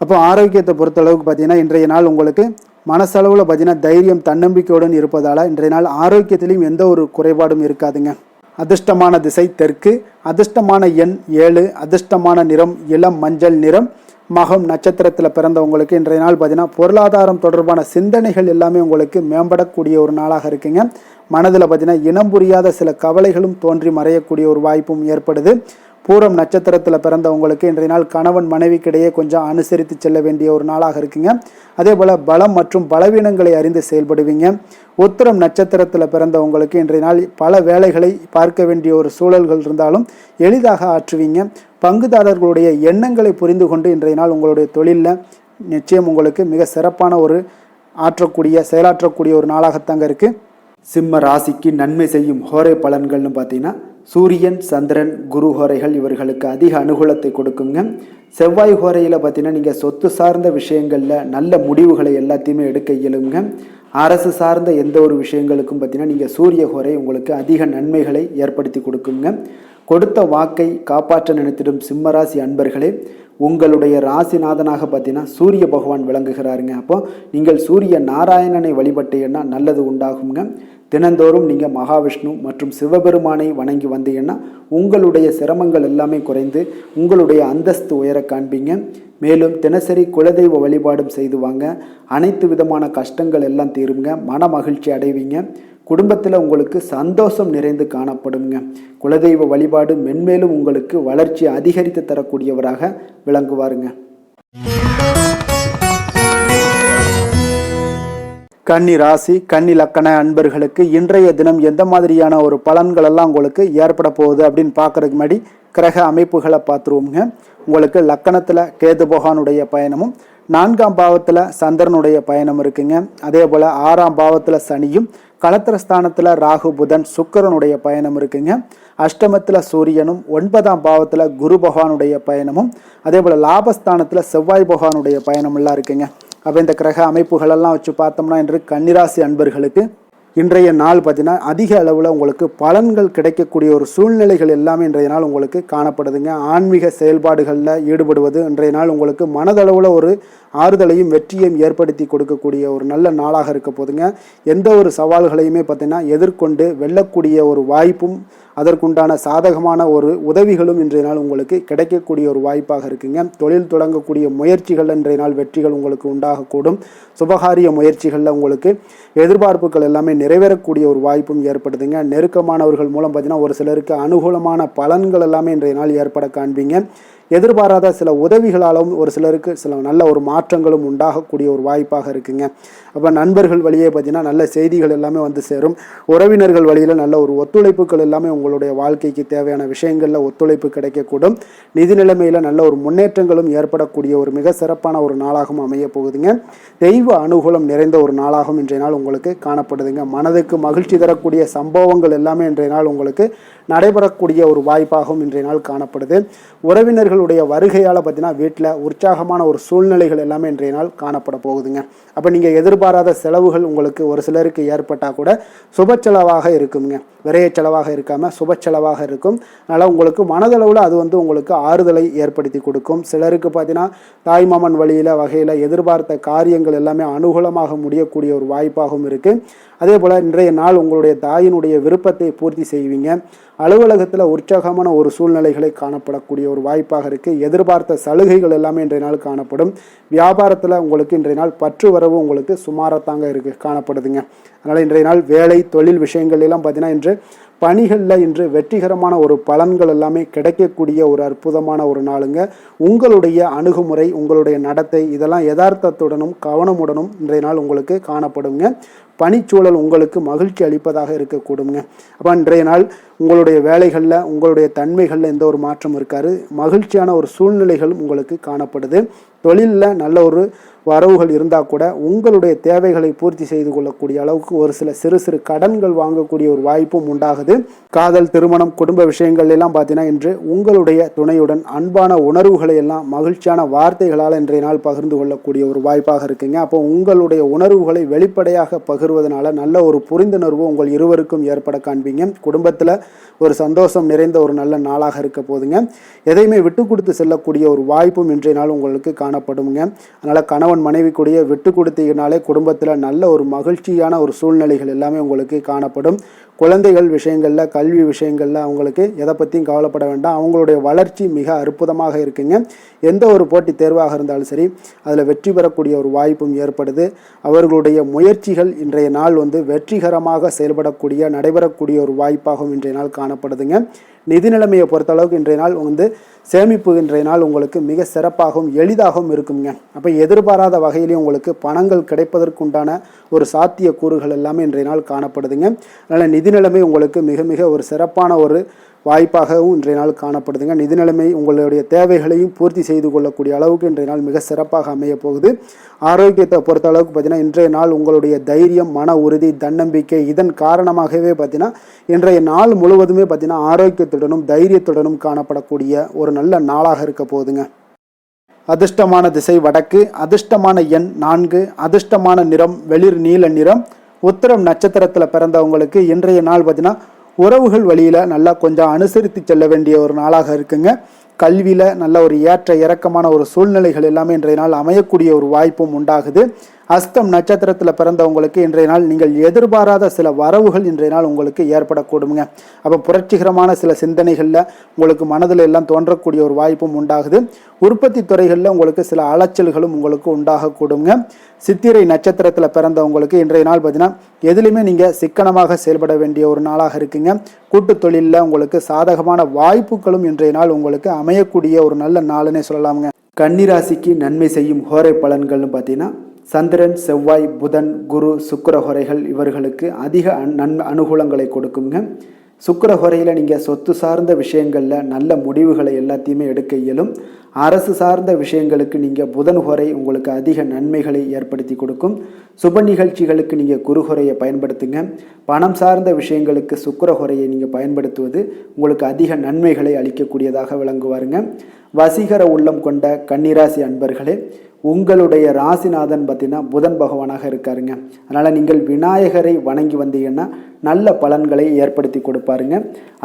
அப்போ ஆரோக்கியத்தை பொறுத்தளவுக்கு பார்த்தீங்கன்னா இன்றைய நாள் உங்களுக்கு மனசளவில் பார்த்தீங்கன்னா தைரியம் தன்னம்பிக்கையுடன் இருப்பதால் இன்றைய நாள் ஆரோக்கியத்திலையும் எந்த ஒரு குறைபாடும் இருக்காதுங்க. அதிர்ஷ்டமான திசை தெற்கு, அதிர்ஷ்டமான எண் 7, அதிர்ஷ்டமான நிறம் இளம் மஞ்சள் நிறம். மகம் நட்சத்திரத்தில் பிறந்தவங்களுக்கு இன்றைய நாள் பார்த்தீங்கன்னா பொருளாதாரம் தொடர்பான சிந்தனைகள் எல்லாமே உங்களுக்கு மேம்படக்கூடிய ஒரு நாளாக இருக்குங்க. மனதில் பார்த்தீங்கன்னா இனம் புரியாத சில கவலைகளும் தோன்றி மறையக்கூடிய ஒரு வாய்ப்பும் ஏற்படுது. பூரம் நட்சத்திரத்தில் பிறந்தவங்களுக்கு இன்றைய நாள் கணவன் மனைவிக்கிடையே கொஞ்சம் அனுசரித்து செல்ல வேண்டிய ஒரு நாளாக இருக்குங்க. அதே போல் பலம் மற்றும் பலவீனங்களை அறிந்து செயல்படுவீங்க. உத்திரம் நட்சத்திரத்தில் பிறந்தவங்களுக்கு இன்றைய நாள் பல வேலைகளை பார்க்க வேண்டிய ஒரு சூழல்கள் இருந்தாலும் எளிதாக ஆற்றுவீங்க. பங்குதாரர்களுடைய எண்ணங்களை புரிந்து கொண்டு இன்றைய நாள் உங்களுடைய தொழிலில் நிச்சயம் உங்களுக்கு மிக சிறப்பான ஒரு செயலாற்றக்கூடிய ஒரு நாளாகத்தாங்க இருக்குது. சிம்ம ராசிக்கு நன்மை செய்யும் ஹோரை பலன்கள்னு பார்த்தீங்கன்னா சூரியன், சந்திரன், குரு ஹோரைகள் இவர்களுக்கு அதிக அனுகூலத்தை கொடுக்குங்க. செவ்வாய் ஹோரையில் பார்த்தீங்கன்னா நீங்கள் சொத்து சார்ந்த விஷயங்களில் நல்ல முடிவுகளை எல்லாத்தையுமே எடுக்க இயலுங்க. அரசு சார்ந்த எந்த ஒரு விஷயங்களுக்கும் பார்த்தீங்கன்னா நீங்கள் சூரிய ஹோரை உங்களுக்கு அதிக நன்மைகளை ஏற்படுத்தி கொடுக்குங்க. கொடுத்த வாக்கை காப்பாற்ற நினைத்திடும் சிம்மராசி அன்பர்களே, உங்களுடைய ராசிநாதனாக பார்த்தீங்கன்னா சூரிய பகவான் விளங்குகிறாருங்க. அப்போ நீங்கள் சூரிய நாராயணனை வழிபட்டீங்கன்னா நல்லது உண்டாகுங்க. தினந்தோறும் நீங்கள் மகாவிஷ்ணு மற்றும் சிவபெருமானை வணங்கி வந்தீங்கன்னா உங்களுடைய சிரமங்கள் எல்லாமே குறைந்து உங்களுடைய அந்தஸ்து உயர காண்பீங்க. மேலும் தினசரி குலதெய்வ வழிபாடும் செய்து வாங்க. அனைத்து விதமான கஷ்டங்கள் எல்லாம் தீருங்க. மன மகிழ்ச்சி அடைவீங்க. குடும்பத்தில் உங்களுக்கு சந்தோஷம் நிறைந்து காணப்படுங்க. குலதெய்வ வழிபாடு மென்மேலும் உங்களுக்கு வளர்ச்சி அதிகரித்து தரக்கூடியவராக விளங்குவாருங்க. கன்னி ராசி, கன்னி லக்கண அன்பர்களுக்கு இன்றைய தினம் எந்த மாதிரியான ஒரு பலன்கள் எல்லாம் உங்களுக்கு ஏற்பட போகுது அப்படின்னு பார்க்கறதுக்கு முன்னாடி கிரக அமைப்புகளை பார்த்துருவோங்க. உங்களுக்கு லக்கணத்தில் கேது பகவானுடைய பயணமும், 4ஆம் பாவத்தில் சந்திரனுடைய பயணம் இருக்குங்க. அதே போல் 6ஆம் பாவத்தில் சனியும், களத்திரஸ்தானத்தில் ராகு புதன் சுக்கிரனுடைய பயணம் இருக்குங்க. அஷ்டமத்தில் சூரியனும், 9ஆம் பாவத்தில் குரு பகவானுடைய பயணமும், அதே போல் லாபஸ்தானத்தில் செவ்வாய் பகவானுடைய பயணமெல்லாம் இருக்குங்க. அப்போ இந்த கிரக அமைப்புகளெல்லாம் வச்சு பார்த்தோம்னா இன்று கன்னிராசி அன்பர்களுக்கு இன்றைய நாள் பார்த்தீங்கன்னா அதிக அளவில் உங்களுக்கு பலன்கள் கிடைக்கக்கூடிய ஒரு சூழ்நிலைகள் எல்லாமே இன்றைய நாள் உங்களுக்கு காணப்படுதுங்க. ஆன்மீக செயல்பாடுகளில் ஈடுபடுவது இன்றைய நாள் உங்களுக்கு மனதளவில் ஒரு ஆறுதலையும் வெற்றியையும் ஏற்படுத்தி கொடுக்கக்கூடிய ஒரு நல்ல நாளாக இருக்க போதுங்க. எந்த ஒரு சவால்களையுமே பார்த்தீங்கன்னா எதிர்கொண்டு வெல்லக்கூடிய ஒரு வாய்ப்பும் அதற்குண்டான சாதகமான ஒரு உதவிகளும் இன்றைய நாள் உங்களுக்கு கிடைக்கக்கூடிய ஒரு வாய்ப்பாக இருக்குங்க. தொழில் தொடங்கக்கூடிய முயற்சிகள் இன்றைய நாள் வெற்றிகள் உங்களுக்கு உண்டாகக்கூடும். சுபகாரிய முயற்சிகளில் உங்களுக்கு எதிர்பார்ப்புகள் எல்லாமே நிறைவேறக்கூடிய ஒரு வாய்ப்பும் ஏற்படுதுங்க. நெருக்கமானவர்கள் மூலம் பார்த்தீங்கன்னா ஒரு சிலருக்கு அனுகூலமான பலன்கள் எல்லாமே இன்றைய நாள் ஏற்பட காண்பீங்க. எதிர்பாராத சில உதவிகளாலும் ஒரு சிலருக்கு சில நல்ல ஒரு மாற்றங்களும் உண்டாகக்கூடிய ஒரு வாய்ப்பாக இருக்குங்க. அப்போ நண்பர்கள் வழியே பார்த்தீங்கன்னா நல்ல செய்திகள் எல்லாமே வந்து சேரும். உறவினர்கள் வழியில் நல்ல ஒரு ஒத்துழைப்புகள் எல்லாமே உங்களுடைய வாழ்க்கைக்கு தேவையான விஷயங்களில் ஒத்துழைப்பு கிடைக்கக்கூடும். நிதி நிலைமையில் நல்ல ஒரு முன்னேற்றங்களும் ஏற்படக்கூடிய ஒரு மிக சிறப்பான ஒரு நாளாகவும் அமைய போகுதுங்க. தெய்வ அனுகூலம் நிறைந்த ஒரு நாளாகவும் இன்றைய நாள் உங்களுக்கு காணப்படுதுங்க. மனதுக்கு மகிழ்ச்சி தரக்கூடிய சம்பவங்கள் எல்லாமே இன்றைய நாள் உங்களுக்கு நடைபெறக்கூடிய ஒரு வாய்ப்பாகவும் இன்றைய நாள் காணப்படுது. உறவினர்களுடைய வருகையால் பார்த்தீங்கன்னா வீட்டில் உற்சாகமான ஒரு சூழ்நிலைகள் எல்லாமே இன்றைய நாள் காணப்பட போகுதுங்க. அப்போ நீங்கள் எதிர்பாராத செலவுகள் உங்களுக்கு ஒரு சிலருக்கு ஏற்பட்டால் கூட சுப செலவாக இருக்குங்க. விரைய செலவாக இருக்காமல் சுப செலவாக இருக்கும். அதனால் உங்களுக்கு மனதளவில் அது உங்களுக்கு ஆறுதலை ஏற்படுத்தி கொடுக்கும். சிலருக்கு பார்த்தீங்கன்னா தாய்மாமன் வகையில் எதிர்பார்த்த காரியங்கள் எல்லாமே அனுகூலமாக முடியக்கூடிய ஒரு வாய்ப்பாகவும் இருக்குது. அதே போல் இன்றைய நாள் உங்களுடைய தாயினுடைய விருப்பத்தை பூர்த்தி செய்வீங்க. அலுவலகத்தில் உற்சாகமான ஒரு சூழ்நிலைகளை காணப்படக்கூடிய ஒரு வாய்ப்பாக இருக்குது. எதிர்பார்த்த சலுகைகள் எல்லாமே இன்றைய நாள் காணப்படும். வியாபாரத்தில் உங்களுக்கு இன்றைய நாள் பற்று வரவு உங்களுக்கு சுமாரத்தாங்க காணப்படுதுங்க. அதனால் இன்றைய நாள் வேலை தொழில் விஷயங்கள் எல்லாம் பார்த்தீங்கன்னா இன்று பணிகளில் இன்று வெற்றிகரமான ஒரு பலன்கள் எல்லாமே கிடைக்கக்கூடிய ஒரு அற்புதமான ஒரு நாளுங்க. உங்களுடைய அணுகுமுறை, உங்களுடைய நடத்தை இதெல்லாம் யதார்த்தத்துடனும் கவனமுடனும் இன்றைய நாள் உங்களுக்கு காணப்படுங்க. பணிச்சூழல் உங்களுக்கு மகிழ்ச்சி அளிப்பதாக இருக்கக்கூடுங்க. அப்போ இன்றைய நாள் உங்களுடைய வேலைகளில் உங்களுடைய தன்மைகளில் எந்த ஒரு மாற்றம் இருக்காது. மகிழ்ச்சியான ஒரு சூழ்நிலைகளும் உங்களுக்கு காணப்படுது. தொழிலில் நல்ல ஒரு வரவுகள் இருந்தால் கூட உங்களுடைய தேவைகளை பூர்த்தி செய்து கொள்ளக்கூடிய அளவுக்கு ஒரு சில சிறு சிறு கடன்கள் வாங்கக்கூடிய ஒரு வாய்ப்பும் உண்டாகுது. காதல், திருமணம், குடும்ப விஷயங்கள் எல்லாம் பார்த்தீங்கன்னா இன்று உங்களுடைய துணையுடன் அன்பான உணர்வுகளை எல்லாம் மகிழ்ச்சியான வார்த்தைகளால் இன்றைய நாள் பகிர்ந்து கொள்ளக்கூடிய ஒரு வாய்ப்பாக இருக்குங்க. அப்போ உங்களுடைய உணர்வுகளை வெளிப்படையாக பகிர்வதனால நல்ல ஒரு புரிந்துணர்வு உங்கள் இருவருக்கும் ஏற்பட காண்பீங்க. குடும்பத்தில் ஒரு சந்தோஷம் நிறைந்த ஒரு நல்ல நாளாக இருக்க போதுங்க. எதையுமே விட்டு கொடுத்து செல்லக்கூடிய ஒரு வாய்ப்பும் இன்றைய நாள் உங்களுக்கு காணப்படுங்க. அதனால் கணவன் மனைவி கூடிய விட்டு கொடுத்தீங்கனாலே குடும்பத்தில் நல்ல ஒரு மகிழ்ச்சியான ஒரு சூழ்நிலைகள் எல்லாமே உங்களுக்கு காணப்படும். குழந்தைகள் விஷயங்களில், கல்வி விஷயங்களில் அவங்களுக்கு எதை பற்றியும் கவலைப்பட வேண்டாம். அவங்களுடைய வளர்ச்சி மிக அற்புதமாக இருக்குங்க. எந்த ஒரு போட்டித் தேர்வாக இருந்தாலும் சரி அதில் வெற்றி பெறக்கூடிய ஒரு வாய்ப்பும் ஏற்படுது. அவர்களுடைய முயற்சிகள் இன்றைய நாள் வெற்றிகரமாக செயல்படக்கூடிய நடைபெறக்கூடிய ஒரு வாய்ப்பாகவும் இன்றைய நாள் காணப்படுதுங்க. நிதி நிலைமையை பொறுத்தளவுக்கு இன்றைய நாள் சேமிப்பு இன்றைய நாள் உங்களுக்கு மிக சிறப்பாகவும் எளிதாகவும் இருக்குங்க. அப்போ எதிர்பாராத வகையிலேயும் உங்களுக்கு பணங்கள் கிடைப்பதற்குண்டான ஒரு சாத்திய கூறுகள் எல்லாமே இன்றைய நாள் காணப்படுதுங்க. அதனால் நிதி நிலைமை உங்களுக்கு மிக மிக ஒரு சிறப்பான ஒரு வாய்ப்பாகவும் இன்றைய நாள் காணப்படுதுங்க. நிதி நிலைமை உங்களுடைய தேவைகளையும் பூர்த்தி செய்து கொள்ளக்கூடிய அளவுக்கு இன்றைய நாள் மிக சிறப்பாக அமைய போகுது. ஆரோக்கியத்தை பொறுத்த அளவுக்கு பார்த்தீங்கன்னா இன்றைய நாள் உங்களுடைய தைரியம், மன உறுதி, தன்னம்பிக்கை இதன் காரணமாகவே பார்த்தீங்கன்னா இன்றைய நாள் முழுவதுமே பார்த்தீங்கன்னா ஆரோக்கியத்துடனும் தைரியத்துடனும் காணப்படக்கூடிய ஒரு நல்ல நாளாக இருக்க போகுதுங்க. அதிர்ஷ்டமான திசை வடக்கு, அதிர்ஷ்டமான எண் 4, அதிர்ஷ்டமான நிறம் வெளிர் நீல நிறம். உத்திரம் நட்சத்திரத்தில் பிறந்தவங்களுக்கு இன்றைய நாள் பார்த்தீங்கன்னா உறவுகள் வழியில் நல்லா கொஞ்சம் அனுசரித்து செல்ல வேண்டிய ஒரு நாளாக இருக்குங்க. கல்வியில் நல்ல ஒரு ஏற்ற இறக்கமான ஒரு சூழ்நிலைகள் எல்லாமே இன்றைய நாள் அமையக்கூடிய ஒரு வாய்ப்பும் உண்டாகுது. அஸ்தம் நட்சத்திரத்தில் பிறந்தவங்களுக்கு இன்றைய நாள் நீங்கள் எதிர்பாராத சில வரவுகள் இன்றைய நாள் உங்களுக்கு ஏற்படக்கூடுங்க. அப்போ புரட்சிகரமான சில சிந்தனைகளில் உங்களுக்கு மனதில் எல்லாம் தோன்றக்கூடிய ஒரு வாய்ப்பும் உண்டாகுது. உற்பத்தி துறைகளில் உங்களுக்கு சில அலைச்சல்களும் உங்களுக்கு உண்டாகக்கூடுங்க. சித்திரை நட்சத்திரத்தில் பிறந்தவங்களுக்கு இன்றைய நாள் பார்த்தீங்கன்னா எதுலையுமே நீங்கள் சிக்கனமாக செயல்பட வேண்டிய ஒரு நாளாக இருக்குங்க. கூட்டு தொழிலில் உங்களுக்கு சாதகமான வாய்ப்புகளும் இன்றைய நாள் உங்களுக்கு அமையக்கூடிய ஒரு நல்ல நாளுன்னே சொல்லலாமுங்க. கன்னிராசிக்கு நன்மை செய்யும் ஹோரை பலன்கள்னு பார்த்தீங்கன்னா சந்திரன், செவ்வாய், புதன், குரு, சுக்கிர ஹோரைகள் இவர்களுக்கு அதிக அனுகூலங்களை கொடுக்குங்க. சுக்கிர ஹோரையில் நீங்கள் சொத்து சார்ந்த விஷயங்களில் நல்ல முடிவுகளை எல்லாத்தையுமே எடுக்க இயலும். அரசு சார்ந்த விஷயங்களுக்கு நீங்கள் புதன் ஹோரை உங்களுக்கு அதிக நன்மைகளை ஏற்படுத்தி கொடுக்கும். சுப நிகழ்ச்சிகளுக்கு நீங்கள் குரு ஹோரையை பயன்படுத்துங்க. பணம் சார்ந்த விஷயங்களுக்கு சுக்கிர ஹோரையை நீங்கள் பயன்படுத்துவது உங்களுக்கு அதிக நன்மைகளை அளிக்கக்கூடியதாக விளங்குவாருங்க. வசீகர உள்ளம் கொண்ட கன்னிராசி அன்பர்களே, உங்களுடைய ராசிநாதன் பார்த்தீங்கன்னா புதன் பகவானாக இருக்காருங்க. அதனால் நீங்கள் விநாயகரை வணங்கி வந்தீங்கன்னா நல்ல பலன்களை ஏற்படுத்தி கொடுப்பாருங்க.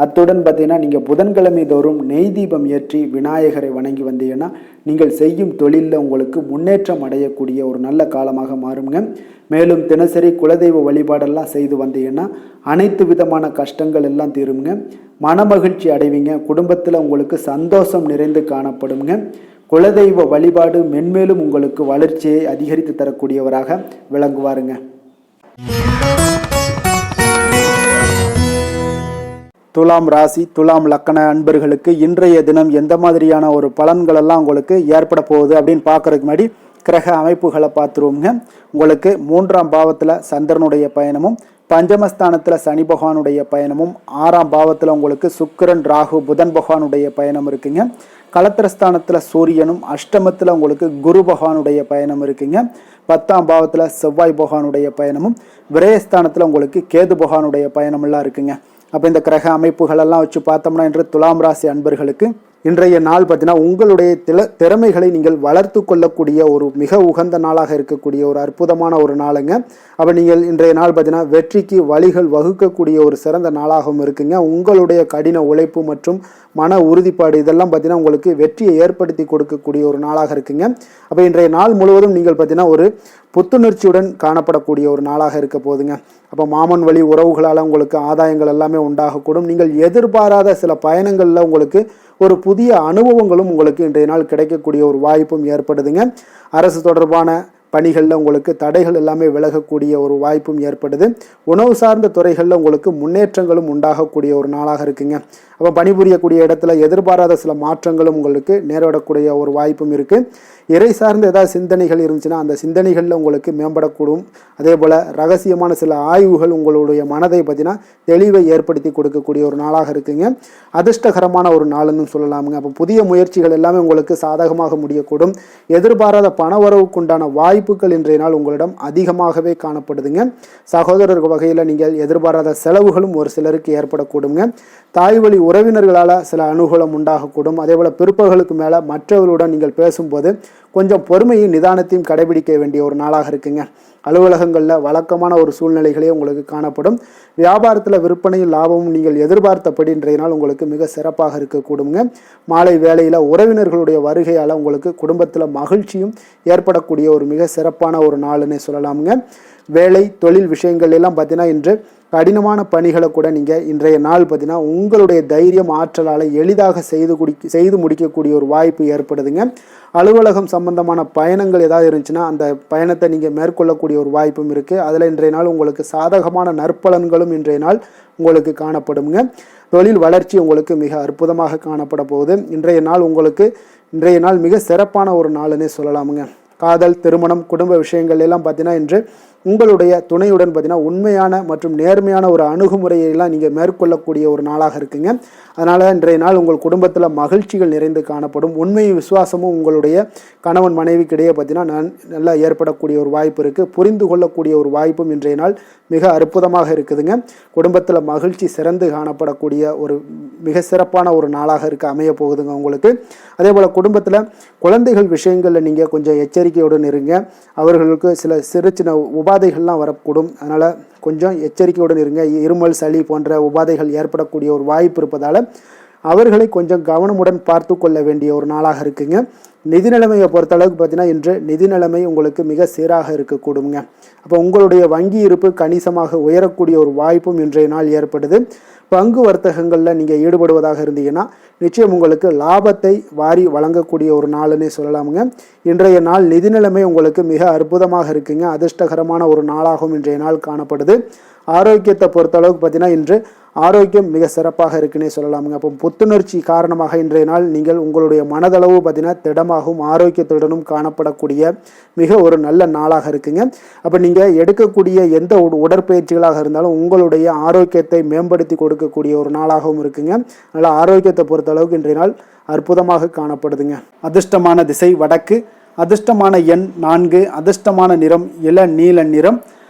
அத்துடன் பார்த்தீங்கன்னா நீங்கள் புதன்கிழமை தோறும் நெய் தீபம் ஏற்றி விநாயகரை வணங்கி வந்தீங்கன்னா நீங்கள் செய்யும் தொழிலில் உங்களுக்கு முன்னேற்றம் அடையக்கூடிய ஒரு நல்ல காலமாக மாறுங்க. மேலும் தினசரி குலதெய்வ வழிபாடெல்லாம் செய்து வந்தீங்கன்னா அனைத்து விதமான கஷ்டங்கள் எல்லாம் தீருங்க. மனமகிழ்ச்சி அடைவீங்க. குடும்பத்தில் உங்களுக்கு சந்தோஷம் நிறைந்து காணப்படுங்க. குலதெய்வ வழிபாடு மென்மேலும் உங்களுக்கு வளர்ச்சியை அதிகரித்து தரக்கூடியவராக விளங்குவாருங்க. துலாம் ராசி, துலாம் லக்கண அன்பர்களுக்கு இன்றைய தினம் எந்த மாதிரியான ஒரு பலன்கள் எல்லாம் உங்களுக்கு ஏற்பட போகுது அப்படின்னு பார்க்கறதுக்கு முன்னாடி கிரக அமைப்புகளை பார்த்துருவோங்க. உங்களுக்கு 3ஆம் பாவத்தில் சந்திரனுடைய பயணமும், பஞ்சமஸ்தானத்தில் சனி பகவானுடைய பயணமும், 6ஆம் பாவத்தில் உங்களுக்கு சுக்கிரன், ராகு, புதன் பகவானுடைய பயணம் இருக்குங்க. கலத்திரஸ்தானத்தில் சூரியனும், அஷ்டமத்தில் உங்களுக்கு குரு பகவானுடைய பயணம் இருக்குங்க. 10ஆம் பாவத்தில் செவ்வாய் பகவானுடைய பயணமும், விரயஸ்தானத்தில் உங்களுக்கு கேது பகவானுடைய பயணமெல்லாம் இருக்குங்க. அப்போ இந்த கிரக அமைப்புகளெல்லாம் வச்சு பார்த்தோம்னா இன்று துலாம் ராசி அன்பர்களுக்கு இன்றைய நாள் பார்த்தீங்கன்னா உங்களுடைய திறமைகளை நீங்கள் வளர்த்து கொள்ளக்கூடிய ஒரு மிக உகந்த நாளாக இருக்கக்கூடிய ஒரு அற்புதமான ஒரு நாளுங்க. அப்போ நீங்கள் இன்றைய நாள் பார்த்தீங்கன்னா வெற்றிக்கு வழிகள் வகுக்கக்கூடிய ஒரு சிறந்த நாளாகவும் இருக்குங்க. உங்களுடைய கடின உழைப்பு மற்றும் மன உறுதிப்பாடு இதெல்லாம் பார்த்தீங்கன்னா உங்களுக்கு வெற்றியை ஏற்படுத்தி கொடுக்கக்கூடிய ஒரு நாளாக இருக்குங்க. அப்போ இன்றைய நாள் முழுவதும் நீங்கள் பார்த்தீங்கன்னா ஒரு புத்துணர்ச்சியுடன் காணப்படக்கூடிய ஒரு நாளாக இருக்க போகுதுங்க. அப்போ மாமன் வழி உறவுகளால் உங்களுக்கு ஆதாயங்கள் எல்லாமே உண்டாகக்கூடும். நீங்கள் எதிர்பாராத சில பயணங்களில் உங்களுக்கு ஒரு புதிய அனுபவங்களும் உங்களுக்கு இன்றைய நாள் கிடைக்கக்கூடிய ஒரு வாய்ப்பும் ஏற்படுதுங்க. அரசு தொடர்பான பணிகளில் உங்களுக்கு தடைகள் எல்லாமே விலகக்கூடிய ஒரு வாய்ப்பும் ஏற்படுது. உணவு சார்ந்த துறைகளில் உங்களுக்கு முன்னேற்றங்களும் உண்டாகக்கூடிய ஒரு நாளாக இருக்குங்க. அப்போ பணிபுரியக்கூடிய இடத்துல எதிர்பாராத சில மாற்றங்களும் உங்களுக்கு நேரிடக்கூடிய ஒரு வாய்ப்பும் இருக்குது. இறை சார்ந்த ஏதாவது சிந்தனைகள் இருந்துச்சுன்னா அந்த சிந்தனைகளில் உங்களுக்கு மேம்படக்கூடும். அதே போல் ரகசியமான சில ஆய்வுகள் உங்களுடைய மனதை பார்த்தீங்கன்னா தெளிவை ஏற்படுத்தி கொடுக்கக்கூடிய ஒரு நாளாக இருக்குங்க. அதிர்ஷ்டகரமான ஒரு நாளுன்னு சொல்லலாமுங்க. அப்போ புதிய முயற்சிகள் எல்லாமே உங்களுக்கு சாதகமாக முடியக்கூடும். எதிர்பாராத பணவரவுக்குண்டான வாய்ப்புகள் இன்றைய நாள் உங்களிடம் அதிகமாகவே காணப்படுதுங்க. சகோதரர் வகையில் நீங்கள் எதிர்பாராத செலவுகளும் ஒரு சிலருக்கு ஏற்படக்கூடுங்க. தாய் வழி உறவினர்களால் சில அனுகூலம் உண்டாகக்கூடும். அதே போல் பிற்பகலுக்கு மேலே மற்றவர்களுடன் நீங்கள் பேசும்போது கொஞ்சம் பொறுமையும் நிதானத்தையும் கடைபிடிக்க வேண்டிய ஒரு நாளாக இருக்குங்க. அலுவலகங்களில் வழக்கமான ஒரு சூழ்நிலைகளே உங்களுக்கு காணப்படும். வியாபாரத்தில் விற்பனையும் லாபமும் நீங்கள் எதிர்பார்த்தபடி இன்றைய நாள் உங்களுக்கு மிக சிறப்பாக இருக்கக்கூடுங்க. மாலை வேளையில் உறவினர்களுடைய வருகையால் உங்களுக்கு குடும்பத்தில் மகிழ்ச்சியும் ஏற்படக்கூடிய ஒரு மிக சிறப்பான ஒரு நாளுன்னே சொல்லலாமுங்க. வேலை தொழில் விஷயங்கள் எல்லாம் பார்த்தீங்கன்னா இன்று கடினமான பணிகளை கூட நீங்கள் இன்றைய நாள் பார்த்தீங்கன்னா உங்களுடைய தைரியம் ஆற்றலால் எளிதாக செய்து முடிக்கக்கூடிய ஒரு வாய்ப்பு ஏற்படுதுங்க. அலுவலகம் சம்பந்தமான பயணங்கள் ஏதாவது இருந்துச்சுன்னா அந்த பயணத்தை நீங்கள் மேற்கொள்ளக்கூடிய ஒரு வாய்ப்பும் இருக்குது. அதில் இன்றைய நாள் உங்களுக்கு சாதகமான நற்பலன்களும் இன்றைய நாள் உங்களுக்கு காணப்படுங்க. தொழில் வளர்ச்சி உங்களுக்கு மிக அற்புதமாக காணப்பட போகுது. இன்றைய நாள் மிக சிறப்பான ஒரு நாளுன்னே சொல்லலாமுங்க. காதல், திருமணம், குடும்ப விஷயங்கள் எல்லாம் பார்த்தீங்கன்னா இன்று உங்களுடைய துணையுடன் பார்த்தீங்கன்னா உண்மையான மற்றும் நேர்மையான ஒரு அணுகுமுறையெல்லாம் நீங்கள் மேற்கொள்ளக்கூடிய ஒரு நாளாக இருக்குங்க. அதனால் இன்றைய நாள் உங்கள் குடும்பத்தில் மகிழ்ச்சிகள் நிறைந்து காணப்படும். உண்மை விசுவாசமும் உங்களுடைய கணவன் மனைவிக்கிடையே பார்த்தீங்கன்னா நல்லா ஏற்படக்கூடிய ஒரு வாய்ப்பு இருக்குது. புரிந்து கொள்ளக்கூடிய ஒரு வாய்ப்பும் இன்றைய நாள் மிக அற்புதமாக இருக்குதுங்க. குடும்பத்தில் மகிழ்ச்சி சிறந்து காணப்படக்கூடிய ஒரு மிக சிறப்பான ஒரு நாளாக அமைய போகுதுங்க உங்களுக்கு. அதே போல் குடும்பத்தில் குழந்தைகள் விஷயங்களில் நீங்கள் கொஞ்சம் எச்சரிக்கையுடன் இருங்க. அவர்களுக்கு சில சிறு சின்ன உபாதைகள்லாம் வரக்கூடும். அதனால் கொஞ்சம் எச்சரிக்கையுடன் இருங்க. இருமல், சளி போன்ற உபாதைகள் ஏற்படக்கூடிய ஒரு வாய்ப்பு இருப்பதால் அவர்களை கொஞ்சம் கவனமுடன் பார்த்து கொள்ள வேண்டிய ஒரு நாளாக இருக்குங்க. நிதி நிலைமையை பொறுத்தளவுக்கு பார்த்தீங்கன்னா இன்று நிதி நிலைமை உங்களுக்கு மிக சீராக இருக்கக்கூடுங்க. அப்போ உங்களுடைய வங்கி இருப்பு கணிசமாக உயரக்கூடிய ஒரு வாய்ப்பும் இன்றைய நாள் ஏற்படுது. பங்கு வர்த்தகங்களில் நீங்கள் ஈடுபடுவதாக இருந்தீங்கன்னா நிச்சயம் உங்களுக்கு லாபத்தை வாரி வழங்கக்கூடிய ஒரு நாளுன்னே சொல்லலாமுங்க. இன்றைய நாள் நிதி நிலைமை உங்களுக்கு மிக அற்புதமாக இருக்குங்க. அதிர்ஷ்டகரமான ஒரு நாளாகவும் இன்றைய நாள் காணப்படுது. ஆரோக்கியத்தை பொறுத்தளவுக்கு பார்த்தீங்கன்னா இன்று ஆரோக்கியம் மிக சிறப்பாக இருக்குன்னே சொல்லலாமுங்க. அப்போ புத்துணர்ச்சி காரணமாக இன்றைய நாள் நீங்கள் உங்களுடைய மனதளவு பார்த்தீங்கன்னா திடமாகவும் ஆரோக்கியத்துடனும் காணப்படக்கூடிய மிக ஒரு நல்ல நாளாக இருக்குங்க. அப்போ நீங்கள் எடுக்கக்கூடிய எந்த உடற்பயிற்சிகளாக இருந்தாலும் உங்களுடைய ஆரோக்கியத்தை மேம்படுத்தி கொடுக்கக்கூடிய ஒரு நாளாகவும் இருக்குங்க. அதனால் ஆரோக்கியத்தை பொறுத்தளவுக்கு இன்றைய நாள் அற்புதமாக காணப்படுதுங்க. அதிர்ஷ்டமான திசை வடக்கு, அதிர்ஷ்டமான எண் 4, அதிர்ஷ்டமான நிறம் இளநீல நிறம்.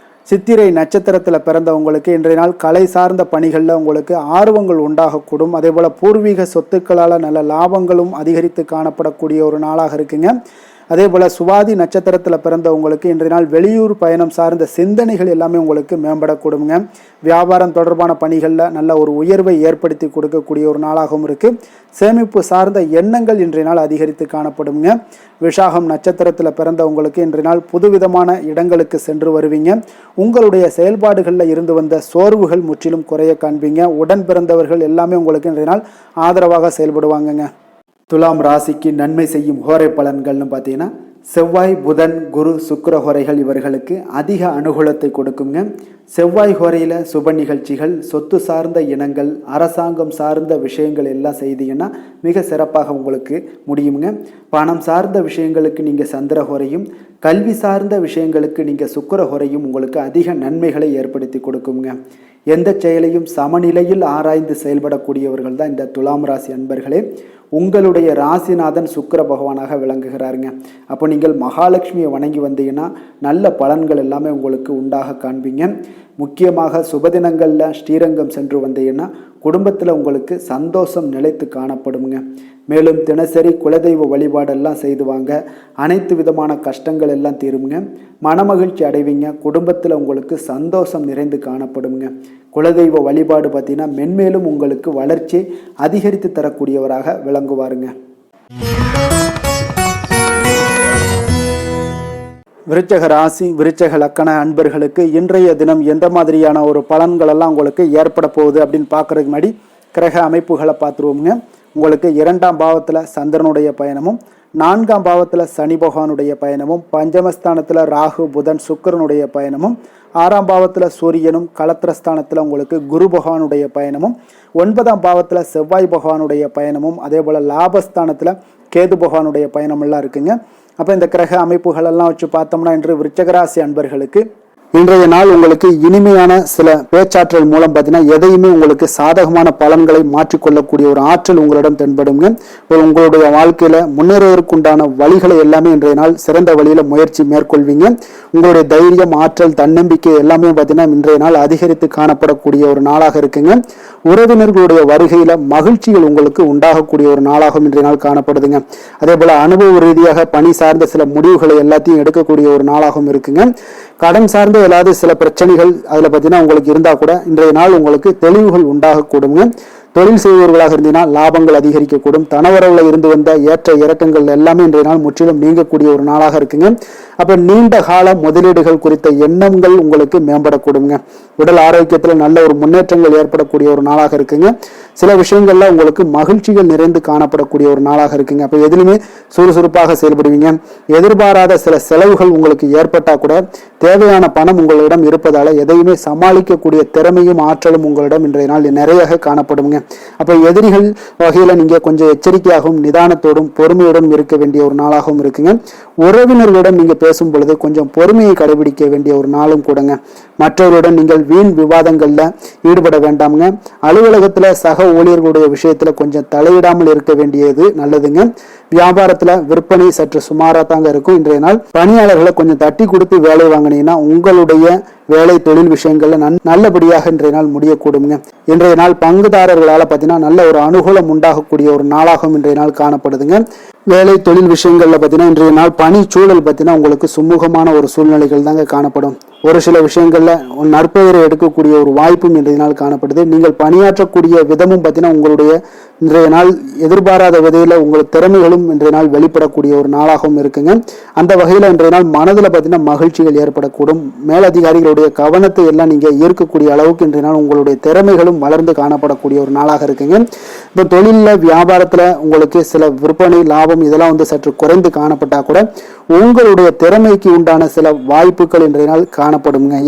சித்திரை நட்சத்திரத்தில் பிறந்தவங்களுக்கு இன்றைய நாள் கலை சார்ந்த பணிகளில் உங்களுக்கு ஆர்வங்கள் உண்டாகக்கூடும். அதே போல் பூர்வீக சொத்துக்களால் நல்ல லாபங்களும் அதிகரித்து காணப்படக்கூடிய ஒரு நாளாக இருக்குங்க. அதே போல் சுவாதி நட்சத்திரத்தில் பிறந்தவங்களுக்கு இன்றைய நாள் வெளியூர் பயணம் சார்ந்த சிந்தனைகள் எல்லாமே உங்களுக்கு மேம்படக்கூடுங்க. வியாபாரம் தொடர்பான பணிகளில் நல்ல ஒரு உயர்வை ஏற்படுத்தி கொடுக்கக்கூடிய ஒரு நாளாகவும் இருக்குது. சேமிப்பு சார்ந்த எண்ணங்கள் இன்றைய நாள் அதிகரித்து காணப்படுங்க. விஷாகம் நட்சத்திரத்தில் பிறந்தவங்களுக்கு இன்றைய நாள் புதுவிதமான இடங்களுக்கு சென்று வருவீங்க. உங்களுடைய செயல்பாடுகளில் இருந்து வந்த சோர்வுகள் முற்றிலும் குறைய காண்பீங்க. உடன் பிறந்தவர்கள் எல்லாமே உங்களுக்கு இன்றைய நாள் ஆதரவாக செயல்படுவாங்கங்க. துலாம் ராசிக்கு நன்மை செய்யும் ஹோரை பலன்கள்னு பார்த்தீங்கன்னா செவ்வாய், புதன், குரு, சுக்கிர ஹோரைகள் இவர்களுக்கு அதிக அனுகூலத்தை கொடுக்குங்க. செவ்வாய் ஹோரையில் சுப நிகழ்ச்சிகள், சொத்து சார்ந்த இனங்கள், அரசாங்கம் சார்ந்த விஷயங்கள் எல்லாம் செய்தீங்கன்னா மிக சிறப்பாக உங்களுக்கு முடியுங்க. பணம் சார்ந்த விஷயங்களுக்கு நீங்கள் சந்திர ஹோரையும், கல்வி சார்ந்த விஷயங்களுக்கு நீங்கள் சுக்கிர ஹோரையும் உங்களுக்கு அதிக நன்மைகளை ஏற்படுத்தி கொடுக்குங்க. எந்த செயலையும் சமநிலையில் ஆராய்ந்து செயல்படக்கூடியவர்கள் தான் இந்த துலாம் ராசி அன்பர்களே. உங்களுடைய ராசிநாதன் சுக்கிர பகவானாக விளங்குகிறாருங்க. அப்போ நீங்கள் மகாலட்சுமியை வணங்கி வந்தீங்கன்னா நல்ல பலன்கள் எல்லாமே உங்களுக்கு உண்டாக காண்பீங்க. முக்கியமாக சுபதினங்களில் ஸ்ரீரங்கம் சென்று வந்தீங்கன்னா குடும்பத்தில் உங்களுக்கு சந்தோஷம் நிலைத்து காணப்படுங்க. மேலும் தினசரி குலதெய்வ வழிபாடெல்லாம் செய்து வாங்க. அனைத்து விதமான கஷ்டங்கள் எல்லாம் தீருங்க. மனமகிழ்ச்சி அடைவீங்க. குடும்பத்தில் உங்களுக்கு சந்தோஷம் நிறைந்து காணப்படுங்க. குலதெய்வ வழிபாடு பார்த்தீங்கன்னா மென்மேலும் உங்களுக்கு வளர்ச்சி அதிகரித்து தரக்கூடியவராக விளங்குவாருங்க. விருச்சக ராசி, விருச்சக லக்கண அன்பர்களுக்கு இன்றைய தினம் எந்த மாதிரியான ஒரு பலன்களெல்லாம் உங்களுக்கு ஏற்பட போகுது அப்படின்னு பார்க்குறதுக்கு முன்னாடி கிரக அமைப்புகளை பார்த்துருவோங்க. உங்களுக்கு 2ஆம் பாவத்தில் சந்திரனுடைய பயணமும், 4ஆம் பாவத்தில் சனி பகவானுடைய பயணமும், பஞ்சமஸ்தானத்தில் ராகு, புதன், சுக்கிரனுடைய பயணமும், 6ஆம் பாவத்தில் சூரியனும், களத்திரஸ்தானத்தில் உங்களுக்கு குரு பகவானுடைய பயணமும், 9ஆம் பாவத்தில் செவ்வாய் பகவானுடைய பயணமும், அதே போல் லாபஸ்தானத்தில் கேது பகவானுடைய பயணமெல்லாம் இருக்குங்க. அப்போ இந்த கிரக அமைப்புகள் எல்லாம் வச்சு பார்த்தோம்னா இன்று விருச்சிகராசி அன்பர்களுக்கு இன்றைய நாள் உங்களுக்கு இனிமையான சில பேச்சாற்றல் மூலம் பார்த்தீங்கன்னா எதையுமே உங்களுக்கு சாதகமான பலன்களை மாற்றிக்கொள்ளக்கூடிய ஒரு ஆற்றல் உங்களிடம் தென்படுங்க. உங்களுடைய வாழ்க்கையில முன்னேறுவதற்குண்டான வழிகளை எல்லாமே இன்றைய நாள் சிறந்த வழியில முயற்சி மேற்கொள்வீங்க. உங்களுடைய தைரியம், ஆற்றல், தன்னம்பிக்கை எல்லாமே பார்த்தீங்கன்னா இன்றைய நாள் அதிகரித்து காணப்படக்கூடிய ஒரு நாளாக இருக்குங்க. உறவினர்களுடைய வருகையில மகிழ்ச்சிகள் உங்களுக்கு உண்டாகக்கூடிய ஒரு நாளாகவும் இன்றைய நாள் காணப்படுதுங்க. அதே போல அனுபவ ரீதியாக பணி சார்ந்த சில முடிவுகளை எல்லாத்தையும் எடுக்கக்கூடிய ஒரு நாளாகவும் இருக்குங்க. கடன் சார்ந்த ஏதாவது சில பிரச்சனைகள் அதுல பார்த்தீங்கன்னா உங்களுக்கு இருந்தா கூட இன்றைய நாள் உங்களுக்கு தெளிவுகள் உண்டாகக்கூடுங்க. தொழில் செய்பவர்களாக இருந்தீங்கன்னா லாபங்கள் அதிகரிக்கக்கூடும். தனவரவுல இருந்து வந்த ஏற்ற இறக்கங்கள் எல்லாமே இன்றைய நாள் முற்றிலும் நீங்கக்கூடிய ஒரு நாளாக இருக்குங்க. அப்ப நீண்ட கால முதலீடுகள் குறித்த எண்ணங்கள் உங்களுக்கு மேம்படக்கூடுங்க. உடல் ஆரோக்கியத்துல நல்ல ஒரு முன்னேற்றங்கள் ஏற்படக்கூடிய ஒரு நாளாக இருக்குங்க. சில விஷயங்கள்ல உங்களுக்கு மகிழ்ச்சிகள் நிறைந்து காணப்படக்கூடிய ஒரு நாளாக இருக்குங்க. அப்ப எதிலுமே சுறுசுறுப்பாக செயல்படுவீங்க. எதிர்பாராத சில செலவுகள் உங்களுக்கு ஏற்பட்டா கூட தேவையான பணம் உங்களிடம் இருப்பதால எதையுமே சமாளிக்கக்கூடிய திறமையும் ஆற்றலும் உங்களிடம் இன்றைய நாள் நிறைய காணப்படுங்க. அப்ப எதிரிகள் வகையில நீங்க கொஞ்சம் எச்சரிக்கையாகவும் நிதானத்தோடும் பொறுமையோடும் இருக்க வேண்டிய ஒரு நாளாகவும் இருக்குங்க. உறவினர்களிடம் நீங்க பேசும் பொழுது கொஞ்சம் பொறுமையை கடைபிடிக்க வேண்டிய ஒரு நாளும் கூடங்க. மற்றவருடன் நீங்கள் வீண் விவாதங்கள்ல ஈடுபட வேண்டாமுங்க. அலுவலகத்துல சக ஊழியர்களுடைய விஷயத்துல கொஞ்சம் தலையிடாமல் இருக்க வேண்டியது நல்லதுங்க. வியாபாரத்துல விற்பனை சற்று சுமாரா தாங்க இருக்கும். இன்றைய நாள் பணியாளர்களை கொஞ்சம் தட்டி கொடுத்து வேலை வாங்கினீங்கன்னா உங்களுடைய வேலை தொழில் விஷயங்கள்ல நல்லபடியாக இன்றைய நாள் முடியக்கூடுங்க. இன்றைய நாள் பங்குதாரர்களால பார்த்தீங்கன்னா நல்ல ஒரு அனுகூலம் உண்டாகக்கூடிய ஒரு நாளாகவும் இன்றைய நாள் காணப்படுதுங்க. வேலை தொழில் விஷயங்கள்ல பார்த்தீங்கன்னா இன்றைய நாள் பணி சூழல் பார்த்தீங்கன்னா உங்களுக்கு சுமூகமான ஒரு சூழ்நிலைகள் தாங்க காணப்படும். ஒரு சில விஷயங்கள்ல நற்பெயரை எடுக்கக்கூடிய ஒரு வாய்ப்பும் இன்றைய நாள் காணப்படுது. நீங்கள் பணியாற்றக்கூடிய விதமும் பார்த்தீங்கன்னா உங்களுடைய இன்றைய நாள் எதிர்பாராத விதையில உங்களுக்கு திறமைகளும் இன்றைய நாள் வெளிப்படக்கூடிய ஒரு நாளாகவும் இருக்குங்க. அந்த வகையில இன்றைய நாள் மனதில் பார்த்தீங்கன்னா மகிழ்ச்சிகள் ஏற்படக்கூடும். மேலதிகாரிகளுடைய கவனத்தை எல்லாம் நீங்க ஈர்க்கக்கூடிய அளவுக்கு இன்றைய நாள் உங்களுடைய திறமைகளும் வளர்ந்து காணப்படக்கூடிய ஒரு நாளாக இருக்குங்க. இப்போ தொழில வியாபாரத்துல உங்களுக்கு சில விற்பனை லாபம் இதெல்லாம் சற்று குறைந்து காணப்பட்டா கூட உங்களுடைய திறமைக்கு உண்டான சில வாய்ப்புகள் இன்றைய நாள்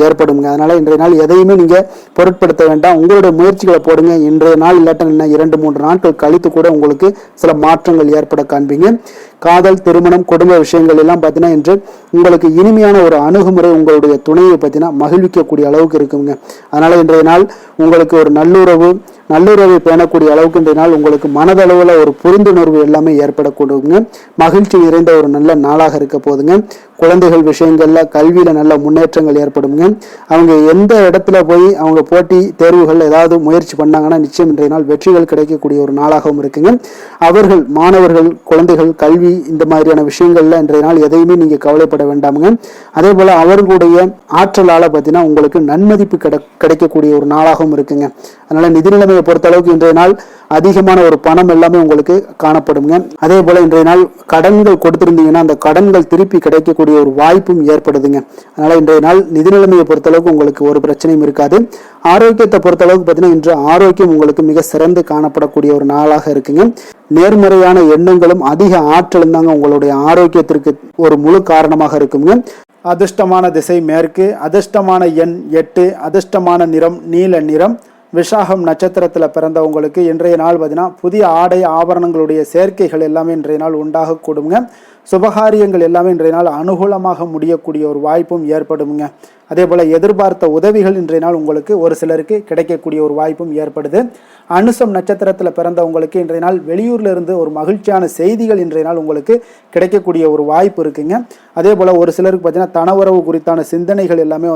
ஏற்படுங்க. அதனால இன்றைய நாள் எதையுமே நீங்க பொருட்படுத்த வேண்டாம். உங்களுடைய முயற்சிகளை போடுங்க. இன்றைய நாள் இல்லாட்ட 2-3 நாட்கள் கழித்து கூட உங்களுக்கு சில மாற்றங்கள் ஏற்பட காண்பீங்க. காதல், திருமணம், குடும்ப விஷயங்கள் எல்லாம் பார்த்தீங்கன்னா இன்று உங்களுக்கு இனிமையான ஒரு அணுகுமுறை உங்களுடைய துணையை பார்த்தீங்கன்னா மகிழ்விக்கக்கூடிய அளவுக்கு இருக்குங்க. அதனால இன்றைய நாள் உங்களுக்கு ஒரு நல்லுறவை பேணக்கூடிய அளவுக்கு இன்றைய நாள் உங்களுக்கு மனதளவுல ஒரு புரிந்துணர்வு எல்லாமே ஏற்படக்கூடுங்க. மகிழ்ச்சி நிறைந்த ஒரு நல்ல நாளாக இருக்க போதுங்க. குழந்தைகள் விஷயங்கள்ல கல்வியில நல்ல முன்னேற்றங்கள் ஏற்படுங்க. அவங்க எந்த இடத்துல போய் அவங்க போட்டி தேர்வுகள் ஏதாவது முயற்சி பண்ணாங்கன்னா நிச்சயம் இன்றைய நாள் வெற்றிகள் கிடைக்கக்கூடிய ஒரு நாளாகவும் இருக்குங்க. அவர்கள் மாணவர்கள் குழந்தைகள் கல்வி இந்த மாதிரியான விஷயங்கள்ல இன்றைய நாள் எதையுமே நீங்க கவலைப்பட வேண்டாமுங்க. அதே போல அவர்களுடைய ஆற்றலால பார்த்தீங்கன்னா உங்களுக்கு நன்மதிப்பு கிடைக்கக்கூடிய ஒரு நாளாகவும் இருக்குங்க. அதனால நிதி நிலைமையை பொறுத்த அளவுக்கு இன்றைய நாள் அதிகமான ஒரு பணம் எல்லாமே உங்களுக்கு காணப்படுங்க. அதே போல இன்றைய நாள் கடன்கள் கொடுத்திருந்தீங்கன்னா அந்த கடன்கள் திருப்பி கிடைக்கக்கூடிய ஒரு வாய்ப்பும் ஏற்படுதுங்க. அதனால இன்றைய நாள் நிதி நிலைமையை பொறுத்த அளவுக்கு உங்களுக்கு ஒரு பிரச்சனையும் இருக்காது. ஆரோக்கியத்தை பொறுத்த அளவுக்கு பார்த்தீங்கன்னா இன்று ஆரோக்கியம் உங்களுக்கு மிக சிறந்து காணப்படக்கூடிய ஒரு நாளாக இருக்குங்க. நேர்மறையான எண்ணங்களும் அதிக ஆற்றலும் தாங்க உங்களுடைய ஆரோக்கியத்திற்கு ஒரு முழு காரணமாக இருக்குங்க. அதிர்ஷ்டமான திசை மேற்கு, அதிர்ஷ்டமான எண் 8, அதிர்ஷ்டமான நிறம் நீல நிறம். விசாகம் நட்சத்திரத்தில் பிறந்தவங்களுக்கு இன்றைய நாள் பார்த்தீங்கன்னா புதிய ஆடை ஆபரணங்களுடைய சேர்க்கைகள் எல்லாமே இன்றைய நாள் உண்டாக கூடுங்க. சுபகாரியங்கள் எல்லாமே இன்றைய நாள் அனுகூலமாக முடியக்கூடிய ஒரு வாய்ப்பும் ஏற்படுங்க. அதே போல் எதிர்பார்த்த உதவிகள் இன்றைய நாள் உங்களுக்கு ஒரு சிலருக்கு கிடைக்கக்கூடிய ஒரு வாய்ப்பும் ஏற்படுது. அனுசம் நட்சத்திரத்தில் பிறந்தவங்களுக்கு இன்றைய நாள் வெளியூர்ல இருந்து ஒரு மகிழ்ச்சியான செய்திகள் இன்றைய நாள் உங்களுக்கு கிடைக்கக்கூடிய ஒரு வாய்ப்பு இருக்குங்க. அதே போல் ஒரு சிலருக்கு பார்த்தீங்கன்னா தனவரவு குறித்தான சிந்தனைகள் எல்லாமே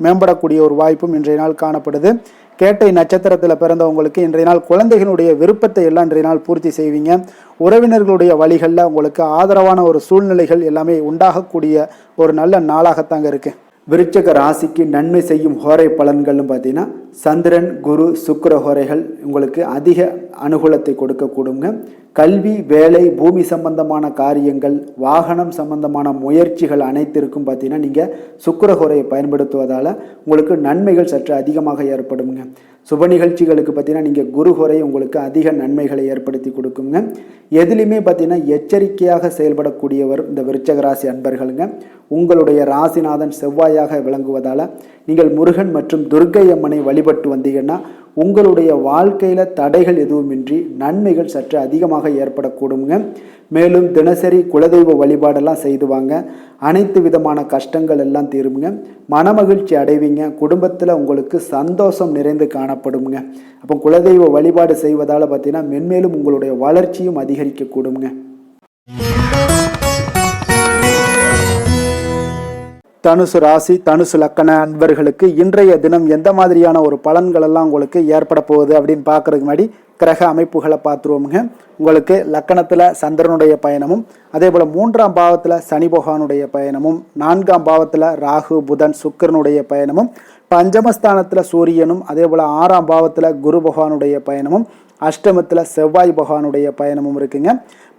மேம்படக்கூடிய ஒரு வாய்ப்பும் இன்றைய நாள் காணப்படுது. கேட்டை நட்சத்திரத்தில் பிறந்தவங்களுக்கு இன்றைய நாள் குழந்தைகளுடைய விருப்பத்தை எல்லாம் இன்றைய நாள் பூர்த்தி செய்வீங்க. உறவினர்களுடைய வழிகளில் உங்களுக்கு ஆதரவான ஒரு சூழ்நிலைகள் எல்லாமே உண்டாகக்கூடிய ஒரு நல்ல நாளாகத்தாங்க இருக்கு. விருச்சிக ராசிக்கு நன்மை செய்யும் ஹோரை பலன்கள்னு பார்த்தீங்கன்னா சந்திரன், குரு, சுக்கிர ஹோரைகள் உங்களுக்கு அதிக அனுகூலத்தை கொடுக்கக்கூடுங்க. கல்வி, வேலை, பூமி சம்பந்தமான காரியங்கள், வாகனம் சம்பந்தமான முயற்சிகள் அனைத்திற்கும் பார்த்தீங்கன்னா நீங்கள் சுக்கிர ஹோரையை பயன்படுத்துவதால் உங்களுக்கு நன்மைகள் சற்று அதிகமாக ஏற்படுங்க. சுப நிகழ்ச்சிகளுக்கு பார்த்தீங்கன்னா நீங்கள் குரு ஹோரை உங்களுக்கு அதிக நன்மைகளை ஏற்படுத்தி கொடுக்குங்க. எதுலையுமே பார்த்தீங்கன்னா எச்சரிக்கையாக செயல்படக்கூடியவர் இந்த விருச்சிக ராசி அன்பர்களுங்க. உங்களுடைய ராசிநாதன் செவ்வாயாக விளங்குவதால் நீங்கள் முருகன் மற்றும் துர்க்கை அம்மனை வழிபட வழிபட்டு வந்தீங்கன்னா உங்களுடைய வாழ்க்கையில் தடைகள் எதுவுமின்றி நன்மைகள் சற்று அதிகமாக ஏற்படக்கூடுங்க. மேலும் தினசரி குலதெய்வ வழிபாடெல்லாம் செய்து வாங்க. அனைத்து விதமான கஷ்டங்கள் எல்லாம் தீருங்க. மனமகிழ்ச்சி அடைவீங்க. குடும்பத்தில் உங்களுக்கு சந்தோஷம் நிறைந்து காணப்படுங்க. அப்போ குலதெய்வ வழிபாடு செய்வதால் பார்த்தீங்கன்னா மென்மேலும் உங்களுடைய வளர்ச்சியும் அதிகரிக்கக்கூடுங்க. தனுசு ராசி தனுசு லக்கண அன்பர்களுக்கு இன்றைய தினம் எந்த மாதிரியான ஒரு பலன்கள் எல்லாம் உங்களுக்கு ஏற்பட போகுது அப்படின்னு பார்க்கறதுக்கு முன்னாடி கிரக அமைப்புகளை பார்த்துருவோமுங்க. உங்களுக்கு லக்கணத்தில் சந்திரனுடைய பயணமும், அதே போல் 3ஆம் பாவத்தில் சனி பகவானுடைய பயணமும், 4ஆம் பாவத்தில் ராகு புதன் சுக்கிரனுடைய பயணமும், பஞ்சமஸ்தானத்தில் சூரியனும், அதே போல் 6ஆம் பாவத்தில் குரு பகவானுடைய பயணமும், அஷ்டமத்தில் செவ்வாய் பகவானுடைய பயணமும் இருக்குங்க.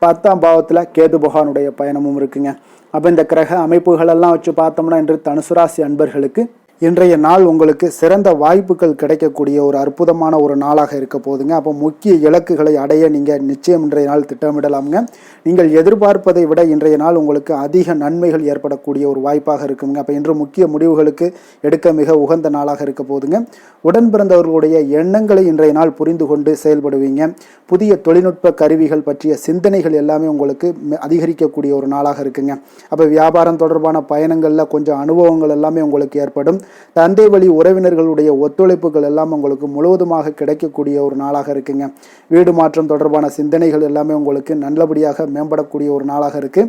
10ஆம் பாவத்தில் கேது பகவானுடைய பயணமும் இருக்குங்க. அப்போ இந்த கிரக அமைப்புகளெல்லாம் வச்சு பார்த்தோம்னா இன்று தனுசு ராசி அன்பர்களுக்கு இன்றைய நாள் உங்களுக்கு சிறந்த வாய்ப்புகள் கிடைக்கக்கூடிய ஒரு அற்புதமான ஒரு நாளாக இருக்க போதுங்க. அப்போ முக்கிய இலக்குகளை அடைய நீங்கள் நிச்சயம் இன்றைய நாள் திட்டமிடலாமுங்க. நீங்கள் எதிர்பார்ப்பதை விட இன்றைய நாள் உங்களுக்கு அதிக நன்மைகள் ஏற்படக்கூடிய ஒரு வாய்ப்பாக இருக்குங்க. அப்போ இன்று முக்கிய முடிவுகளுக்கு எடுக்க மிக உகந்த நாளாக இருக்க போதுங்க. உடன் பிறந்தவர்களுடைய எண்ணங்களை இன்றைய நாள் புரிந்து கொண்டு செயல்படுவீங்க. புதிய தொழில்நுட்ப கருவிகள் பற்றிய சிந்தனைகள் எல்லாமே உங்களுக்கு அதிகரிக்கக்கூடிய ஒரு நாளாக இருக்குங்க. அப்போ வியாபாரம் தொடர்பான பயணங்களில் கொஞ்சம் அனுபவங்கள் எல்லாமே உங்களுக்கு ஏற்படும். தந்தை வழி உறவினர்களுடைய ஒத்துழைப்புகள் எல்லாம் உங்களுக்கு முழுவதுமாக கிடைக்கக்கூடிய ஒரு நாளாக இருக்குங்க. வீடு மாற்றம் தொடர்பான சிந்தனைகள் எல்லாமே உங்களுக்கு நல்லபடியாக மேம்படக்கூடிய ஒரு நாளாக இருக்கு.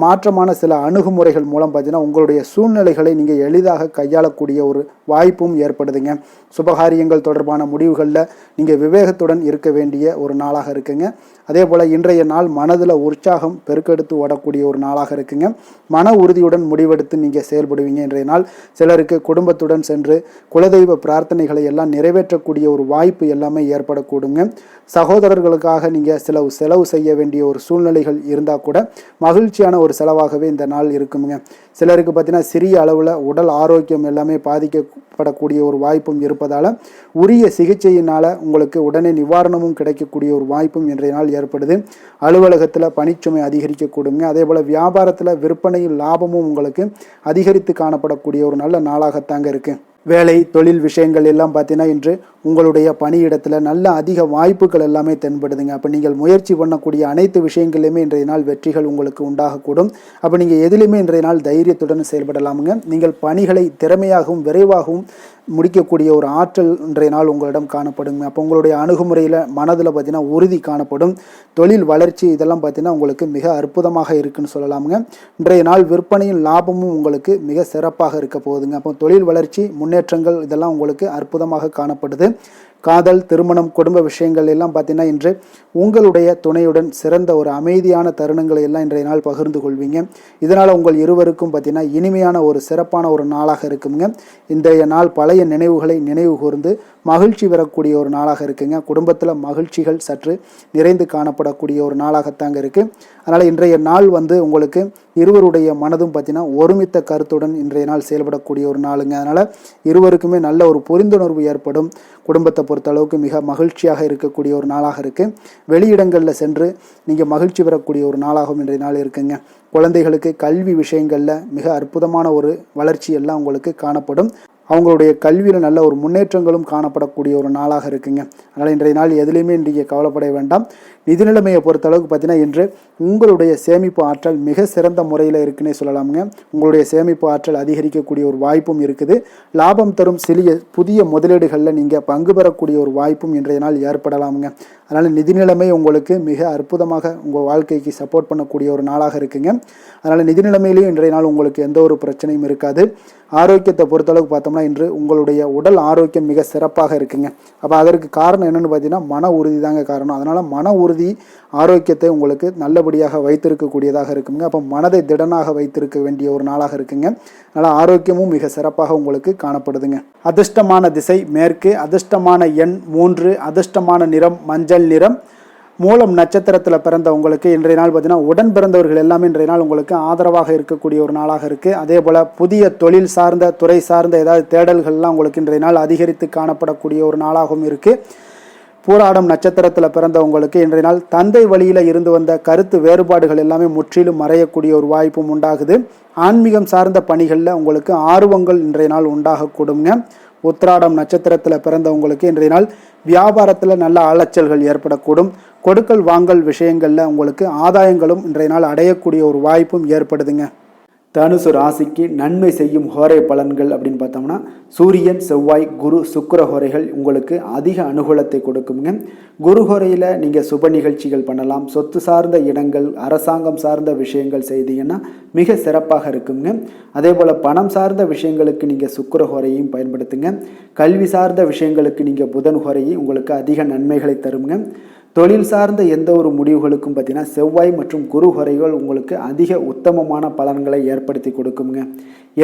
மாற்றமான சில அணுகுமுறைகள் மூலம் பார்த்தீங்கன்னா உங்களுடைய சூழ்நிலைகளை நீங்கள் எளிதாக கையாளக்கூடிய ஒரு வாய்ப்பும் ஏற்படுதுங்க. சுபகாரியங்கள் தொடர்பான முடிவுகளில் நீங்கள் விவேகத்துடன் இருக்க வேண்டிய ஒரு நாளாக இருக்குங்க. அதே போல் இன்றைய நாள் மனதில் உற்சாகம் பெருக்கெடுத்து ஓடக்கூடிய ஒரு நாளாக இருக்குங்க. மன உறுதியுடன் முடிவெடுத்து நீங்கள் செயல்படுவீங்க. இன்றைய நாள் சிலருக்கு குடும்பத்துடன் சென்று குலதெய்வ பிரார்த்தனைகளை எல்லாம் நிறைவேற்றக்கூடிய ஒரு வாய்ப்பு எல்லாமே ஏற்படக்கூடுங்க. சகோதரர்களுக்காக நீங்கள் செலவு செய்ய வேண்டிய ஒரு சூழ்நிலைகள் இருந்தால் கூட மகிழ்ச்சியான ஒரு செலவாகவே இந்த நாள் இருக்குங்க. சிலருக்கு பார்த்தீங்கன்னா சிறிய அளவில் உடல் ஆரோக்கியம் எல்லாமே பாதிக்கப்படக்கூடிய ஒரு வாய்ப்பும் இருப்பதால் உரிய சிகிச்சையினால் உங்களுக்கு உடனே நிவாரணமும் கிடைக்கக்கூடிய ஒரு வாய்ப்பும் இன்றைய நாள் ஏற்படுது. அலுவலகத்தில் பணிச்சுமை அதிகரிக்கக்கூடுங்க. அதே போல் வியாபாரத்தில் விற்பனையில் லாபமும் உங்களுக்கு அதிகரித்து காணப்படக்கூடிய ஒரு நல்ல நாளாகத்தாங்க இருக்குது. வேலை தொழில் விஷயங்கள் எல்லாம் பார்த்தீங்கன்னா இன்று உங்களுடைய பணியிடத்தில் நல்ல அதிக வாய்ப்புகள் எல்லாமே தென்படுதுங்க. அப்போ நீங்கள் முயற்சி பண்ணக்கூடிய அனைத்து விஷயங்களையுமே இன்றைய நாள் வெற்றிகள் உங்களுக்கு உண்டாகக்கூடும். அப்போ நீங்கள் எதிலுமே இன்றைய நாள் தைரியத்துடன் செயல்படலாமுங்க. நீங்கள் பணிகளை திறமையாகவும் விரைவாகவும் முடிக்கக்கூடிய ஒரு ஆற்றல் இன்றைய நாள் உங்களிடம் காணப்படுங்க. அப்போ உங்களுடைய அணுகுமுறையில் மனதில் பார்த்தீங்கன்னா உறுதி காணப்படும். தொழில் வளர்ச்சி இதெல்லாம் பார்த்தீங்கன்னா உங்களுக்கு மிக அற்புதமாக இருக்குன்னு சொல்லலாமுங்க. இன்றைய நாள் விற்பனையும் லாபமும் உங்களுக்கு மிக சிறப்பாக இருக்க போகுதுங்க. அப்போ தொழில் வளர்ச்சி முன்னேற்றங்கள் இதெல்லாம் உங்களுக்கு அற்புதமாக காணப்படுது. காதல் திருமணம் குடும்ப விஷயங்கள் எல்லாம் பார்த்தீங்கன்னா இன்று உங்களுடைய துணையுடன் சிறந்த ஒரு அமைதியான தருணங்களை எல்லாம் இன்றைய நாள் பகிர்ந்து கொள்வீங்க. இதனால் உங்கள் இருவருக்கும் பார்த்தீங்கன்னா இனிமையான ஒரு சிறப்பான ஒரு நாளாக இருக்குங்க. இன்றைய நாள் பழைய நினைவுகளை நினைவு கூர்ந்து மகிழ்ச்சி பெறக்கூடிய ஒரு நாளாக இருக்குங்க. குடும்பத்தில் மகிழ்ச்சிகள் சற்று நிறைந்து காணப்படக்கூடிய ஒரு நாளாகத்தாங்க இருக்குது. அதனால் இன்றைய நாள் உங்களுக்கு இருவருடைய மனதும் பார்த்தீங்கன்னா ஒருமித்த கருத்துடன் இன்றைய நாள் செயல்படக்கூடிய ஒரு நாளுங்க. அதனால் இருவருக்குமே நல்ல ஒரு புரிந்துணர்வு ஏற்படும். குடும்பத்தை பொறுத்தளவுக்கு மிக மகிழ்ச்சியாக இருக்கக்கூடிய ஒரு நாளாக இருக்குது. வெளியிடங்களில் சென்று நீங்கள் மகிழ்ச்சி பெறக்கூடிய ஒரு நாளாகவும் இன்றைய நாள் இருக்குங்க. குழந்தைகளுக்கு கல்வி விஷயங்களில் மிக அற்புதமான ஒரு வளர்ச்சி எல்லாம் உங்களுக்கு காணப்படும். அவங்களுடைய கல்வியில் நல்ல ஒரு முன்னேற்றங்களும் காணப்படக்கூடிய ஒரு நாளாக இருக்குங்க. அதனால் இன்றைய நாள் எதுலேயுமே இன்றைக்கு கவலைப்பட வேண்டாம். நிதி நிலைமையை பொறுத்தளவுக்கு பார்த்தீங்கன்னா இன்று உங்களுடைய சேமிப்பு ஆற்றல் மிக சிறந்த முறையில் இருக்குன்னே சொல்லலாமுங்க. உங்களுடைய சேமிப்பு ஆற்றல் அதிகரிக்கக்கூடிய ஒரு வாய்ப்பும் இருக்குது. லாபம் தரும் புதிய முதலீடுகளில் நீங்கள் பங்கு பெறக்கூடிய ஒரு வாய்ப்பும் இன்றைய நாள் ஏற்படலாமுங்க. அதனால் நிதி நிலைமை உங்களுக்கு மிக அற்புதமாக உங்கள் வாழ்க்கைக்கு சப்போர்ட் பண்ணக்கூடிய ஒரு நாளாக இருக்குங்க. அதனால் நிதி நிலைமையிலையும் இன்றைய நாள் உங்களுக்கு எந்த ஒரு பிரச்சனையும் இருக்காது. ஆரோக்கியத்தை பொறுத்தளவுக்கு பார்த்தோம்னா இன்று உங்களுடைய உடல் ஆரோக்கியம் மிக சிறப்பாக இருக்குங்க. அப்போ அதற்கு காரணம் என்னென்னு பார்த்தீங்கன்னா மன உறுதி தாங்க காரணம். அதனால் மன உறுதி ஆரோக்கியத்தை உங்களுக்கு நல்லபடியாக வைத்திருக்கக்கூடியதாக இருக்குங்க. அப்போ மனதை திடனாக வைத்திருக்க வேண்டிய ஒரு நாளாக இருக்குங்க. அதனால் ஆரோக்கியமும் மிக சிறப்பாக உங்களுக்கு காணப்படுதுங்க. அதிர்ஷ்டமான திசை மேற்கு, அதிர்ஷ்டமான எண் 3, அதிர்ஷ்டமான நிறம் மஞ்சள் நிறம். மூலம் நட்சத்திரத்தில் பிறந்த உங்களுக்கு இன்றைய நாள் பார்த்தீங்கன்னா உடன் பிறந்தவர்கள் எல்லாமே இன்றைய நாள் உங்களுக்கு ஆதரவாக இருக்கக்கூடிய ஒரு நாளாக இருக்குது. அதே போல் புதிய தொழில் சார்ந்த துறை சார்ந்த ஏதாவது தேடல்கள்லாம் உங்களுக்கு இன்றைய நாள் அதிகரித்து காணப்படக்கூடிய ஒரு நாளாகவும் இருக்குது. பூராடம் நட்சத்திரத்தில் பிறந்த உங்களுக்கு இன்றைய நாள் தந்தை வழியில் இருந்து வந்த கருத்து வேறுபாடுகள் எல்லாமே முற்றிலும் மறையக்கூடிய ஒரு வாய்ப்பும் உண்டாகுது. ஆன்மீகம் சார்ந்த பணிகளில் உங்களுக்கு ஆர்வங்கள் இன்றைய நாள் உண்டாகக்கூடுங்க. உத்திராடம் நட்சத்திரத்தில் பிறந்தவங்களுக்கு இன்றைய நாள் வியாபாரத்தில் நல்ல அலைச்சல்கள் ஏற்படக்கூடும். கொடுக்கல் வாங்கல் விஷயங்களில் உங்களுக்கு ஆதாயங்களும் இன்றைய நாள் அடையக்கூடிய ஒரு வாய்ப்பும் ஏற்படுதுங்க. தனுசு ராசிக்கு நன்மை செய்யும் ஹோரை பலன்கள் அப்படின்னு பார்த்தோம்னா சூரியன், செவ்வாய், குரு, சுக்கிர ஹோரைகள் உங்களுக்கு அதிக அனுகூலத்தை கொடுக்குங்க. குரு ஹோரையில் நீங்கள் சுப நிகழ்ச்சிகள் பண்ணலாம். சொத்து சார்ந்த இடங்கள், அரசாங்கம் சார்ந்த விஷயங்கள் செய்தீங்கன்னா மிக சிறப்பாக இருக்குங்க. அதே போல் பணம் சார்ந்த விஷயங்களுக்கு நீங்கள் சுக்கிர ஹோரையும் பயன்படுத்துங்க. கல்வி சார்ந்த விஷயங்களுக்கு நீங்கள் புதன் ஹோரையும் உங்களுக்கு அதிக நன்மைகளை தருங்க. தொழில் சார்ந்த எந்த ஒரு முடிவுகளுக்கும் பார்த்தீங்கன்னா செவ்வாய் மற்றும் குரு ஹோரைகள் உங்களுக்கு அதிக உத்தமமான பலன்களை ஏற்படுத்தி கொடுக்குங்க.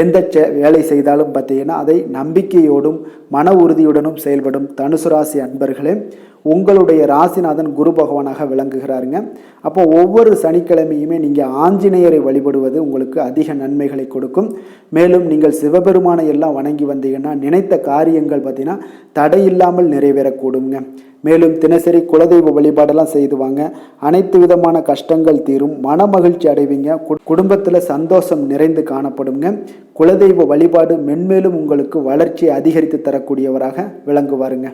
எந்த வேலை செய்தாலும் பார்த்தீங்கன்னா அதை நம்பிக்கையோடும் மன உறுதியுடனும் செயல்படும் தனுசு ராசி அன்பர்களே, உங்களுடைய ராசிநாதன் குரு பகவானாக விளங்குகிறாருங்க. அப்போ ஒவ்வொரு சனிக்கிழமையுமே நீங்கள் ஆஞ்சநேயரை வழிபடுவது உங்களுக்கு அதிக நன்மைகளை கொடுக்கும். மேலும் நீங்கள் சிவபெருமானை எல்லாம் வணங்கி வந்தீங்கன்னா நினைத்த காரியங்கள் பார்த்தீங்கன்னா தடையில்லாமல் நிறைவேறக்கூடுங்க. மேலும் தினசரி குலதெய்வ வழிபாடெல்லாம் செய்துவாங்க. அனைத்து விதமான கஷ்டங்கள் தீரும், மன மகிழ்ச்சி அடைவீங்க, குடும்பத்தில் சந்தோஷம் நிறைந்து காணப்படுங்க. குலதெய்வ வழிபாடு மென்மேலும் உங்களுக்கு வளர்ச்சியை அதிகரித்து தரக்கூடியவராக விளங்குவாருங்க.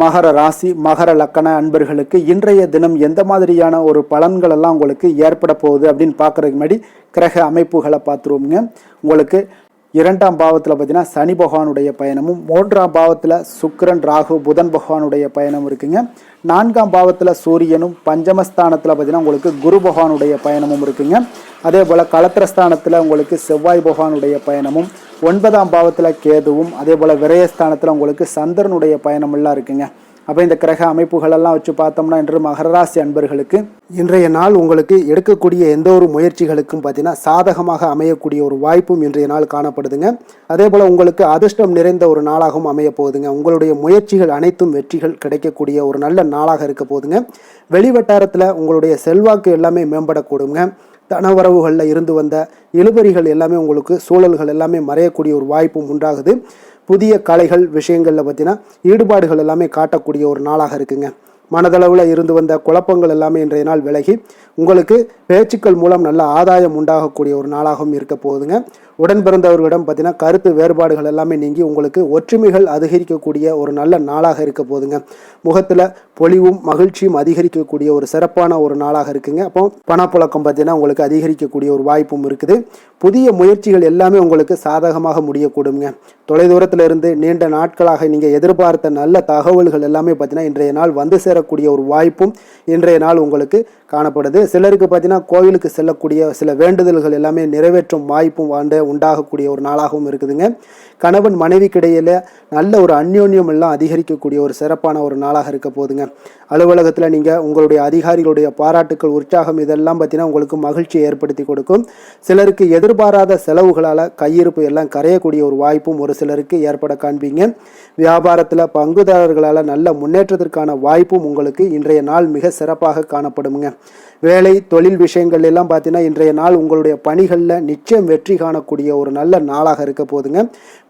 மகர ராசி, மகர லக்கண அன்பர்களுக்கு இன்றைய தினம் எந்த மாதிரியான ஒரு பலன்கள் எல்லாம் உங்களுக்கு ஏற்பட போகுது அப்படின்னு பார்க்கறதுக்கு முன்னாடி கிரக அமைப்புகளை பார்த்துருவோங்க. உங்களுக்கு 2ஆம் பாவத்தில் பார்த்தீங்கன்னா சனி பகவானுடைய பயணமும், 3ஆம் பாவத்தில் சுக்கிரன், ராகு, புதன் பகவானுடைய பயணம் இருக்குங்க. 4ஆம் பாவத்தில் சூரியனும், பஞ்சமஸ்தானத்தில் பார்த்தீங்கன்னா உங்களுக்கு குரு பகவானுடைய பயணமும் இருக்குங்க. அதே போல் களத்திரஸ்தானத்தில் உங்களுக்கு செவ்வாய் பகவானுடைய பயணமும், 9ஆம் பாவத்தில் கேதுவும், அதே போல் விரயஸ்தானத்தில் உங்களுக்கு சந்திரனுடைய பயணமெல்லாம் இருக்குங்க. அப்போ இந்த கிரக அமைப்புகளெல்லாம் வச்சு பார்த்தோம்னா இன்று மகர ராசி அன்பர்களுக்கு இன்றைய நாள் உங்களுக்கு எடுக்கக்கூடிய எந்த ஒரு முயற்சிகளுக்கும் பார்த்தீங்கன்னா சாதகமாக அமையக்கூடிய ஒரு வாய்ப்பும் இன்றைய நாள் காணப்படுதுங்க. அதே போல் உங்களுக்கு அதிர்ஷ்டம் நிறைந்த ஒரு நாளாகவும் அமைய போகுதுங்க. உங்களுடைய முயற்சிகள் அனைத்தும் வெற்றிகள் கிடைக்கக்கூடிய ஒரு நல்ல நாளாக இருக்க போகுதுங்க. வெளிவட்டாரத்தில் உங்களுடைய செல்வாக்கு எல்லாமே மேம்படக்கூடுங்க. தனவரவுகளில் இருந்து வந்த இழுபறிகள் எல்லாமே உங்களுக்கு, சூழல்கள் எல்லாமே மறையக்கூடிய ஒரு வாய்ப்பும் உண்டாகுது. புதிய கலைகள் விஷயங்களில் பார்த்தீங்கன்னா ஈடுபாடுகள் எல்லாமே காட்டக்கூடிய ஒரு நாளாக இருக்குங்க. மனதளவில் இருந்து வந்த குழப்பங்கள் எல்லாமே இன்றைய நாள் விலகி உங்களுக்கு பேச்சுக்கள் மூலம் நல்ல ஆதாயம் உண்டாகக்கூடிய ஒரு நாளாகவும் இருக்க போகுதுங்க. உடன் பிறந்தவர்களிடம் பார்த்தீங்கன்னா கருத்து வேறுபாடுகள் எல்லாமே நீங்கி உங்களுக்கு ஒற்றுமைகள் அதிகரிக்கக்கூடிய ஒரு நல்ல நாளாக இருக்க போகுதுங்க. முகத்தில் பொலிவும் மகிழ்ச்சியும் அதிகரிக்கக்கூடிய ஒரு சிறப்பான ஒரு நாளாக இருக்குங்க. அப்போ பணப்புழக்கம் பார்த்தீங்கன்னா உங்களுக்கு அதிகரிக்கக்கூடிய ஒரு வாய்ப்பும் இருக்குது. புதிய முயற்சிகள் எல்லாமே உங்களுக்கு சாதகமாக முடியக்கூடுங்க. தொலைதூரத்தில் இருந்து நீண்ட நாட்களாக நீங்கள் எதிர்பார்த்த நல்ல தகவல்கள் எல்லாமே பார்த்தீங்கன்னா இன்றைய நாள் வந்து சேரக்கூடிய ஒரு வாய்ப்பும் இன்றைய நாள் உங்களுக்கு காணப்படுது. சிலருக்கு பார்த்தீங்கன்னா கோவிலுக்கு செல்லக்கூடிய சில வேண்டுதல்கள் எல்லாமே நிறைவேற்றும் வாய்ப்பும் உண்டாகக்கூடிய ஒரு நாளாகவும் இருக்குதுங்க. கணவன் மனைவிக்கிடையில நல்ல ஒரு அந்யோன்யம் எல்லாம் அதிகரிக்கக்கூடிய ஒரு சிறப்பான ஒரு நாளாக இருக்க போகுதுங்க. அலுவலகத்தில் நீங்கள் உங்களுடைய அதிகாரிகளுடைய பாராட்டுக்கள், உற்சாகம் இதெல்லாம் பார்த்தீங்கன்னா உங்களுக்கு மகிழ்ச்சியை ஏற்படுத்தி கொடுக்கும். சிலருக்கு எதிர்பாராத செலவுகளால் கையிருப்பு எல்லாம் கரையக்கூடிய ஒரு வாய்ப்பும் ஒரு சிலருக்கு ஏற்பட காண்பீங்க. வியாபாரத்தில் பங்குதாரர்களால் நல்ல முன்னேற்றத்திற்கான வாய்ப்பும் உங்களுக்கு இன்றைய நாள் மிக சிறப்பாக காணப்படுங்க. வேலை தொழில் விஷயங்கள் எல்லாம் பார்த்தீங்கன்னா இன்றைய நாள் உங்களுடைய பணிகளில் நிச்சயம் வெற்றி காணக்கூடிய ஒரு நல்ல நாளாக இருக்க போதுங்க.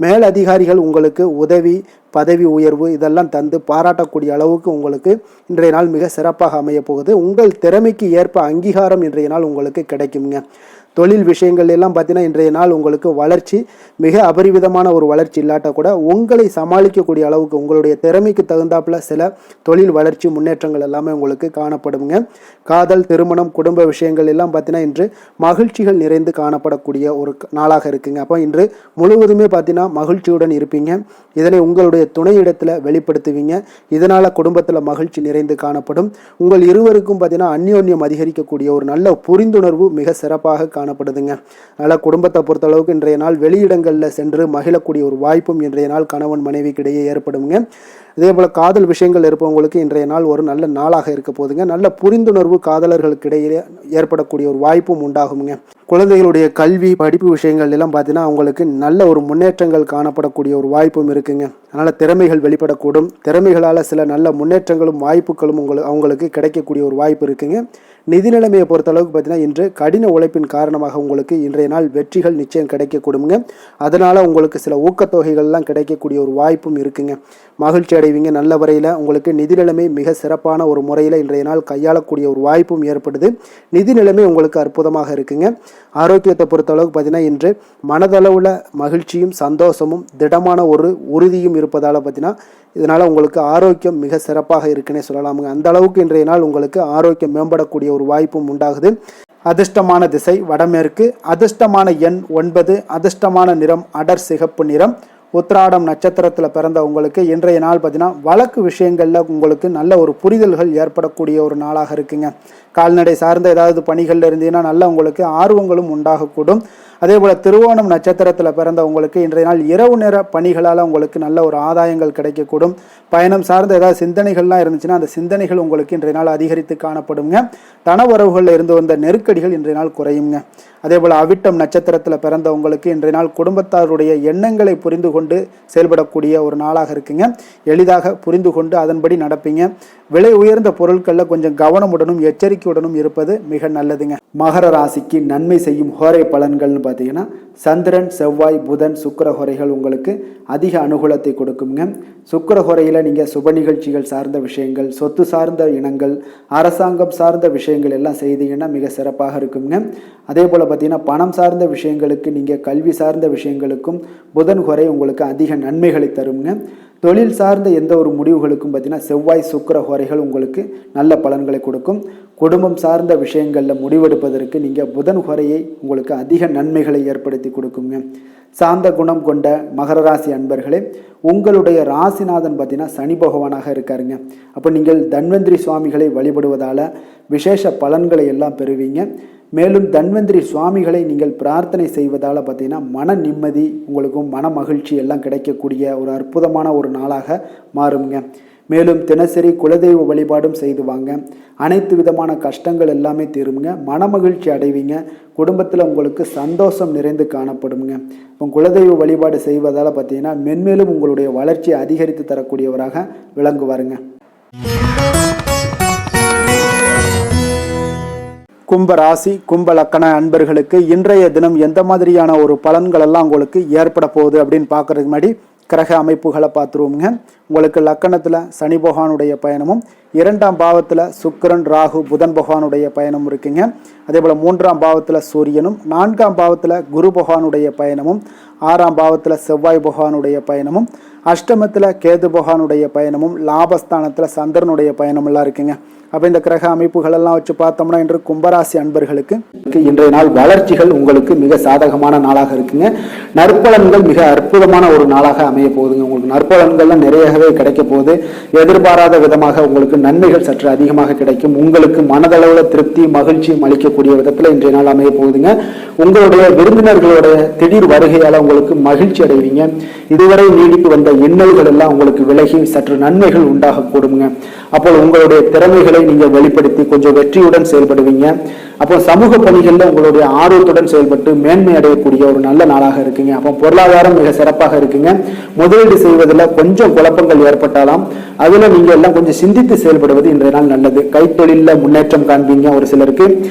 மேல் அதிகாரிகள் உங்களுக்கு உதவி, பதவி உயர்வு இதெல்லாம் தந்து பாராட்டக்கூடிய அளவுக்கு உங்களுக்கு இன்றைய நாள் மிக சிறப்பாக அமைய போகுது. உங்கள் திறமைக்கு ஏற்ப அங்கீகாரம் இன்றைய நாள் உங்களுக்கு கிடைக்குங்க. தொழில் விஷயங்கள் எல்லாம் பார்த்தீங்கன்னா இன்றைய நாள் உங்களுக்கு வளர்ச்சி மிக அபரிவிதமான ஒரு வளர்ச்சி இல்லாட்ட கூட உங்களை சமாளிக்கக்கூடிய அளவுக்கு உங்களுடைய திறமைக்கு தகுந்தாப்புல சில தொழில் வளர்ச்சி முன்னேற்றங்கள் எல்லாமே உங்களுக்கு காணப்படுங்க. காதல், திருமணம், குடும்ப விஷயங்கள் எல்லாம் பார்த்தீங்கன்னா இன்று மகிழ்ச்சிகள் நிறைந்து காணப்படக்கூடிய ஒரு நாளாக இருக்குங்க. அப்போ இன்று முழுவதுமே பார்த்தீங்கன்னா மகிழ்ச்சியுடன் இருப்பீங்க. இதனை உங்களுடைய துணையிடத்தில் வெளிப்படுத்துவீங்க. இதனால் குடும்பத்தில் மகிழ்ச்சி நிறைந்து காணப்படும். உங்கள் இருவருக்கும் பார்த்தீங்கன்னா அந்யோன்யம் அதிகரிக்கக்கூடிய ஒரு நல்ல புரிந்துணர்வு மிக சிறப்பாக காணப்படுதுங்க. அதனால் குடும்பத்தை பொறுத்தளவுக்கு இன்றைய நாள் வெளியிடங்களில் சென்று மகிழக்கூடிய ஒரு வாய்ப்பும் இன்றைய நாள் கணவன் மனைவிக்கிடையே ஏற்படுங்க. இதே போல் காதல் விஷயங்கள் இருப்பவங்களுக்கு இன்றைய நாள் ஒரு நல்ல நாளாக இருக்க போதுங்க. நல்ல புரிந்துணர்வு காதலர்களுக்கு இடையே ஏற்படக்கூடிய ஒரு வாய்ப்பும் உண்டாகுங்க. குழந்தைகளுடைய கல்வி படிப்பு விஷயங்கள் எல்லாம் பார்த்தீங்கன்னா அவங்களுக்கு நல்ல ஒரு முன்னேற்றங்கள் காணப்படக்கூடிய ஒரு வாய்ப்பும் இருக்குங்க. அதனால் திறமைகள் வெளிப்படக்கூடும். திறமைகளால் சில நல்ல முன்னேற்றங்களும் வாய்ப்புகளும் அவங்களுக்கு கிடைக்கக்கூடிய ஒரு வாய்ப்பு இருக்குங்க. நிதி நிலைமையை பொறுத்த அளவுக்கு பார்த்தீங்கன்னா இன்று கடின உழைப்பின் காரணமாக உங்களுக்கு இன்றைய நாள் வெற்றிகள் நிச்சயம் கிடைக்கக்கூடுங்க. அதனால் உங்களுக்கு சில ஊக்கத்தொகைகள்லாம் கிடைக்கக்கூடிய ஒரு வாய்ப்பும் இருக்குங்க. மகிழ்ச்சி அடைவீங்க. நல்ல வரையில் உங்களுக்கு நிதி நிலைமை மிக சிறப்பான ஒரு முறையில் இன்றைய நாள் கையாளக்கூடிய ஒரு வாய்ப்பும் ஏற்படுது. நிதி நிலைமை உங்களுக்கு அற்புதமாக இருக்குங்க. ஆரோக்கியத்தை பொறுத்த அளவுக்கு பார்த்தீங்கன்னா இன்று மனதளவில் மகிழ்ச்சியும் சந்தோஷமும் திடமான ஒரு உறுதியும் இருப்பதால் பார்த்தீங்கன்னா இதனால் உங்களுக்கு ஆரோக்கியம் மிக சிறப்பாக இருக்குன்னே சொல்லலாமுங்க. அந்த அளவுக்கு இன்றைய நாள் உங்களுக்கு ஆரோக்கியம் மேம்படக்கூடிய ஒரு வாய்ப்பும் உண்டாகுது. அதிர்ஷ்டமான திசை வடமேற்கு, அதிர்ஷ்டமான எண் 9, அதிர்ஷ்டமான நிறம் அடர் சிகப்பு நிறம். உத்திராடம் நட்சத்திரத்தில் பிறந்த உங்களுக்கு இன்றைய நாள் பார்த்தீங்கன்னா வழக்கு விஷயங்களில் உங்களுக்கு நல்ல ஒரு புரிதல்கள் ஏற்படக்கூடிய ஒரு நாளாக இருக்குங்க. கால்நடை சார்ந்த ஏதாவது பணிகளில் இருந்தீங்கன்னா நல்ல உங்களுக்கு ஆர்வங்களும் உண்டாகக்கூடும். அதே போல் திருவோணம் நட்சத்திரத்தில் பிறந்த உங்களுக்கு இன்றைய நாள் இரவு நேர பணிகளால் உங்களுக்கு நல்ல ஒரு ஆதாயங்கள் கிடைக்கக்கூடும். பயணம் சார்ந்த ஏதாவது சிந்தனைகள்லாம் இருந்துச்சுன்னா அந்த சிந்தனைகள் உங்களுக்கு இன்றைய நாள் அதிகரித்து காணப்படுங்க. தனவரவுகளில் இருந்து வந்த நெருக்கடிகள் இன்றைய நாள் குறையுங்க. அதே போல் அவிட்டம் நட்சத்திரத்தில் பிறந்த உங்களுக்கு இன்றைய நாள் குடும்பத்தாருடைய எண்ணங்களை புரிந்து கொண்டு செயல்படக்கூடிய ஒரு நாளாக இருக்குங்க. எளிதாக புரிந்து கொண்டு அதன்படி நடப்பீங்க. விலை உயர்ந்த பொருட்களில் கொஞ்சம் கவனமுடனும் எச்சரிக்கையுடனும் இருப்பது மிக நல்லதுங்க. மகர ராசிக்கு நன்மை செய்யும் ஹோரை பலன்கள்னு பார்த்தீங்கன்னா சந்திரன், செவ்வாய், புதன், சுக்கிர ஹோரைகள் உங்களுக்கு அதிக அனுகூலத்தை கொடுக்குங்க. சுக்கிர ஹோரையில் நீங்கள் சுப நிகழ்ச்சிகள் சார்ந்த விஷயங்கள், சொத்து சார்ந்த இனங்கள், அரசாங்கம் சார்ந்த விஷயங்கள் எல்லாம் செய்தீங்கன்னா மிக சிறப்பாக இருக்குங்க. அதே போல் பார்த்தீங்கன்னா பணம் சார்ந்த விஷயங்களுக்கு, நீங்கள் கல்வி சார்ந்த விஷயங்களுக்கும் புதன் ஹோரை உங்களுக்கு அதிக நன்மைகளை தருங்க. தொழில் சார்ந்த எந்த ஒரு முடிவுகளுக்கும் பார்த்தீங்கன்னா செவ்வாய், சுக்கிர ஹோரைகள் உங்களுக்கு நல்ல பலன்களை கொடுக்கும். குடும்பம் சார்ந்த விஷயங்களில் முடிவெடுப்பதற்கு நீங்கள் புதன் ஹோரையை உங்களுக்கு அதிக நன்மைகளை ஏற்படுத்தி கொடுக்குங்க. சாந்த குணம் கொண்ட மகர ராசி அன்பர்களே, உங்களுடைய ராசிநாதன் பார்த்தீங்கன்னா சனி பகவானாக இருக்காருங்க. அப்போ நீங்கள் தன்வந்திரி சுவாமிகளை வழிபடுவதால் விசேஷ பலன்களை எல்லாம் பெறுவீங்க. மேலும் தன்வந்திரி சுவாமிகளை நீங்கள் பிரார்த்தனை செய்வதால் பார்த்தீங்கன்னா மன நிம்மதி உங்களுக்கும் மன மகிழ்ச்சி எல்லாம் கிடைக்கக்கூடிய ஒரு அற்புதமான ஒரு நாளாக மாறுங்க. மேலும் தினசரி குலதெய்வ வழிபாடும் செய்து வாங்க. அனைத்து விதமான கஷ்டங்கள் எல்லாமே தீருங்க. மனமகிழ்ச்சி அடைவீங்க. குடும்பத்தில் உங்களுக்கு சந்தோஷம் நிறைந்து காணப்படுங்க. இப்போ குலதெய்வ வழிபாடு செய்வதால் பார்த்தீங்கன்னா மென்மேலும் உங்களுடைய வளர்ச்சியை அதிகரித்து தரக்கூடியவராக விளங்குவாருங்க. கும்ப ராசி, கும்ப லக்கண அன்பர்களுக்கு இன்றைய தினம் எந்த மாதிரியான ஒரு பலன்கள் எல்லாம் உங்களுக்கு ஏற்பட போகுது அப்படின்னு பார்க்கறதுக்கு முன்னாடி கிரக அமைப்புகளை பார்த்துருவோங்க. உங்களுக்கு லக்கணத்தில் சனி பகவானுடைய பயணமும், 2ஆம் பாவத்தில் சுக்கிரன், ராகு, புதன் பகவானுடைய பயணம் இருக்குங்க. அதே போல் 3ஆம் பாவத்தில் சூரியனும், 4ஆம் பாவத்தில் குரு பகவானுடைய பயணமும், 6ஆம் பாவத்தில் செவ்வாய் பகவானுடைய பயணமும், அஷ்டமத்தில் கேது பகவானுடைய பயணமும், லாபஸ்தானத்தில் சந்திரனுடைய பயணமெல்லாம் இருக்குங்க. அப்போ இந்த கிரக அமைப்புகள் எல்லாம் வச்சு பார்த்தோம்னா இன்று கும்பராசி அன்பர்களுக்கு இன்றைய நாள் வளர்ச்சிகள் உங்களுக்கு மிக சாதகமான நாளாக இருக்குங்க. நற்பலன்கள் மிக அற்புதமான ஒரு நாளாக அமைய போகுதுங்க. உங்களுக்கு நற்பலன்கள்லாம் நிறையவே கிடைக்க போகுது. எதிர்பாராத விதமாக உங்களுக்கு நன்மைகள் சற்று அதிகமாக கிடைக்கும். உங்களுக்கு மனதளவில் திருப்தி மகிழ்ச்சியும் அளிக்கக்கூடிய விதத்தில் இன்றைய நாள் அமைய போகுதுங்க. உங்களுடைய விருந்தினர்களுடைய திடீர் வருகையால் உங்களுக்கு மகிழ்ச்சி அடைவீங்க. இதுவரை நீடித்து வந்த இன்னல்கள் எல்லாம் உங்களுக்கு விலகி சற்று நன்மைகள் உண்டாகக்கூடுங்க. அப்போ உங்களுடைய திறமைகளை நீங்கள் வெளிப்படுத்தி கொஞ்சம் வெற்றியுடன் செயல்படுவீங்க. அப்போ சமூக பணிகளில் உங்களுடைய ஆர்வத்துடன் செயல்பட்டு மேன்மை அடையக்கூடிய ஒரு நல்ல நாளாக இருக்குங்க. அப்போ பொருளாதாரம் மிக சிறப்பாக இருக்குங்க. முதலீடு செய்வதில் கொஞ்சம் குழப்பங்கள் ஏற்பட்டாலும் அதில் நீங்கள் எல்லாம் கொஞ்சம் சிந்தித்து செயல்படுவது இன்றைய நாள் நல்லது. கைத்தொழிலில் முன்னேற்றம் காண்பீங்க. ஒரு சிலருக்கு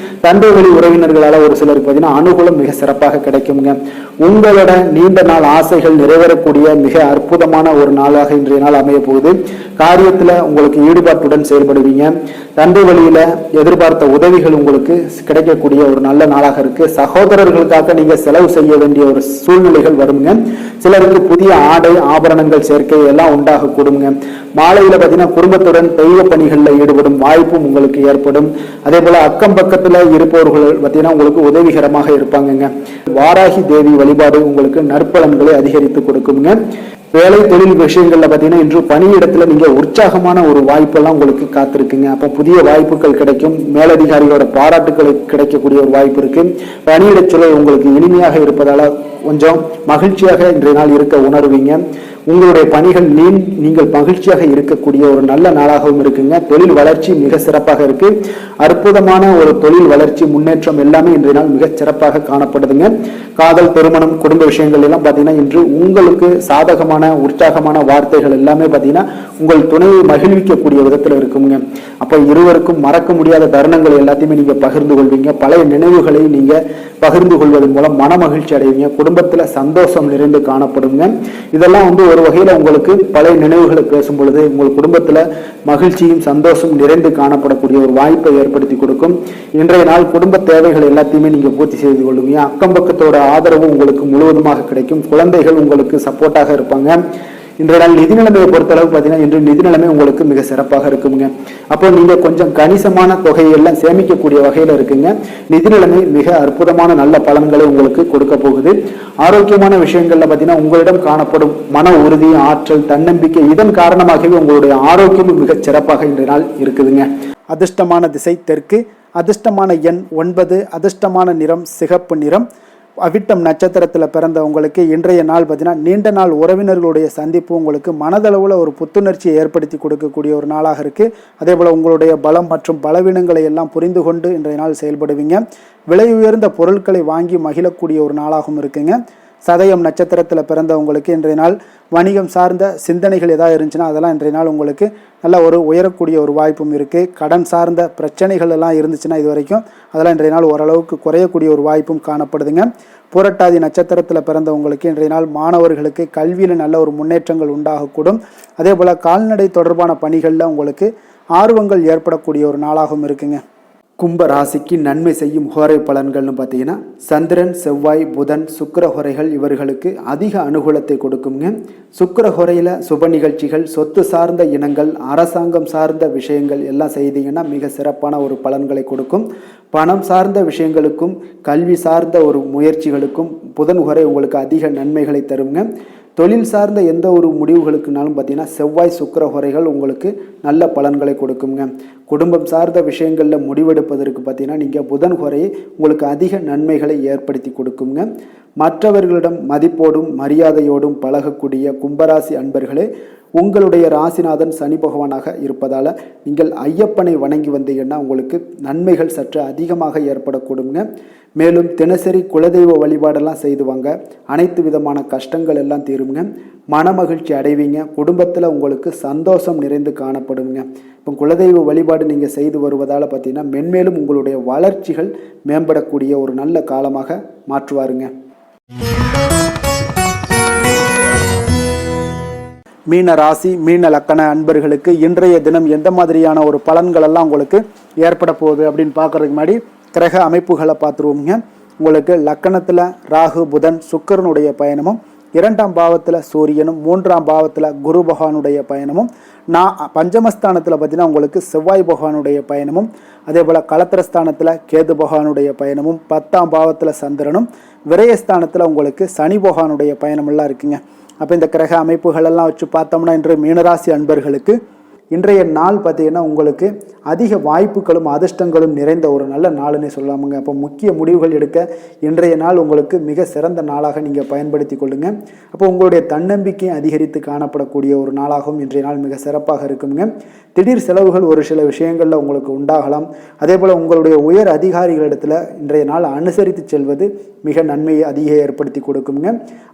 தந்தை வழி உறவினர்களால் ஒரு சிலருக்கு பார்த்தீங்கன்னா அனுகூலம் மிக சிறப்பாக கிடைக்குங்க. உங்களோட நீண்ட நாள் ஆசைகள் நிறைவேறக்கூடிய மிக அற்புதமான ஒரு நாளாக இன்றைய நாள் அமைய போகுது. காரியத்தில் உங்களுக்கு ஈடுபாட்டுடன் செயல்படுவீங்க. தந்தை வழியில எதிர்பார்த்த உதவிகள் உங்களுக்கு கிடைக்கக்கூடிய ஒரு நல்ல நாளாக இருக்கு. சகோதரர்களுக்காக நீங்க செலவு செய்ய வேண்டிய ஒரு சூழ்நிலைகள் வருங்க. சிலருக்கு புதிய ஆடை ஆபரணங்கள் சேர்க்கை எல்லாம் உண்டாக கூடுங்க. மாலையில பார்த்தீங்கன்னா குடும்பத்துடன் தெய்வ பணிகளில் ஈடுபடும் வாய்ப்பும் உங்களுக்கு ஏற்படும். அதே போல அக்கம் பக்கத்துல இருப்பவர்கள் பார்த்தீங்கன்னா உங்களுக்கு உதவிகரமாக இருப்பாங்க. வாராகி தேவி வழிபாடு உங்களுக்கு நற்பலன்களை அதிகரித்து கொடுக்குங்க. வேலை தொழில் விஷயங்கள்ல பார்த்தீங்கன்னா இன்று பணியிடத்துல நீங்க உற்சாகமான ஒரு வாய்ப்பெல்லாம் உங்களுக்கு காத்திருக்குங்க. அப்போ புதிய வாய்ப்புகள் கிடைக்கும். மேலதிகாரிகளோட பாராட்டுகள் கிடைக்கக்கூடிய ஒரு வாய்ப்பு இருக்கு. பணியிட சூழல் உங்களுக்கு இனிமையாக இருப்பதால கொஞ்சம் மகிழ்ச்சியாக இன்றைய நாள் இருக்க உணர்வீங்க. உங்களுடைய பணிகள் நீங்கள் மகிழ்ச்சியாக இருக்கக்கூடிய ஒரு நல்ல நாளாகவும் இருக்குங்க. தொழில் வளர்ச்சி மிக சிறப்பாக இருக்கு. அற்புதமான ஒரு தொழில் வளர்ச்சி முன்னேற்றம் எல்லாமே இன்றைய நாள் மிக சிறப்பாக காணப்படுதுங்க. காதல், திருமணம், குடும்ப விஷயங்கள் எல்லாம் பார்த்தீங்கன்னா இன்று உங்களுக்கு சாதகமான உற்சாகமான வார்த்தைகள் எல்லாமே பார்த்தீங்கன்னா உங்கள் துணையை மகிழ்விக்கக்கூடிய விதத்தில் இருக்குங்க. அப்போ இருவருக்கும் மறக்க முடியாத தருணங்கள் எல்லாத்தையுமே நீங்க பகிர்ந்து கொள்வீங்க. பழைய நினைவுகளை நீங்க பகிர்ந்து கொள்வதன் மூலம் மன மகிழ்ச்சி அடைவீங்க. குடும்பத்துல சந்தோஷம் நிறைந்து காணப்படுங்க. இதெல்லாம் ஒரு வகையில உங்களுக்கு பழைய நினைவுகளை பேசும் பொழுது உங்கள் குடும்பத்துல மகிழ்ச்சியும் சந்தோஷம் நிறைந்து காணப்படக்கூடிய ஒரு வாய்ப்பை ஏற்படுத்தி கொடுக்கும். இன்றைய நாள் குடும்ப தேவைகள் எல்லாத்தையுமே நீங்க பூர்த்தி செய்து கொள்வீங்க. அக்கம் பக்கத்தோட ஆதரவு உங்களுக்கு முழுவதுமாக கிடைக்கும். குழந்தைகள் உங்களுக்கு சப்போர்ட்டாக இருப்பாங்க. இன்றைய நாள் நிதி நிலைமையை பொறுத்தளவு பார்த்தீங்கன்னா இன்று நிதி நிலைமை உங்களுக்கு மிக சிறப்பாக இருக்குங்க. அப்போ நீங்க கொஞ்சம் கணிசமான தொகையெல்லாம் சேமிக்கக்கூடிய வகையில இருக்குங்க. நிதி நிலைமை மிக அற்புதமான நல்ல பலன்களை உங்களுக்கு கொடுக்க போகுது. ஆரோக்கியமான விஷயங்கள்ல பார்த்தீங்கன்னா உங்களிடம் காணப்படும் மன உறுதி, ஆற்றல், தன்னம்பிக்கை இதன் காரணமாகவே உங்களுடைய ஆரோக்கியமும் மிக சிறப்பாக இன்றைய நாள் இருக்குதுங்க. அதிர்ஷ்டமான திசை தெற்கு, அதிர்ஷ்டமான எண் 9, அதிர்ஷ்டமான நிறம் சிகப்பு நிறம். அவிட்டம் நட்சத்திரத்தில் பிறந்தவங்களுக்கு இன்றைய நாள் பார்த்தீங்கன்னா நீண்ட நாள் உறவினர்களுடைய சந்திப்பு உங்களுக்கு மனதளவில் ஒரு புத்துணர்ச்சியை ஏற்படுத்தி கொடுக்கக்கூடிய ஒரு நாளாக இருக்குது. அதே போல் உங்களுடைய பலம் மற்றும் பலவீனங்களை எல்லாம் புரிந்து கொண்டு இன்றைய நாள் செயல்படுவீங்க. விலை உயர்ந்த பொருட்களை வாங்கி மகிழக்கூடிய ஒரு நாளாகவும் இருக்குங்க. சதயம் நட்சத்திரத்தில் பிறந்தவங்களுக்கு இன்றைய நாள் வணிகம் சார்ந்த சிந்தனைகள் ஏதாவது இருந்துச்சுன்னா அதெல்லாம் இன்றைய நாள் உங்களுக்கு நல்ல ஒரு உயரக்கூடிய ஒரு வாய்ப்பும் இருக்குது. கடன் சார்ந்த பிரச்சனைகள் எல்லாம் இருந்துச்சுன்னா இது வரைக்கும் அதெல்லாம் இன்றைய நாள் ஓரளவுக்கு குறையக்கூடிய ஒரு வாய்ப்பும் காணப்படுதுங்க. புரட்டாதி நட்சத்திரத்தில் பிறந்தவங்களுக்கு இன்றைய நாள் மாணவர்களுக்கு கல்வியில் நல்ல ஒரு முன்னேற்றங்கள் உண்டாகக்கூடும். அதே போல் கால்நடை தொடர்பான பணிகளில் உங்களுக்கு ஆர்வங்கள் ஏற்படக்கூடிய ஒரு நாளாகவும் இருக்குங்க. கும்ப ராசிக்கு நன்மை செய்யும் ஹோரை பலன்கள்னு பார்த்தீங்கன்னா சந்திரன், செவ்வாய், புதன், சுக்கிர ஹோரைகள் இவர்களுக்கு அதிக அனுகூலத்தை கொடுக்குங்க. சுக்கிர ஹோரையில் சுப நிகழ்ச்சிகள், சொத்து சார்ந்த இனங்கள், அரசாங்கம் சார்ந்த விஷயங்கள் எல்லாம் செய்தீங்கன்னா மிக சிறப்பான ஒரு பலன்களை கொடுக்கும். பணம் சார்ந்த விஷயங்களுக்கும் கல்வி சார்ந்த ஒரு முயற்சிகளுக்கும் புதன் ஹோரை உங்களுக்கு அதிக நன்மைகளை தருங்க. தொழில் சார்ந்த எந்த ஒரு முடிவுகளுக்குனாலும் பார்த்தீங்கன்னா செவ்வாய், சுக்கிர ஹோரைகள் உங்களுக்கு நல்ல பலன்களை கொடுக்குங்க. குடும்பம் சார்ந்த விஷயங்களில் முடிவெடுப்பதற்கு பார்த்தீங்கன்னா நீங்கள் புதன் ஹோரையை உங்களுக்கு அதிக நன்மைகளை ஏற்படுத்தி கொடுக்குங்க. மற்றவர்களிடம் மதிப்போடும் மரியாதையோடும் பழகக்கூடிய கும்பராசி அன்பர்களே, உங்களுடைய ராசிநாதன் சனி பகவானாக இருப்பதால் நீங்கள் ஐயப்பனை வணங்கி வந்தீங்கன்னா உங்களுக்கு நன்மைகள் சற்று அதிகமாக ஏற்படக்கூடுங்க. மேலும் தினசரி குலதெய்வ வழிபாடெல்லாம் செய்து வாங்க. அனைத்து விதமான கஷ்டங்கள் எல்லாம் தீருங்க. மனமகிழ்ச்சி அடைவீங்க. குடும்பத்தில் உங்களுக்கு சந்தோஷம் நிறைந்து காணப்படுங்க. இப்போ குலதெய்வ வழிபாடு நீங்கள் செய்து வருவதால் பார்த்தீங்கன்னா மென்மேலும் உங்களுடைய வளர்ச்சிகள் மேம்படக்கூடிய ஒரு நல்ல காலமாக மாற்றுவாருங்க. மீன ராசி, மீன லக்கண அன்பர்களுக்கு இன்றைய தினம் எந்த மாதிரியான ஒரு பலன்கள் எல்லாம் உங்களுக்கு ஏற்பட போகுது அப்படின்னு பார்க்கறதுக்கு முன்னாடி கிரக அமைப்புகளை பார்த்துருவோங்க. உங்களுக்கு லக்கணத்தில் ராகு, புதன், சுக்கிரனுடைய பயணமும், 2ஆம் பாவத்தில் சூரியனும், 3ஆம் பாவத்தில் குரு பகவானுடைய பயணமும், பஞ்சமஸ்தானத்தில் பார்த்தீங்கன்னா உங்களுக்கு செவ்வாய் பகவானுடைய பயணமும், அதே போல் களத்திரஸ்தானத்தில் கேது பகவானுடைய பயணமும், 10ஆம் பாவத்தில் சந்திரனும், விரயஸ்தானத்தில் உங்களுக்கு சனி பகவானுடைய பயணமெல்லாம் இருக்குங்க. அப்போ இந்த கிரக அமைப்புகளெல்லாம் வச்சு பார்த்தோம்னா இன்று மீனராசி அன்பர்களுக்கு இன்றைய நாள் பார்த்தீங்கன்னா உங்களுக்கு அதிக வாய்ப்புகளும் அதிர்ஷ்டங்களும் நிறைந்த ஒரு நல்ல நாளுன்னே சொல்லாமுங்க. அப்போ முக்கிய முடிவுகள் எடுக்க இன்றைய நாள் உங்களுக்கு மிக சிறந்த நாளாக நீங்கள் பயன்படுத்தி கொள்ளுங்க. அப்போ உங்களுடைய தன்னம்பிக்கை அதிகரித்து காணப்படக்கூடிய ஒரு நாளாகவும் இன்றைய நாள் மிக சிறப்பாக இருக்குங்க. திடீர் செலவுகள் ஒரு சில விஷயங்களில் உங்களுக்கு உண்டாகலாம். அதே போல் உங்களுடைய உயர் அதிகாரிகளிடத்தில் இன்றைய நாள் அனுசரித்து செல்வது மிக நன்மையை அதிக ஏற்படுத்தி கொடுக்குங்க.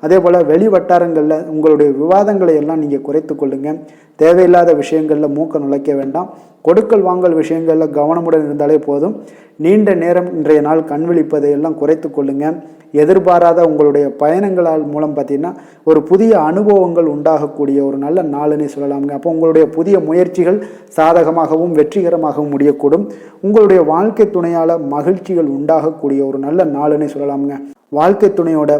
அதே போல் வெளி வட்டாரங்களில் உங்களுடைய விவாதங்களை எல்லாம் நீங்கள் குறைத்து கொள்ளுங்க. தேவையில்லாத விஷயங்களில் மூக்க நுழைக்க வேண்டாம். கொடுக்கல் வாங்கல் விஷயங்களில் கவனமுடன் இருந்தாலே போதும். நீண்ட நேரம் இன்றைய நாள் கண் விழிப்பதை எல்லாம் குறைத்து கொள்ளுங்க. எதிர்பாராத உங்களுடைய பயணங்களால் மூலம் பார்த்தீங்கன்னா ஒரு புதிய அனுபவங்கள் உண்டாகக்கூடிய ஒரு நல்ல நாளுன்னே சொல்லலாமுங்க. அப்போ உங்களுடைய புதிய முயற்சிகள் சாதகமாகவும் வெற்றிகரமாகவும் முடியக்கூடும். உங்களுடைய வாழ்க்கை துணையால் மகிழ்ச்சிகள் உண்டாகக்கூடிய ஒரு நல்ல நாளுன்னே சொல்லலாமுங்க. வாழ்க்கை துணையோட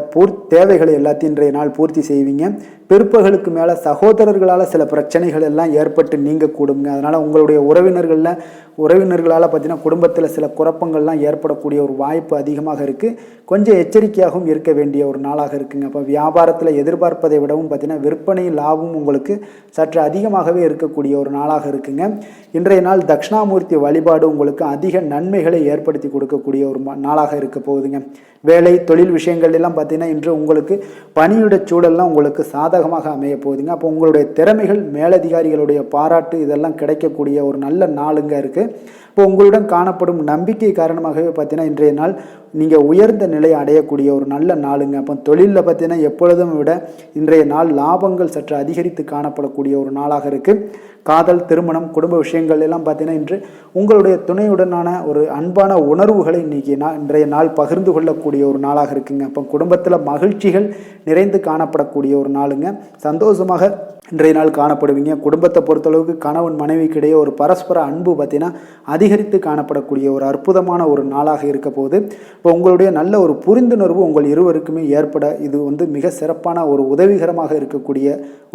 தேவைகளை எல்லாத்தையும் இன்றைய நாள் பூர்த்தி செய்வீங்க. பிற்பகலுக்கு மேலே சகோதரர்களால் சில பிரச்சனைகள் எல்லாம் ஏற்பட்டு நீங்கக்கூடுங்க. அதனால் உங்களுடைய உறவினர்களால் பார்த்தீங்கன்னா குடும்பத்தில் சில குழப்பங்கள்லாம் ஏற்படக்கூடிய ஒரு வாய்ப்பு அதிகமாக இருக்குது. கொஞ்சம் எச்சரிக்கையாகவும் இருக்க வேண்டிய ஒரு நாளாக இருக்குங்க. அப்போ வியாபாரத்தில் எதிர்பார்ப்பதை விடவும் பார்த்தீங்கன்னா விற்பனை லாபம் உங்களுக்கு சற்று அதிகமாகவே இருக்கக்கூடிய ஒரு நாளாக இருக்குங்க. இன்றைய நாள் தட்சிணாமூர்த்தி வழிபாடு உங்களுக்கு அதிக நன்மைகளை ஏற்படுத்தி கொடுக்கக்கூடிய ஒரு நாளாக இருக்க போகுதுங்க. வேலை தொழில் விஷயங்கள் எல்லாம் பார்த்தீங்கன்னா இன்று உங்களுக்கு பணியிட சூழல்லாம் உங்களுக்கு சாதகமாக அமைய போகுதுங்க. அப்போ உங்களுடைய திறமைகள் மேலதிகாரிகளுடைய பாராட்டு இதெல்லாம் கிடைக்கக்கூடிய ஒரு நல்ல நாளுங்க இருக்குது. இப்போ உங்களுடன் காணப்படும் நம்பிக்கை காரணமாகவே பார்த்தீங்கன்னா இன்றைய நாள் நீங்கள் உயர்ந்த நிலையை அடையக்கூடிய ஒரு நல்ல நாளுங்க. அப்போ தொழிலில் பார்த்தீங்கன்னா எப்பொழுதும் விட இன்றைய நாள் லாபங்கள் சற்று அதிகரித்து காணப்படக்கூடிய ஒரு நாளாக இருக்குது. காதல், திருமணம், குடும்ப விஷயங்கள் எல்லாம் பார்த்தீங்கன்னா இன்று உங்களுடைய துணையுடனான ஒரு அன்பான உணர்வுகளை இன்றைய நாள் பகிர்ந்து கொள்ளக்கூடிய ஒரு நாளாக இருக்குங்க. அப்போ குடும்பத்தில் மகிழ்ச்சிகள் நிறைந்து காணப்படக்கூடிய ஒரு நாளுங்க. சந்தோஷமாக இன்றைய நாள் காணப்படுவீங்க. குடும்பத்தை பொறுத்தளவுக்கு கணவன் மனைவிக்கிடையே ஒரு பரஸ்பர அன்பு பார்த்தீங்கன்னா அதிகரித்து காணப்படக்கூடிய ஒரு அற்புதமான ஒரு நாளாக இருக்க போகுது. இப்போ உங்களுடைய நல்ல ஒரு புரிந்துணர்வு உங்கள் இருவருக்குமே ஏற்பட இது மிக சிறப்பான ஒரு உதவிகரமாக இருக்கக்கூடிய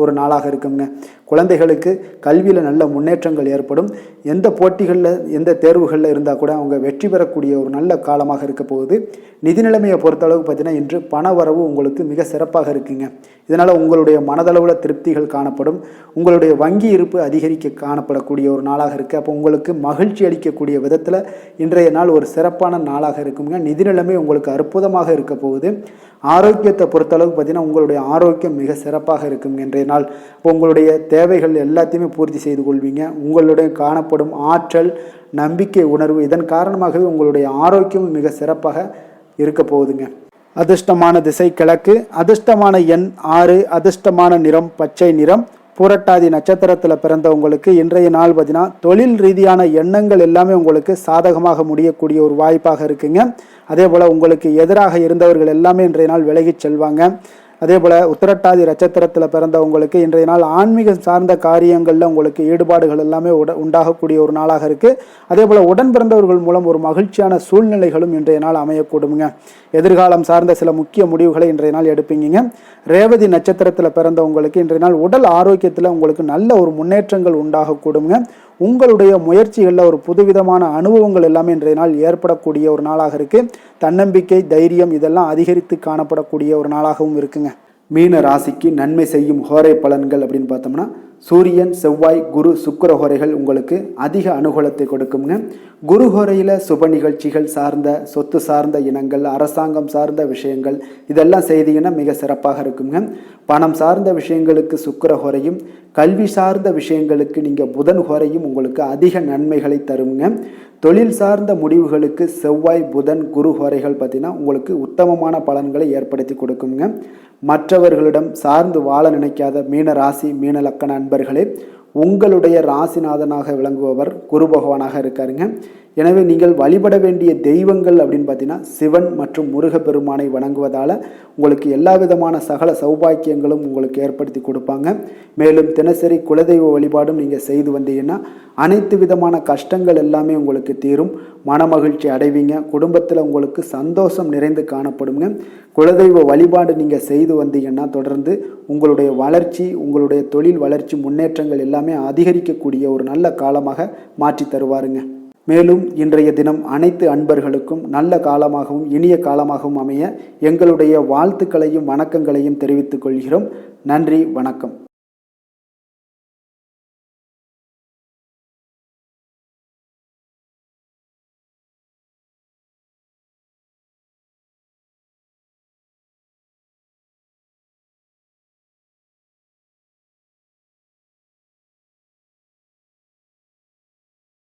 ஒரு நாளாக இருக்குங்க. குழந்தைகளுக்கு கல்வியில் நல்ல முன்னேற்றங்கள் ஏற்படும். எந்த போட்டிகளில் எந்த தேர்வுகளில் இருந்தால் கூட அவங்க வெற்றி பெறக்கூடிய ஒரு நல்ல காலமாக இருக்க போகுது. நிதி நிலைமையை பொறுத்தளவுக்கு பார்த்தீங்கன்னா இன்று பண வரவு உங்களுக்கு மிக சிறப்பாக இருக்குங்க. இதனால் உங்களுடைய மனதளவில் திருப்திகள் காணப்படும். உங்களுடைய வங்கி இருப்பு அதிகரிக்க காணப்படக்கூடிய ஒரு நாளாக இருக்குது. அப்போ உங்களுக்கு மகிழ்ச்சி அளிக்கக்கூடிய விதத்தில் இன்றைய நாள் ஒரு சிறப்பான நாளாக இருக்குங்க. நிதி நிலைமை உங்களுக்கு அற்புதமாக இருக்க போகுது. ஆரோக்கியத்தை பொறுத்தளவுக்கு பார்த்தீங்கன்னா உங்களுடைய ஆரோக்கியம் மிக சிறப்பாக இருக்குங்க இன்றைய நாள். இப்போ உங்களுடைய தேவைகள் எல்லாத்தையுமே பூர்த்தி செய்து கொள்வீங்க. உங்களுடைய காணப்படும் ஆற்றல், நம்பிக்கை உணர்வு இதன் காரணமாகவே உங்களுடைய ஆரோக்கியம் மிக சிறப்பாக இருக்க போகுதுங்க. அதிர்ஷ்டமான திசை கிழக்கு, அதிர்ஷ்டமான எண் 6, அதிர்ஷ்டமான நிறம் பச்சை நிறம். பூரட்டாதி நட்சத்திரத்தில் பிறந்தவங்களுக்கு இன்றைய நாள் பார்த்தீங்கன்னா தொழில் ரீதியான எண்ணங்கள் எல்லாமே உங்களுக்கு சாதகமாக முடியக்கூடிய ஒரு வாய்ப்பாக இருக்குங்க. அதே போல் உங்களுக்கு எதிராக இருந்தவர்கள் எல்லாமே இன்றைய நாள் விலகிச் செல்வாங்க. அதே போல் உத்திரட்டாதி நட்சத்திரத்தில் பிறந்தவங்களுக்கு இன்றைய நாள் ஆன்மீகம் சார்ந்த காரியங்களில் உங்களுக்கு ஈடுபாடுகள் எல்லாமே உண்டாகக்கூடிய ஒரு நாளாக இருக்குது. அதே போல் உடன் பிறந்தவர்கள் மூலம் ஒரு மகிழ்ச்சியான சூழ்நிலைகளும் இன்றைய நாள் அமையக்கூடுங்க. எதிர்காலம் சார்ந்த சில முக்கிய முடிவுகளை இன்றைய நாள் எடுப்பீங்க. ரேவதி நட்சத்திரத்தில் பிறந்தவங்களுக்கு இன்றைய நாள் உடல் ஆரோக்கியத்தில் உங்களுக்கு நல்ல ஒரு முன்னேற்றங்கள் உண்டாகக்கூடுங்க. உங்களுடைய முயற்சிகளில் ஒரு புதுவிதமான அனுபவங்கள் எல்லாமே இன்றைய நாள் ஏற்படக்கூடிய ஒரு நாளாக இருக்குது. தன்னம்பிக்கை, தைரியம் இதெல்லாம் அதிகரித்து காணப்படக்கூடிய ஒரு நாளாகவும் இருக்குங்க. மீன ராசிக்கு நன்மை செய்யும் ஹோரை பலன்கள் அப்படின்னு பார்த்தோம்னா சூரியன், செவ்வாய், குரு, சுக்கிர ஹோரைகள் உங்களுக்கு அதிக அனுகூலத்தை கொடுக்குங்க. குரு ஹோரையில் சுப நிகழ்ச்சிகள் சார்ந்த, சொத்து சார்ந்த இனங்கள், அரசாங்கம் சார்ந்த விஷயங்கள் இதெல்லாம் செய்தீங்கன்னா மிக சிறப்பாக இருக்குங்க. பணம் சார்ந்த விஷயங்களுக்கு சுக்கிர ஹோரையும், கல்வி சார்ந்த விஷயங்களுக்கு நீங்கள் புதன் ஹோரையும் உங்களுக்கு அதிக நன்மைகளை தருங்க. தொழில் சார்ந்த முடிவுகளுக்கு செவ்வாய், புதன், குரு ஹோரைகள் பார்த்தீங்கன்னா உங்களுக்கு உத்தமமான பலன்களை ஏற்படுத்தி கொடுக்குங்க. மற்றவர்களிடம் சார்ந்து வாழ நினைக்காத மீன ராசி, மீன லக்கண அன்பர்களே, உங்களுடைய ராசிநாதனாக விளங்குபவர் குரு பகவானாக இருக்காருங்க. எனவே நீங்கள் வழிபட வேண்டிய தெய்வங்கள் அப்படின்னு பார்த்தீங்கன்னா சிவன் மற்றும் முருகப்பெருமானை வணங்குவதால் உங்களுக்கு எல்லா விதமான சகல சௌபாக்கியங்களும் உங்களுக்கு ஏற்படுத்தி கொடுப்பாங்க. மேலும் தினசரி குலதெய்வ வழிபாடும் நீங்கள் செய்து வந்தீங்கன்னா அனைத்து விதமான கஷ்டங்கள் எல்லாமே உங்களுக்கு தீரும். மனமகிழ்ச்சி அடைவீங்க. குடும்பத்தில் உங்களுக்கு சந்தோஷம் நிறைந்து காணப்படுங்க. குலதெய்வ வழிபாடு நீங்கள் செய்து வந்தீங்கன்னா தொடர்ந்து உங்களுடைய வளர்ச்சி, உங்களுடைய தொழில் வளர்ச்சி, முன்னேற்றங்கள் எல்லாமே அதிகரிக்கக்கூடிய ஒரு நல்ல காலமாக மாற்றி தருவாருங்க. மேலும் இன்றைய தினம் அனைத்து அன்பர்களுக்கும் நல்ல காலமாகவும் இனிய காலமாகவும் அமைய எங்களுடைய வாழ்த்துக்களையும் வணக்கங்களையும் தெரிவித்துக் கொள்கிறோம். நன்றி, வணக்கம்.